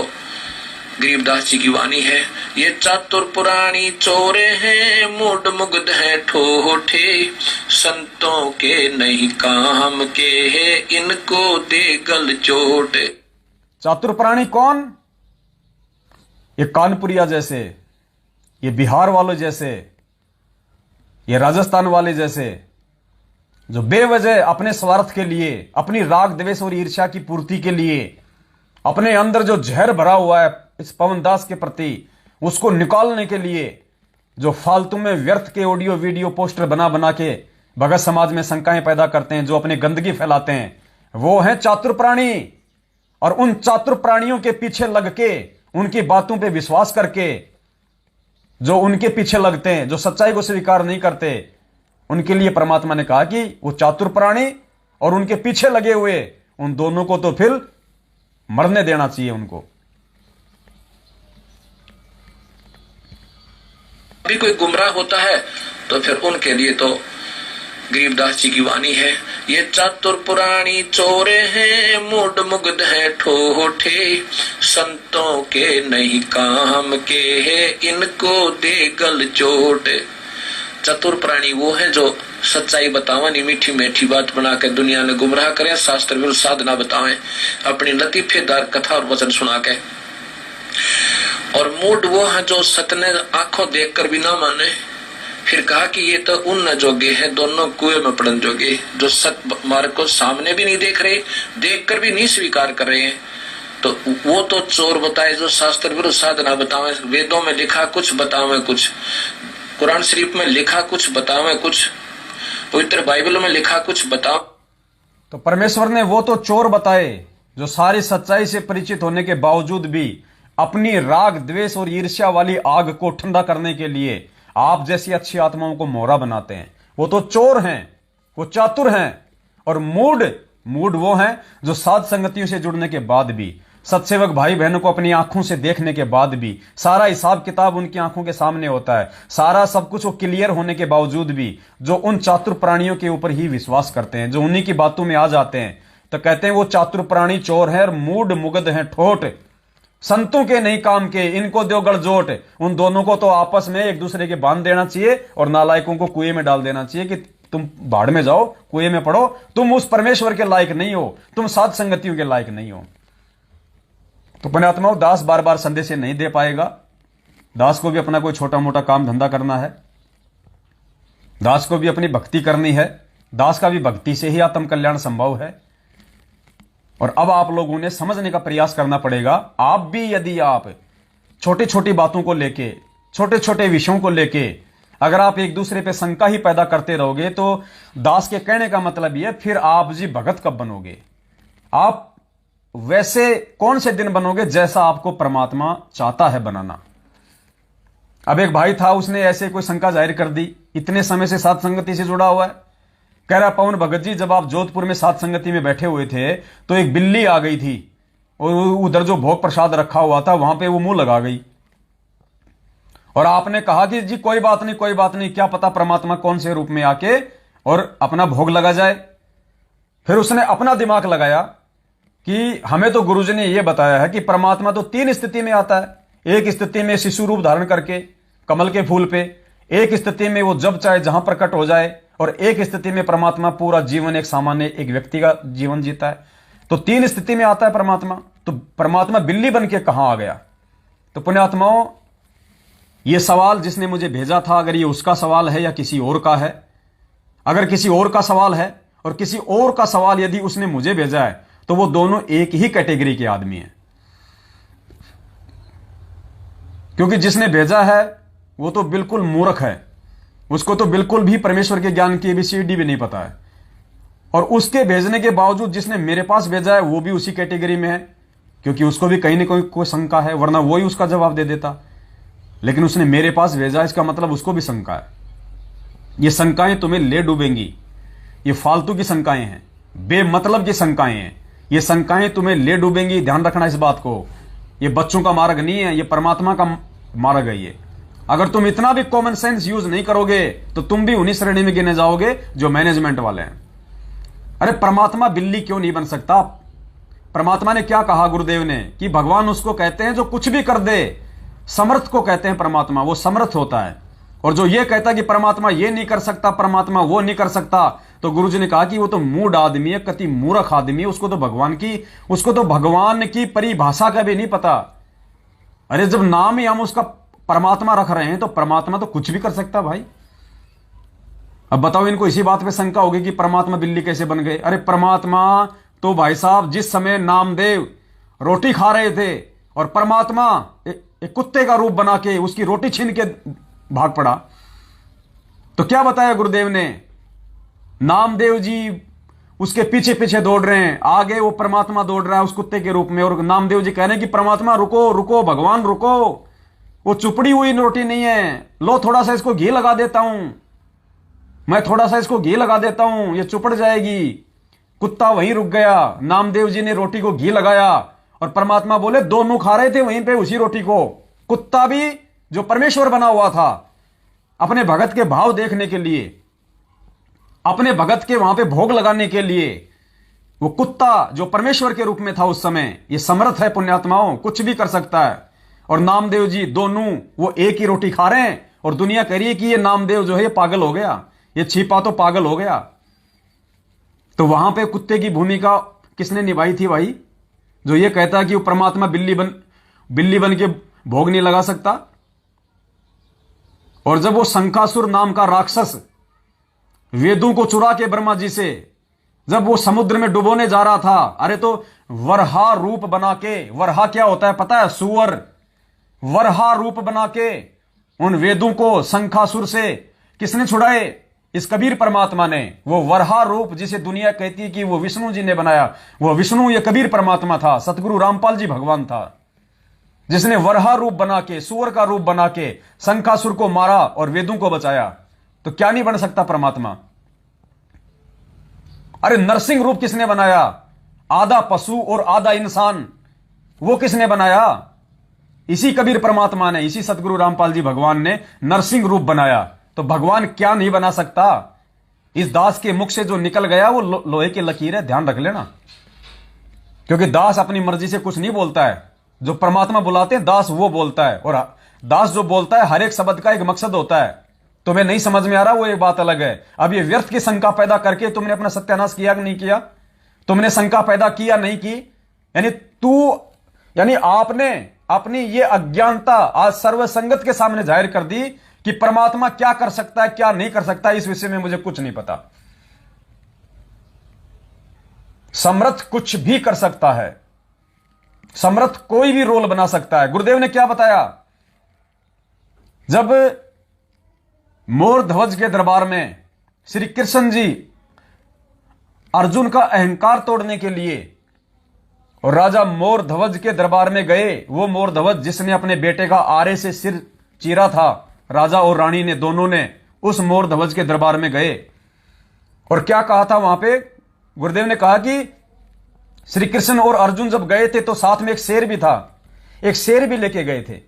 गरीबदास जी की वाणी है, ये चातुर पुराणी चोरे हैं, मूड मुग्ध है ठोठे, संतों के नहीं काम के है, इनको दे गल चोट। चातुर प्राणी कौन? ये कानपुरिया जैसे, ये बिहार वालों जैसे, ये राजस्थान वाले जैसे, जो बेवजह अपने स्वार्थ के लिए, अपनी राग द्वेष और ईर्ष्या की पूर्ति के लिए, अपने अंदर जो जहर भरा हुआ है इस पवनदास के प्रति, उसको निकालने के लिए जो फालतू में व्यर्थ के ऑडियो वीडियो पोस्टर बना बना के भगत समाज में शंकाएं पैदा करते हैं, जो अपनी गंदगी फैलाते हैं, वो हैं चातुर प्राणी। और उन चातुर प्राणियों के पीछे लग के, उनकी बातों पे विश्वास करके, जो उनके पीछे लगते हैं, जो सच्चाई को स्वीकार नहीं करते, उनके लिए परमात्मा ने कहा कि वो चातुर प्राणी और उनके पीछे लगे हुए, उन दोनों को तो फिर मरने देना चाहिए उनको। भी कोई गुमराह होता है तो फिर उनके लिए तो गरीबदास जी की वाणी है, ये चातुर पुराणी चोरे हैं, मूड मुग्ध है ठोठे, संतों के नहीं काम के है, इनको दे गल चोट। चतुर प्राणी वो है जो सच्चाई बतावे, मीठी मीठी बात बना के दुनिया ने गुमराह करें, शास्त्र विरुद्ध साधना बतावें, अपनी लतीफेदार कथा और वचन सुना के। और मूड वो है जो सतने आंखों देखकर भी ना माने। फिर कहा कि ये तो उन न जोगे हैं, दोनों कुएं में पड़न जोगे, जो सत मार्ग को सामने भी नहीं देख रहे, देखकर भी नहीं स्वीकार कर रहे हैं। तो वो तो चोर बताए जो शास्त्र विरुद्ध साधना बतावे, वेदों में लिखा कुछ बतावे कुछ, कुरान शरीफ में लिखा कुछ बतावे कुछ, पवित्र बाइबल में लिखा कुछ बताओ। तो परमेश्वर ने वो तो चोर बताए जो सारी सच्चाई से परिचित होने के बावजूद भी अपनी राग द्वेष और ईर्ष्या वाली आग को ठंडा करने के लिए आप जैसी अच्छी आत्माओं को मोहरा बनाते हैं। वो तो चोर हैं, वो चातुर हैं। और मूड वो हैं जो साध संगतियों से जुड़ने के बाद भी, सत्सेवक भाई बहनों को अपनी आंखों से देखने के बाद भी, सारा हिसाब किताब उनकी आंखों के सामने होता है, सारा सब कुछ वो क्लियर होने के बावजूद भी जो उन चातुर प्राणियों के ऊपर ही विश्वास करते हैं, जो उन्हीं की बातों में आ जाते हैं, तो कहते हैं वो चातुर प्राणी चोर है और मूड मुग्ध है ठोठ, संतों के नहीं काम के, इनको दो गड़जोट। उन दोनों को तो आपस में एक दूसरे के बांध देना चाहिए और नालायकों को कुएं में डाल देना चाहिए कि तुम भाड़ में जाओ, कुएं में पड़ो, तुम उस परमेश्वर के लायक नहीं हो, तुम साध संगतियों के लायक नहीं हो। तो पुण्यात्माओं, दास बार बार संदेश नहीं दे पाएगा। दास को भी अपना कोई छोटा मोटा काम धंधा करना है, दास को भी अपनी भक्ति करनी है, दास का भी भक्ति से ही आत्म कल्याण संभव है। और अब आप लोगों ने समझने का प्रयास करना पड़ेगा। आप भी यदि आप छोटी छोटी बातों को लेके, छोटे छोटे विषयों को लेके अगर आप एक दूसरे पे शंका ही पैदा करते रहोगे, तो दास के कहने का मतलब यह, फिर आप जी भगत कब बनोगे? आप वैसे कौन से दिन बनोगे जैसा आपको परमात्मा चाहता है बनाना। अब एक भाई था, उसने ऐसे कोई शंका जाहिर कर दी, इतने समय से साध संगति से जुड़ा हुआ है, कह रहा पवन भगत जी, जब आप जोधपुर में साध संगति में बैठे हुए थे तो एक बिल्ली आ गई थी और उधर जो भोग प्रसाद रखा हुआ था वहां पे वो मुंह लगा गई और आपने कहा कि जी कोई बात नहीं, कोई बात नहीं, क्या पता परमात्मा कौन से रूप में आके और अपना भोग लगा जाए। फिर उसने अपना दिमाग लगाया कि हमें तो गुरुजी ने यह बताया है कि परमात्मा तो 3 स्थिति में आता है। एक स्थिति में शिशु रूप धारण करके कमल के फूल पे, एक स्थिति में वो जब चाहे जहां प्रकट हो जाए, और एक स्थिति में परमात्मा पूरा जीवन एक सामान्य एक व्यक्ति का जीवन जीता है। तो 3 स्थिति में आता है परमात्मा। तो परमात्मा बिल्ली बन के कहां आ गया? तो पुण्यात्माओं, यह सवाल जिसने मुझे भेजा था, अगर ये उसका सवाल है या किसी और का है, अगर किसी और का सवाल है और किसी और का सवाल यदि उसने मुझे भेजा है, तो वो दोनों एक ही कैटेगरी के आदमी हैं। क्योंकि जिसने भेजा है वो तो बिल्कुल मूर्ख है, उसको तो बिल्कुल भी परमेश्वर के ज्ञान की ABCD भी नहीं पता है। और उसके भेजने के बावजूद जिसने मेरे पास भेजा है वो भी उसी कैटेगरी में है, क्योंकि उसको भी कहीं ना कहीं कोई शंका है, वरना वो ही उसका जवाब दे देता। लेकिन उसने मेरे पास भेजा, इसका मतलब उसको भी शंका है। ये शंकाएं तुम्हें ले डूबेंगी। ये फालतू की शंकाएं हैं, बेमतलब की शंकाएं हैं। ये शंकाएं तुम्हें ले डूबेंगी, ध्यान रखना इस बात को। ये बच्चों का मार्ग नहीं है, ये परमात्मा का मार्ग है। ये अगर तुम इतना भी कॉमन सेंस यूज नहीं करोगे तो तुम भी उन्हीं श्रेणी में गिने जाओगे जो मैनेजमेंट वाले हैं। अरे परमात्मा बिल्ली क्यों नहीं बन सकता? परमात्मा ने क्या कहा गुरुदेव ने कि भगवान उसको कहते हैं जो कुछ भी कर दे। समर्थ को कहते हैं परमात्मा, वो समर्थ होता है। और जो ये कहता है कि परमात्मा ये नहीं कर सकता, परमात्मा वो नहीं कर सकता, तो गुरुजी ने कहा कि वो तो मूढ़ आदमी है, कति मूर्ख आदमी है। उसको तो भगवान की परिभाषा का भी नहीं पता। अरे जब नाम ही हम उसका परमात्मा रख रहे हैं तो परमात्मा तो कुछ भी कर सकता भाई। अब बताओ, इनको इसी बात पे शंका होगी कि परमात्मा बिल्ली कैसे बन गए। अरे परमात्मा तो भाई साहब, जिस समय नामदेव रोटी खा रहे थे और परमात्मा एक कुत्ते का रूप बना के उसकी रोटी छीन के भाग पड़ा, तो क्या बताया गुरुदेव ने? नामदेव जी उसके पीछे पीछे दौड़ रहे हैं, आगे वो परमात्मा दौड़ रहा है उस कुत्ते के रूप में, और नामदेव जी कह रहे हैं कि परमात्मा रुको रुको, भगवान रुको, वो चुपड़ी हुई रोटी नहीं है, लो थोड़ा सा इसको घी लगा देता हूं, मैं थोड़ा सा इसको घी लगा देता हूं, ये चुपड़ जाएगी। कुत्ता वहीं रुक गया, नामदेव जी ने रोटी को घी लगाया और परमात्मा बोले, दोनों खा रहे थे वहीं पे उसी रोटी को। कुत्ता भी जो परमेश्वर बना हुआ था, अपने भगत के भाव देखने के लिए, अपने भगत के वहां पे भोग लगाने के लिए, वो कुत्ता जो परमेश्वर के रूप में था उस समय, ये समर्थ है पुण्यात्माओं, कुछ भी कर सकता है। और नामदेव जी दोनों वो एक ही रोटी खा रहे हैं और दुनिया कह रही है कि ये नामदेव जो है ये पागल हो गया, ये छिपा तो पागल हो गया। तो वहां पे कुत्ते की भूमिका किसने निभाई थी भाई? जो ये कहता है कि वो परमात्मा बिल्ली बन के भोग नहीं लगा सकता। और जब वो शंखासुर नाम का राक्षस वेदों को चुरा के ब्रह्मा जी से जब वो समुद्र में डुबोने जा रहा था, अरे तो वरहा रूप बना के, वरहा क्या होता है पता है? सुअर। वरहा रूप बना के उन वेदों को शंखासुर से किसने छुड़ाए? इस कबीर परमात्मा ने। वो वरहा रूप जिसे दुनिया कहती है कि वो विष्णु जी ने बनाया, वो विष्णु ये कबीर परमात्मा था, सतगुरु रामपाल जी भगवान था, जिसने वरहा रूप बना के, सुअर का रूप बना के शंखासुर को मारा और वेदों को बचाया। तो क्या नहीं बन सकता परमात्मा? अरे नरसिंह रूप किसने बनाया? आधा पशु और आधा इंसान, वो किसने बनाया? इसी कबीर परमात्मा ने, इसी सतगुरु रामपाल जी भगवान ने नरसिंह रूप बनाया। तो भगवान क्या नहीं बना सकता? इस दास के मुख से जो निकल गया वो लोहे की लकीर है, ध्यान रख लेना। क्योंकि दास अपनी मर्जी से कुछ नहीं बोलता है, जो परमात्मा बुलाते हैं दास वो बोलता है। और दास जो बोलता है हर एक शब्द का एक मकसद होता है। तुम्हें नहीं समझ में आ रहा वो एक बात अलग है। अब ये व्यर्थ की शंका पैदा करके तुमने अपना सत्यानाश किया कि नहीं किया? तुमने शंका पैदा किया नहीं की? यानी आपने अपनी ये अज्ञानता आज सर्वसंगत के सामने जाहिर कर दी कि परमात्मा क्या कर सकता है क्या नहीं कर सकता, इस विषय में मुझे कुछ नहीं पता। समर्थ कुछ भी कर सकता है, समर्थ कोई भी रोल बना सकता है। गुरुदेव ने क्या बताया? जब मोर ध्वज के दरबार में श्री कृष्ण जी अर्जुन का अहंकार तोड़ने के लिए और राजा मोर ध्वज के दरबार में गए, वो मोर ध्वज जिसने अपने बेटे का आरे से सिर चीरा था, राजा और रानी ने दोनों ने उस मोर ध्वज के दरबार में गए और क्या कहा था वहां पे? गुरुदेव ने कहा कि श्री कृष्ण और अर्जुन जब गए थे तो साथ में एक शेर भी था, एक शेर भी लेके गए थे।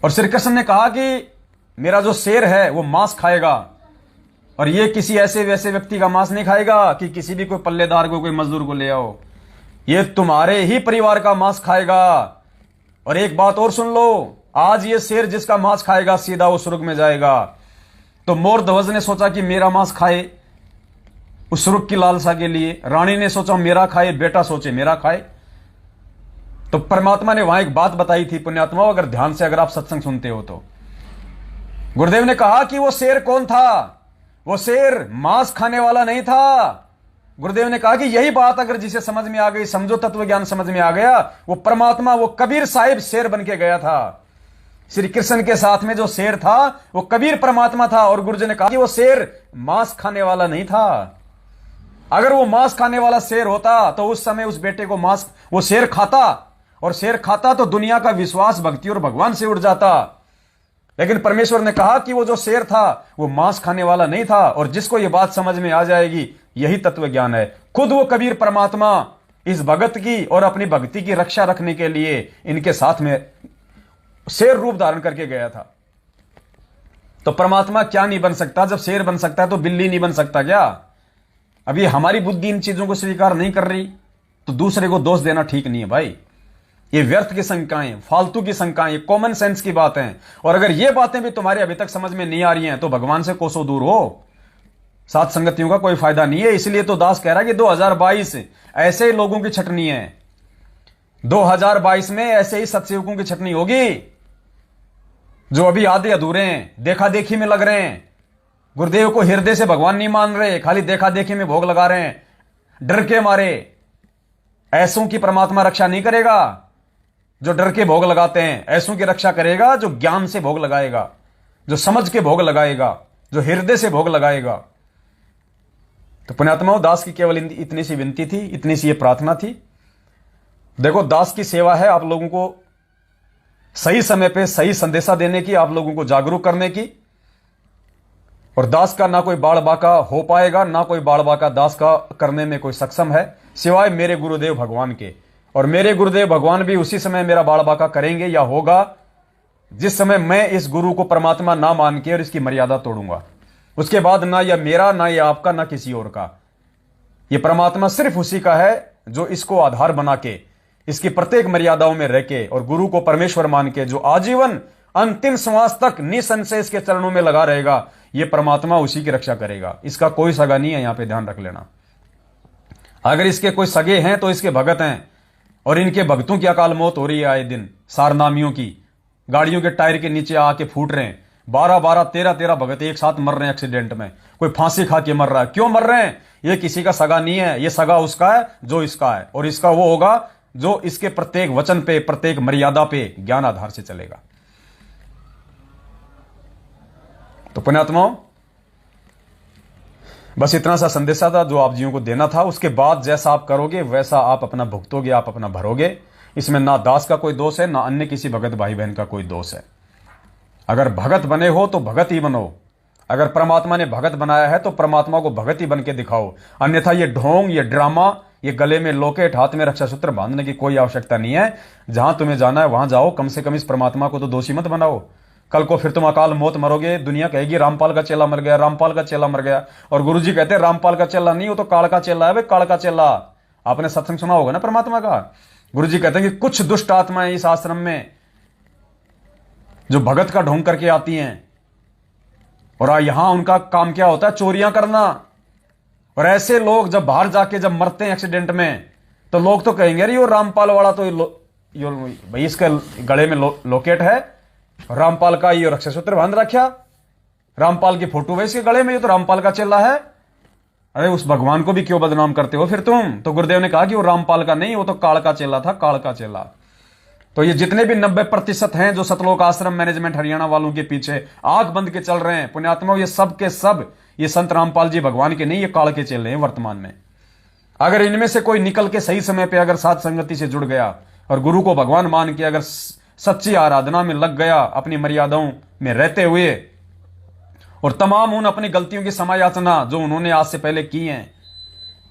और श्री कृष्ण ने कहा कि मेरा जो शेर है वो मांस खाएगा, और ये किसी ऐसे वैसे व्यक्ति का मांस नहीं खाएगा कि किसी भी कोई पल्लेदार को, कोई मजदूर को ले आओ, ये तुम्हारे ही परिवार का मांस खाएगा। और एक बात और सुन लो, आज ये शेर जिसका मांस खाएगा सीधा वो स्वर्ग में जाएगा। तो मोर ध्वज ने सोचा कि मेरा मांस खाए, उस स्वर्ग की लालसा के लिए। रानी ने सोचा मेरा खाए, बेटा सोचे मेरा खाए। तो परमात्मा ने वहां एक बात बताई थी पुण्यात्माओं, अगर ध्यान से अगर आप सत्संग सुनते हो तो। गुरुदेव ने कहा कि वो शेर कौन था? वो शेर मांस खाने वाला नहीं था। गुरुदेव ने कहा कि यही बात अगर जिसे समझ में आ गई, समझो तत्व ज्ञान समझ में आ गया, वो परमात्मा, वो कबीर साहिब शेर बन के गया था। श्री कृष्ण के साथ में जो शेर था वो कबीर परमात्मा था। और गुरुजी ने कहा कि वो शेर मांस खाने वाला नहीं था। अगर वो मांस खाने वाला शेर होता तो उस समय उस बेटे को मांस, वो शेर खाता, और शेर खाता तो दुनिया का विश्वास, भक्ति और भगवान से उड़ जाता। लेकिन परमेश्वर ने कहा कि वो जो शेर था वो मांस खाने वाला नहीं था। और जिसको ये बात समझ में आ जाएगी, यही तत्व ज्ञान है। खुद वो कबीर परमात्मा इस भगत की और अपनी भक्ति की रक्षा रखने के लिए इनके साथ में शेर रूप धारण करके गया था। तो परमात्मा क्या नहीं बन सकता? जब शेर बन सकता है तो बिल्ली नहीं बन सकता क्या? अभी हमारी बुद्धि इन चीजों को स्वीकार नहीं कर रही तो दूसरे को दोष देना ठीक नहीं है भाई। ये व्यर्थ की शंकाएं, फालतू की शंकाएं, कॉमन सेंस की बातें हैं। और अगर ये बातें भी तुम्हारे अभी तक समझ में नहीं आ रही हैं तो भगवान से कोसों दूर हो। सात संगतियों का कोई फायदा नहीं है। इसलिए तो दास कह रहा है कि 2022 ऐसे लोगों की छटनी है। 2022 में ऐसे ही सत्सेवकों की छटनी होगी जो अभी आधे अधूरे हैं, देखा देखी में लग रहे हैं, गुरुदेव को हृदय से भगवान नहीं मान रहे, खाली देखा देखी में भोग लगा रहे हैं डर के मारे। ऐसों की परमात्मा रक्षा नहीं करेगा। जो डर के भोग लगाते हैं, ऐसों की रक्षा करेगा जो ज्ञान से भोग लगाएगा, जो समझ के भोग लगाएगा, जो हृदय से भोग लगाएगा। तो पुण्यात्माओं, दास की केवल इतनी सी विनती थी, इतनी सी ये प्रार्थना थी। देखो, दास की सेवा है आप लोगों को सही समय पे सही संदेशा देने की, आप लोगों को जागरूक करने की। और दास का ना कोई बाड़ बाका हो पाएगा, ना कोई बाड़ बाका दास का करने में कोई सक्षम है, सिवाय मेरे गुरुदेव भगवान के। और मेरे गुरुदेव भगवान भी उसी समय मेरा बाड़ बाका करेंगे या होगा जिस समय मैं इस गुरु को परमात्मा ना मान के और इसकी मर्यादा तोड़ूंगा। उसके बाद ना यह मेरा, ना यह आपका, ना किसी और का। यह परमात्मा सिर्फ उसी का है जो इसको आधार बना के, इसकी प्रत्येक मर्यादाओं में रह के और गुरु को परमेश्वर मान के जो आजीवन अंतिम श्वास तक निसंशय इसके चरणों में लगा रहेगा, यह परमात्मा उसी की रक्षा करेगा। इसका कोई सगा नहीं है, यहां पे ध्यान रख लेना। अगर इसके कोई सगे हैं तो इसके भगत हैं, और इनके भक्तों की अकाल मौत हो रही है आए दिन। सारनामियों की गाड़ियों के टायर के नीचे आके फूट रहे हैं। 12-12, 13-13 भगत एक साथ मर रहे हैं एक्सीडेंट में। कोई फांसी खा के मर रहा है। क्यों मर रहे हैं? ये किसी का सगा नहीं है, ये सगा उसका है जो इसका है, और इसका वो होगा जो इसके प्रत्येक वचन पे, प्रत्येक मर्यादा पे ज्ञान आधार से चलेगा। तो पुण्यात्माओं, बस इतना सा संदेशा था जो आप जीवों को देना था। उसके बाद जैसा आप करोगे वैसा आप अपना भुगतोगे, आप अपना भरोगे। इसमें ना दास का कोई दोष है, ना अन्य किसी भगत भाई बहन का कोई दोष है। अगर भगत बने हो तो भगत ही बनो। अगर परमात्मा ने भगत बनाया है तो परमात्मा को भगत ही बन के दिखाओ। अन्यथा ये ढोंग, ये ड्रामा, ये गले में लॉकेट, हाथ में रक्षा सूत्र बांधने की कोई आवश्यकता नहीं है। जहां तुम्हें जाना है वहां जाओ। कम से कम इस परमात्मा को तो दोषी मत बनाओ। कल को फिर तुम अकाल मौत मरोगे, दुनिया कहेगी रामपाल का चेला मर गया, रामपाल का चेला मर गया। और गुरुजी कहते हैं रामपाल का चेला नहीं, वो तो काल का चेला है। भाई काल का चेला, आपने सत्संग सुना होगा ना परमात्मा का। गुरुजी कहते हैं कि कुछ दुष्ट आत्माएं इस आश्रम में जो भगत का ढोंग करके आती हैं, और यहां उनका काम क्या होता है? चोरियां करना। और ऐसे लोग जब बाहर जाके जब मरते हैं एक्सीडेंट में, तो लोग तो कहेंगे अरे यो रामपाल वाला तो भाई इसके गले में लॉकेट है, रामपाल का ये रक्षा सूत्र बांध रखा, रामपाल की फोटो है इसके गले में, ये तो रामपाल का चेला है। अरे उस भगवान को भी क्यों बदनाम करते हो फिर तुम? तो गुरुदेव ने कहा कि वो रामपाल का नहीं, वो तो काल का चेला था, काल का चेला। तो ये जितने भी 90% हैं जो सतलोक आश्रम मैनेजमेंट हरियाणा वालों के पीछे आंख बंद के चल रहे हैं, पुण्यात्माओं, ये सब के सब ये संत रामपाल जी भगवान के नहीं, ये काल के चेले हैं वर्तमान में। अगर इनमें से कोई निकल के सही समय पे अगर साथ संगति से जुड़ गया और गुरु को भगवान मान के अगर सच्ची आराधना में लग गया, अपनी मर्यादाओं में रहते हुए, और तमाम उन अपनी गलतियों की समायाचना जो उन्होंने आज से पहले की हैं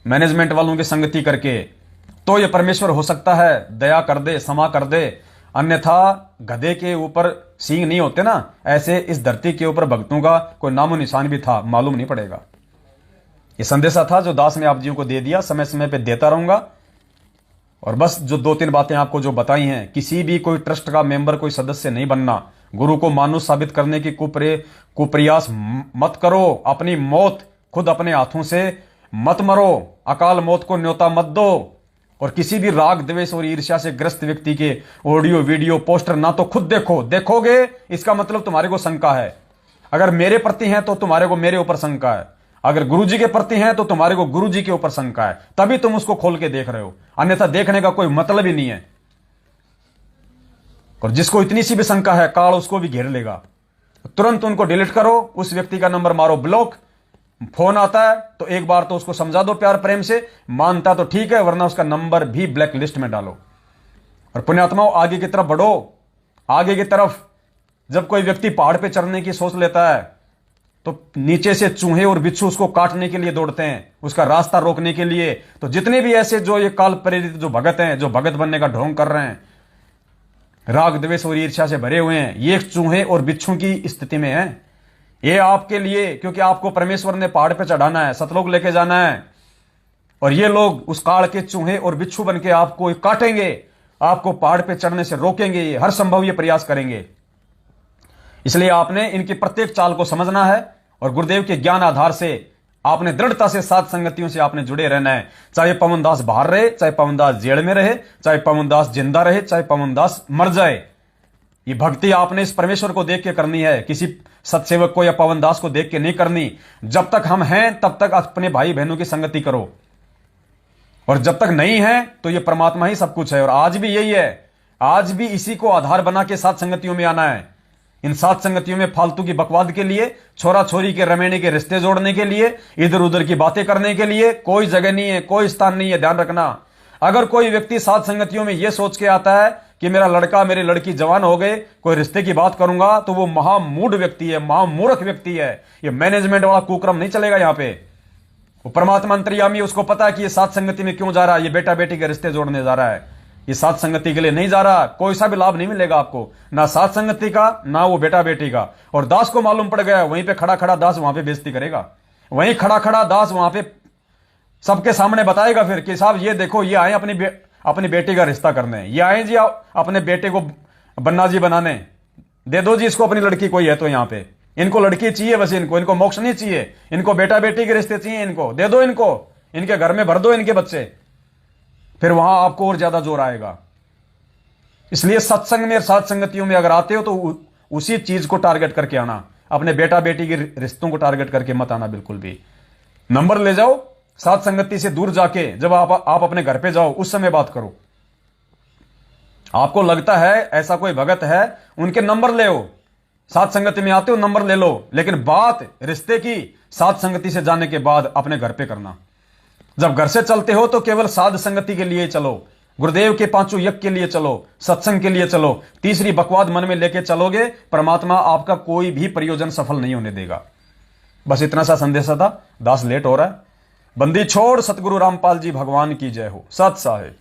मैनेजमेंट वालों की संगति करके, तो ये परमेश्वर हो सकता है दया कर दे, क्षमा कर दे। अन्यथा गधे के ऊपर सींग नहीं होते ना, ऐसे इस धरती के ऊपर भक्तों का कोई नामो निशान भी था, मालूम नहीं पड़ेगा। ये संदेशा था जो दास ने आप जीव को दे दिया, समय समय पे देता रहूंगा। और बस जो 2-3 बातें आपको जो बताई हैं, किसी भी कोई ट्रस्ट का मेंबर, कोई सदस्य नहीं बनना, गुरु को मानुष साबित करने की कुप्रयास मत करो, अपनी मौत खुद अपने हाथों से मत मरो, अकाल मौत को न्योता मत दो। और किसी भी राग द्वेष और ईर्ष्या से ग्रस्त व्यक्ति के ऑडियो वीडियो पोस्टर ना तो खुद देखोगे इसका मतलब तुम्हारे को शंका है। अगर मेरे प्रति हैं तो तुम्हारे को मेरे ऊपर शंका है, अगर गुरुजी के प्रति हैं तो तुम्हारे को गुरुजी के ऊपर शंका है, तभी तुम उसको खोल के देख रहे हो, अन्यथा देखने का कोई मतलब ही नहीं है। और जिसको इतनी सी भी शंका है, काल उसको भी घेर लेगा। तुरंत उनको डिलीट करो, उस व्यक्ति का नंबर मारो ब्लॉक। फोन आता है तो एक बार तो उसको समझा दो प्यार प्रेम से, मानता तो ठीक है, वरना उसका नंबर भी ब्लैक लिस्ट में डालो। और पुण्यात्माओं, आगे की तरफ बढ़ो। आगे की तरफ जब कोई व्यक्ति पहाड़ पे चढ़ने की सोच लेता है तो नीचे से चूहे और बिच्छू उसको काटने के लिए दौड़ते हैं, उसका रास्ता रोकने के लिए। तो जितने भी ऐसे जो ये काल प्रेरित जो भगत हैं, जो भगत बनने का ढोंग कर रहे हैं, राग द्वेष और ईर्ष्या से भरे हुए हैं, ये चूहे और बिच्छू की स्थिति में है। ये आपके लिए, क्योंकि आपको परमेश्वर ने पहाड़ पे चढ़ाना है, सतलोक लेके जाना है। और ये लोग उस काल के चूहे और बिच्छू बन के आपको काटेंगे, आपको पहाड़ पे चढ़ने से रोकेंगे, ये हर संभव ये प्रयास करेंगे। इसलिए आपने इनकी प्रत्येक चाल को समझना है और गुरुदेव के ज्ञान आधार से आपने दृढ़ता से साथ संगतियों से आपने जुड़े रहना है। चाहे पवनदास बाहर रहे, चाहे पवनदास जेल में रहे, चाहे पवनदास जिंदा रहे, चाहे पवनदास मर जाए, ये भक्ति आपने इस परमेश्वर को देख के करनी है, किसी सत्सेवक को या पवनदास को देख के नहीं करनी। जब तक हम हैं तब तक अपने भाई बहनों की संगति करो, और जब तक नहीं है तो ये परमात्मा ही सब कुछ है। और आज भी यही है, आज भी इसी को आधार बना के साथ संगतियों में आना है। इन साथ संगतियों में फालतू की बकवाद के लिए, छोरा छोरी के रमेणे के रिश्ते जोड़ने के लिए, इधर उधर की बातें करने के लिए कोई जगह नहीं है, कोई स्थान नहीं है। ध्यान रखना, अगर कोई व्यक्ति साथ संगतियों में यह सोच के आता है कि मेरा लड़का मेरी लड़की जवान हो गए, कोई रिश्ते की बात करूंगा, तो वो महामूढ़ व्यक्ति है, महामूर्ख व्यक्ति है। ये मैनेजमेंट वाला कुक्रम नहीं चलेगा यहां पे। वो परमात्मा अंतर्यामी, उसको पता है कि ये साथ संगति में क्यों जा रहा है, ये बेटा बेटी के रिश्ते जोड़ने जा रहा है, ये साथ संगति के लिए नहीं जा रहा। कोई सा भी लाभ नहीं मिलेगा आपको, ना साथ संगति का, ना वो बेटा बेटी का। और दास को मालूम पड़ गया, वहीं पे खड़ा खड़ा दास वहां पे बेइज्जती करेगा, वहीं खड़ा खड़ा दास वहां पे सबके सामने बताएगा फिर कि साहब ये देखो, ये आए अपनी बेटी का रिश्ता करने, ये आए जी अपने बेटे को बन्ना जी बनाने, दे दो जी इसको अपनी लड़की कोई है तो यहां पे, इनको लड़की चाहिए बस, इनको मोक्ष नहीं चाहिए, इनको बेटा बेटी के रिश्ते चाहिए, इनको दे दो, इनको इनके घर में भर दो इनके बच्चे। फिर वहां आपको और ज्यादा जोर आएगा। इसलिए सत्संग में, साथ संगतियों में अगर आते हो तो उसी चीज को टारगेट करके आना, अपने बेटा बेटी के रिश्तों को टारगेट करके मत आना बिल्कुल भी। नंबर ले जाओ, साथ संगति से दूर जाके जब आप अपने घर पे जाओ उस समय बात करो। आपको लगता है ऐसा कोई भगत है, उनके नंबर ले हो, साथ संगति में आते हो नंबर ले लो, लेकिन बात रिश्ते की साथ संगति से जाने के बाद अपने घर पे करना। जब घर से चलते हो तो केवल साध संगति के लिए चलो, गुरुदेव के 5 यज्ञ के लिए चलो, सत्संग के लिए चलो। तीसरी बकवाद मन में लेके चलोगे, परमात्मा आपका कोई भी प्रयोजन सफल नहीं होने देगा। बस इतना सा संदेशा था। दास लेट हो रहा है। बंदी छोड़, सतगुरु रामपाल जी भगवान की जय हो। सत साहिब।